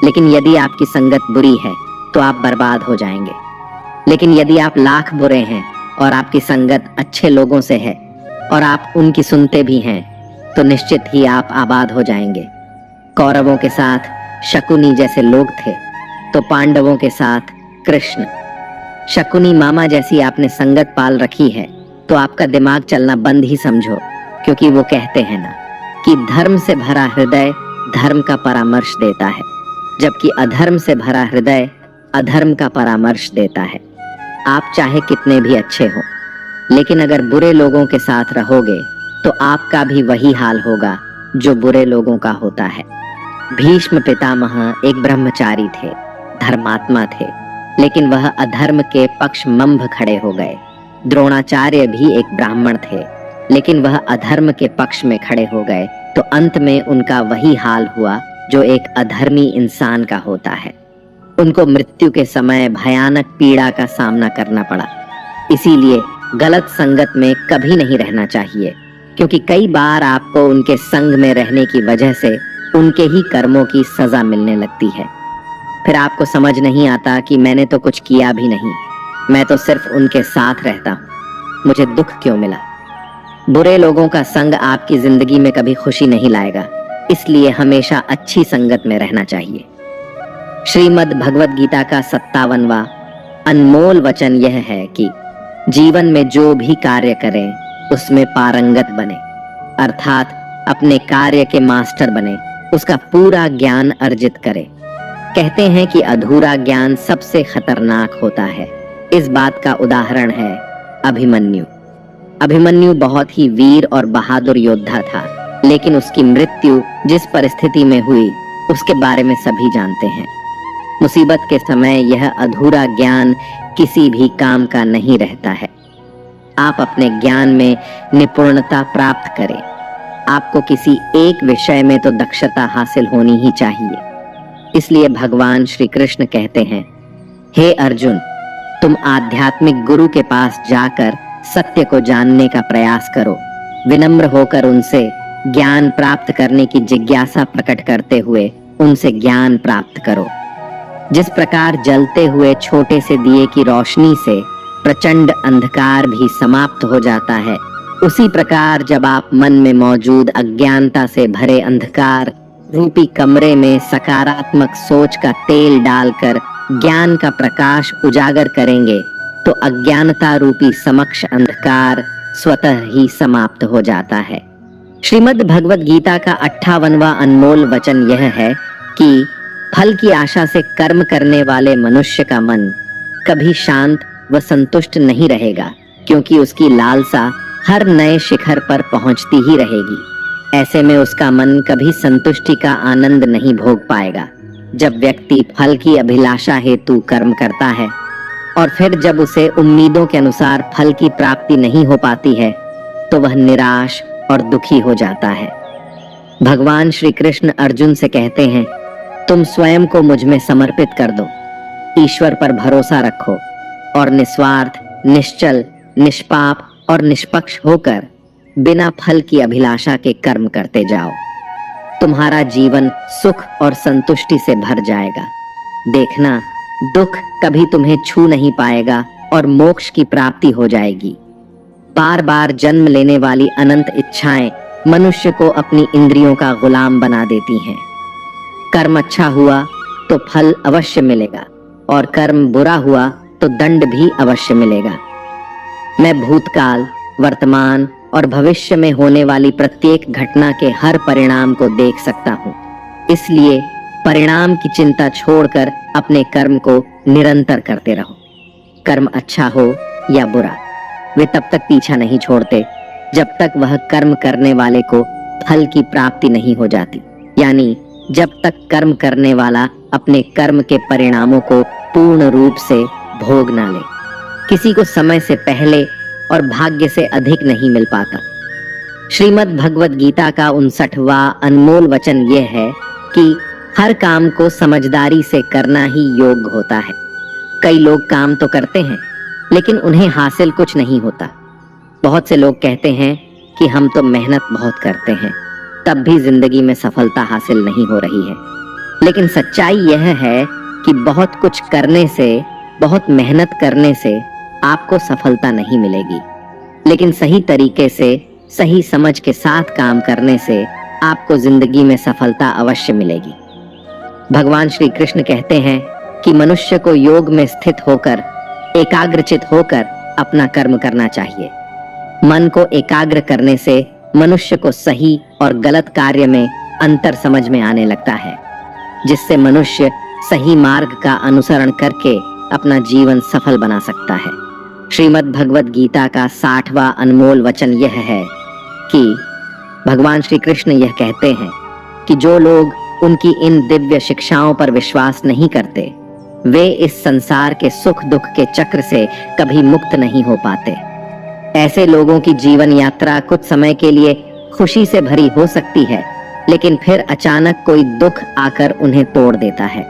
[SPEAKER 1] लेकिन यदि आपकी संगत बुरी है तो आप बर्बाद हो जाएंगे। लेकिन यदि आप लाख बुरे हैं और आपकी संगत अच्छे लोगों से है और आप उनकी सुनते भी हैं, तो निश्चित ही आप आबाद हो जाएंगे। कौरवों के साथ शकुनी जैसे लोग थे, तो पांडवों के साथ कृष्ण। शकुनी मामा जैसी आपने संगत पाल रखी है तो आपका दिमाग चलना बंद ही समझो, क्योंकि वो कहते हैं ना कि धर्म से भरा हृदय धर्म का परामर्श देता है, जबकि अधर्म से भरा हृदय अधर्म का परामर्श देता है। आप चाहे कितने भी अच्छे हो, लेकिन अगर बुरे लोगों के साथ रहोगे तो आपका भी वही हाल होगा जो बुरे लोगों का होता है। भीष्म पितामह एक ब्रह्मचारी थे, धर्मात्मा थे, लेकिन वह अधर्म के पक्ष मंभ खड़े हो गए। द्रोणाचार्य भी एक ब्राह्मण थे, लेकिन वह अधर्म के पक्ष में खड़े हो गए, तो अंत में उनका वही हाल हुआ जो एक अधर्मी इंसान का होता है। उनको मृत्यु के समय भयानक पीड़ा का सामना करना पड़ा। इसीलिए गलत संगत में कभी नहीं रहना चाहिए, क्योंकि कई बार आपको उनके संग में रहने की वजह से उनके ही कर्मों की सजा मिलने लगती है। फिर आपको समझ नहीं आता कि मैंने तो कुछ किया भी नहीं, मैं तो सिर्फ उनके साथ रहता हूं, मुझे दुख क्यों मिला। बुरे लोगों का संग आपकी जिंदगी में कभी खुशी नहीं लाएगा, इसलिए हमेशा अच्छी संगत में रहना चाहिए। श्रीमद् भगवद गीता का 57वां अनमोल वचन यह है कि जीवन में जो भी कार्य करें उसमें पारंगत बने, अर्थात अपने कार्य के मास्टर बने, उसका पूरा ज्ञान अर्जित करें। कहते हैं कि अधूरा ज्ञान सबसे खतरनाक होता है। इस बात का उदाहरण है अभिमन्यु। अभिमन्यु बहुत ही वीर और बहादुर योद्धा था, लेकिन उसकी मृत्यु जिस परिस्थिति में हुई उसके बारे में सभी जानते हैं। मुसीबत के समय यह अधूरा ज्ञान किसी भी काम का नहीं रहता है। आप अपने ज्ञान में निपुणता प्राप्त करें। आपको किसी एक विषय में तो दक्षता हासिल होनी ही चाहिए। इसलिए भगवान श्री कृष्ण कहते हैं, हे अर्जुन, तुम आध्यात्मिक गुरु के पास जाकर सत्य को जानने का प्रयास करो। विनम्र होकर उनसे ज्ञान प्राप्त करने की जिज्ञासा प्रकट करते हुए उनसे ज्ञान प्राप्त करो। जिस प्रकार जलते हुए छोटे से दिए की रोशनी से प्रचंड अंधकार भी समाप्त हो जाता है, उसी प्रकार जब आप मन में मौजूद अज्ञानता से भरे अंधकार रूपी कमरे में सकारात्मक सोच का तेल डालकर ज्ञान का प्रकाश उजागर करेंगे, तो अज्ञानता रूपी समक्ष अंधकार स्वतः ही समाप्त हो जाता है। श्रीमद् भगवद गीता का 58वां अनमोल वचन यह है कि फल की आशा से कर्म करने वाले मनुष्य का मन कभी शांत व संतुष्ट नहीं रहेगा, क्योंकि उसकी लालसा हर नए शिखर पर पहुंचती ही रहेगी। ऐसे में उसका मन कभी संतुष्टि का आनंद नहीं भोग पाएगा। जब व्यक्ति फल की अभिलाषा हेतु कर्म करता है और फिर जब उसे उम्मीदों के अनुसार फल की प्राप्ति नहीं हो पाती है, तो वह निराश और दुखी हो जाता है। भगवान श्री कृष्ण अर्जुन से कहते हैं, तुम स्वयं को मुझ में समर्पित कर दो, ईश्वर पर भरोसा रखो और निस्वार्थ, निश्चल, निष्पाप और निष्पक्ष होकर बिना फल की अभिलाषा के कर्म करते जाओ। तुम्हारा जीवन सुख और संतुष्टि से भर जाएगा। देखना, दुख कभी तुम्हें छू नहीं पाएगा और मोक्ष की प्राप्ति हो जाएगी। बार बार जन्म लेने वाली अनंत इच्छाएं मनुष्य को अपनी इंद्रियों का गुलाम बना देती हैं। कर्म अच्छा हुआ तो फल अवश्य मिलेगा और कर्म बुरा हुआ तो दंड भी अवश्य मिलेगा। मैं भूतकाल, वर्तमान और भविष्य में होने वाली प्रत्येक घटना के हर परिणाम को देख सकता हूँ। इसलिए परिणाम की चिंता छोड़कर अपने कर्म को निरंतर करते रहो। कर्म अच्छा हो या बुरा, वे तब तक पीछा नहीं छोड़ते जब तक वह कर्म करने वाले को फल की प्राप्ति नहीं हो जाती, यानी जब तक कर्म करने वाला अपने कर्म के परिणामों को पूर्ण रूप से भोग ना ले। किसी को समय से पहले और भाग्य से अधिक नहीं मिल पाता। श्रीमद् भगवद गीता का 59वां अनमोल वचन यह है कि हर काम को समझदारी से करना ही योग्य होता है। कई लोग काम तो करते हैं, लेकिन उन्हें हासिल कुछ नहीं होता। बहुत से लोग कहते हैं कि हम तो मेहनत बहुत करते हैं, तब भी जिंदगी में सफलता हासिल नहीं हो रही है। लेकिन सच्चाई यह है कि बहुत कुछ करने से, बहुत मेहनत करने से आपको सफलता नहीं मिलेगी, लेकिन सही तरीके से, सही समझ के साथ काम करने से आपको जिंदगी में सफलता अवश्य मिलेगी। भगवान श्री कृष्ण कहते हैं कि मनुष्य को योग में स्थित होकर, एकाग्रचित होकर अपना कर्म करना चाहिए। मन को एकाग्र करने से मनुष्य को सही और गलत कार्य में अंतर समझ में आने लगता है, जिससे मनुष्य सही मार्ग का अनुसरण करके अपना जीवन सफल बना सकता है। श्रीमद् भगवद गीता का 60वां अनमोल वचन यह है कि भगवान श्री कृष्ण यह कहते हैं कि जो लोग उनकी इन दिव्य शिक्षाओं पर विश्वास नहीं करते, वे इस संसार के सुख दुख के चक्र से कभी मुक्त नहीं हो पाते। ऐसे लोगों की जीवन यात्रा कुछ समय के लिए खुशी से भरी हो सकती है, लेकिन फिर अचानक कोई दुख आकर उन्हें तोड़ देता है।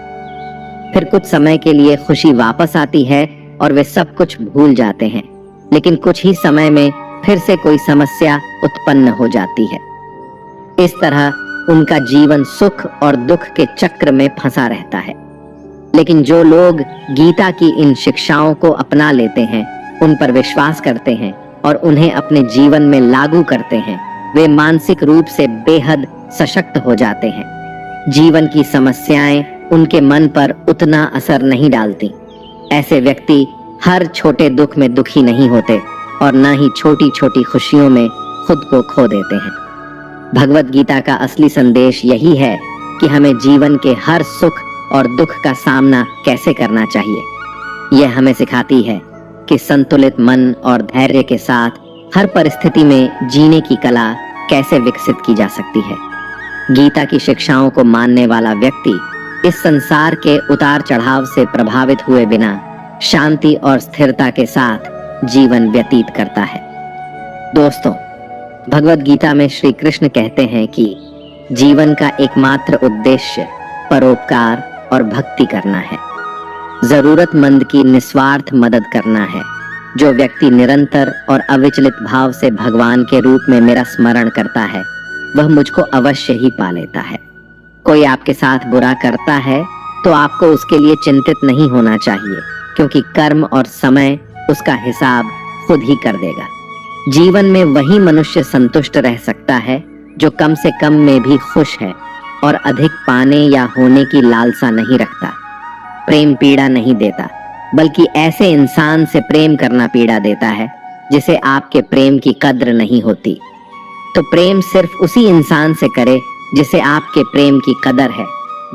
[SPEAKER 1] फिर कुछ समय के लिए खुशी वापस आती है और वे सब कुछ भूल जाते हैं, लेकिन कुछ ही समय में फिर से कोई समस्या उत्पन्न हो जाती है। इस तरह उनका जीवन सुख और दुख के चक्र में फंसा रहता है। लेकिन जो लोग गीता की इन शिक्षाओं को अपना लेते हैं, उन पर विश्वास करते हैं और उन्हें अपने जीवन में लागू करते हैं, वे मानसिक रूप से बेहद सशक्त हो जाते हैं। जीवन की समस्याएं उनके मन पर उतना असर नहीं डालती। ऐसे व्यक्ति हर छोटे दुख में दुखी नहीं होते और न ही छोटी छोटी खुशियों में खुद को खो देते हैं। भगवत गीता का असली संदेश यही है कि हमें जीवन के हर सुख और दुख का सामना कैसे करना चाहिए। यह हमें सिखाती है कि संतुलित मन और धैर्य के साथ हर परिस्थिति में जीने की कला कैसे विकसित की जा सकती है। गीता की शिक्षाओं को मानने वाला व्यक्ति इस संसार के उतार चढ़ाव से प्रभावित हुए बिना शांति और स्थिरता के साथ जीवन व्यतीत करता है। दोस्तों, भगवत गीता में श्री कृष्ण कहते हैं कि जीवन का एकमात्र उद्देश्य परोपकार और भक्ति करना है। जरूरतमंद की निस्वार्थ मदद करना है। जो व्यक्ति निरंतर और अविचलित भाव से भगवान के रूप में मेरा स्मरण करता है, वह मुझको अवश्य ही पा लेता है। कोई आपके साथ बुरा करता है तो आपको उसके लिए चिंतित नहीं होना चाहिए, क्योंकि कर्म और समय उसका हिसाब खुद ही कर देगा। जीवन में वही मनुष्य संतुष्ट रह सकता है जो कम से कम में भी खुश है और अधिक पाने या होने की लालसा नहीं रखता। प्रेम पीड़ा नहीं देता, बल्कि ऐसे इंसान से प्रेम करना पीड़ा देता है जिसे आपके प्रेम की कद्र नहीं होती। तो प्रेम सिर्फ उसी इंसान से करे जिसे आपके प्रेम की कदर है।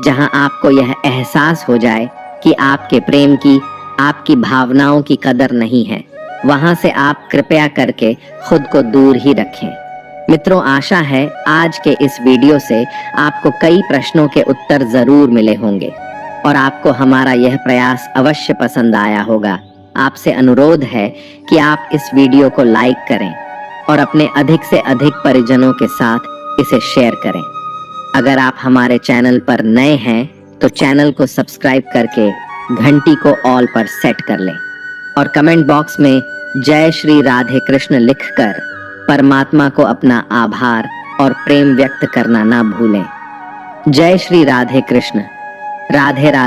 [SPEAKER 1] जहां आपको यह एहसास हो जाए कि आपके प्रेम की, आपकी भावनाओं की कदर नहीं है, वहां से आप कृपया करके खुद को दूर ही रखें। मित्रों, आशा है आज के इस वीडियो से आपको कई प्रश्नों के उत्तर जरूर मिले होंगे और आपको हमारा यह प्रयास अवश्य पसंद आया होगा। आपसे अनुरोध है कि आप इस वीडियो को लाइक करें और अपने अधिक से अधिक परिजनों के साथ इसे शेयर करें। अगर आप हमारे चैनल पर नए हैं तो चैनल को सब्सक्राइब करके घंटी को ऑल पर सेट कर लें और कमेंट बॉक्स में जय श्री राधे कृष्ण लिखकर परमात्मा को अपना आभार और प्रेम व्यक्त करना ना भूलें। जय श्री राधे कृष्ण। राधे राधे।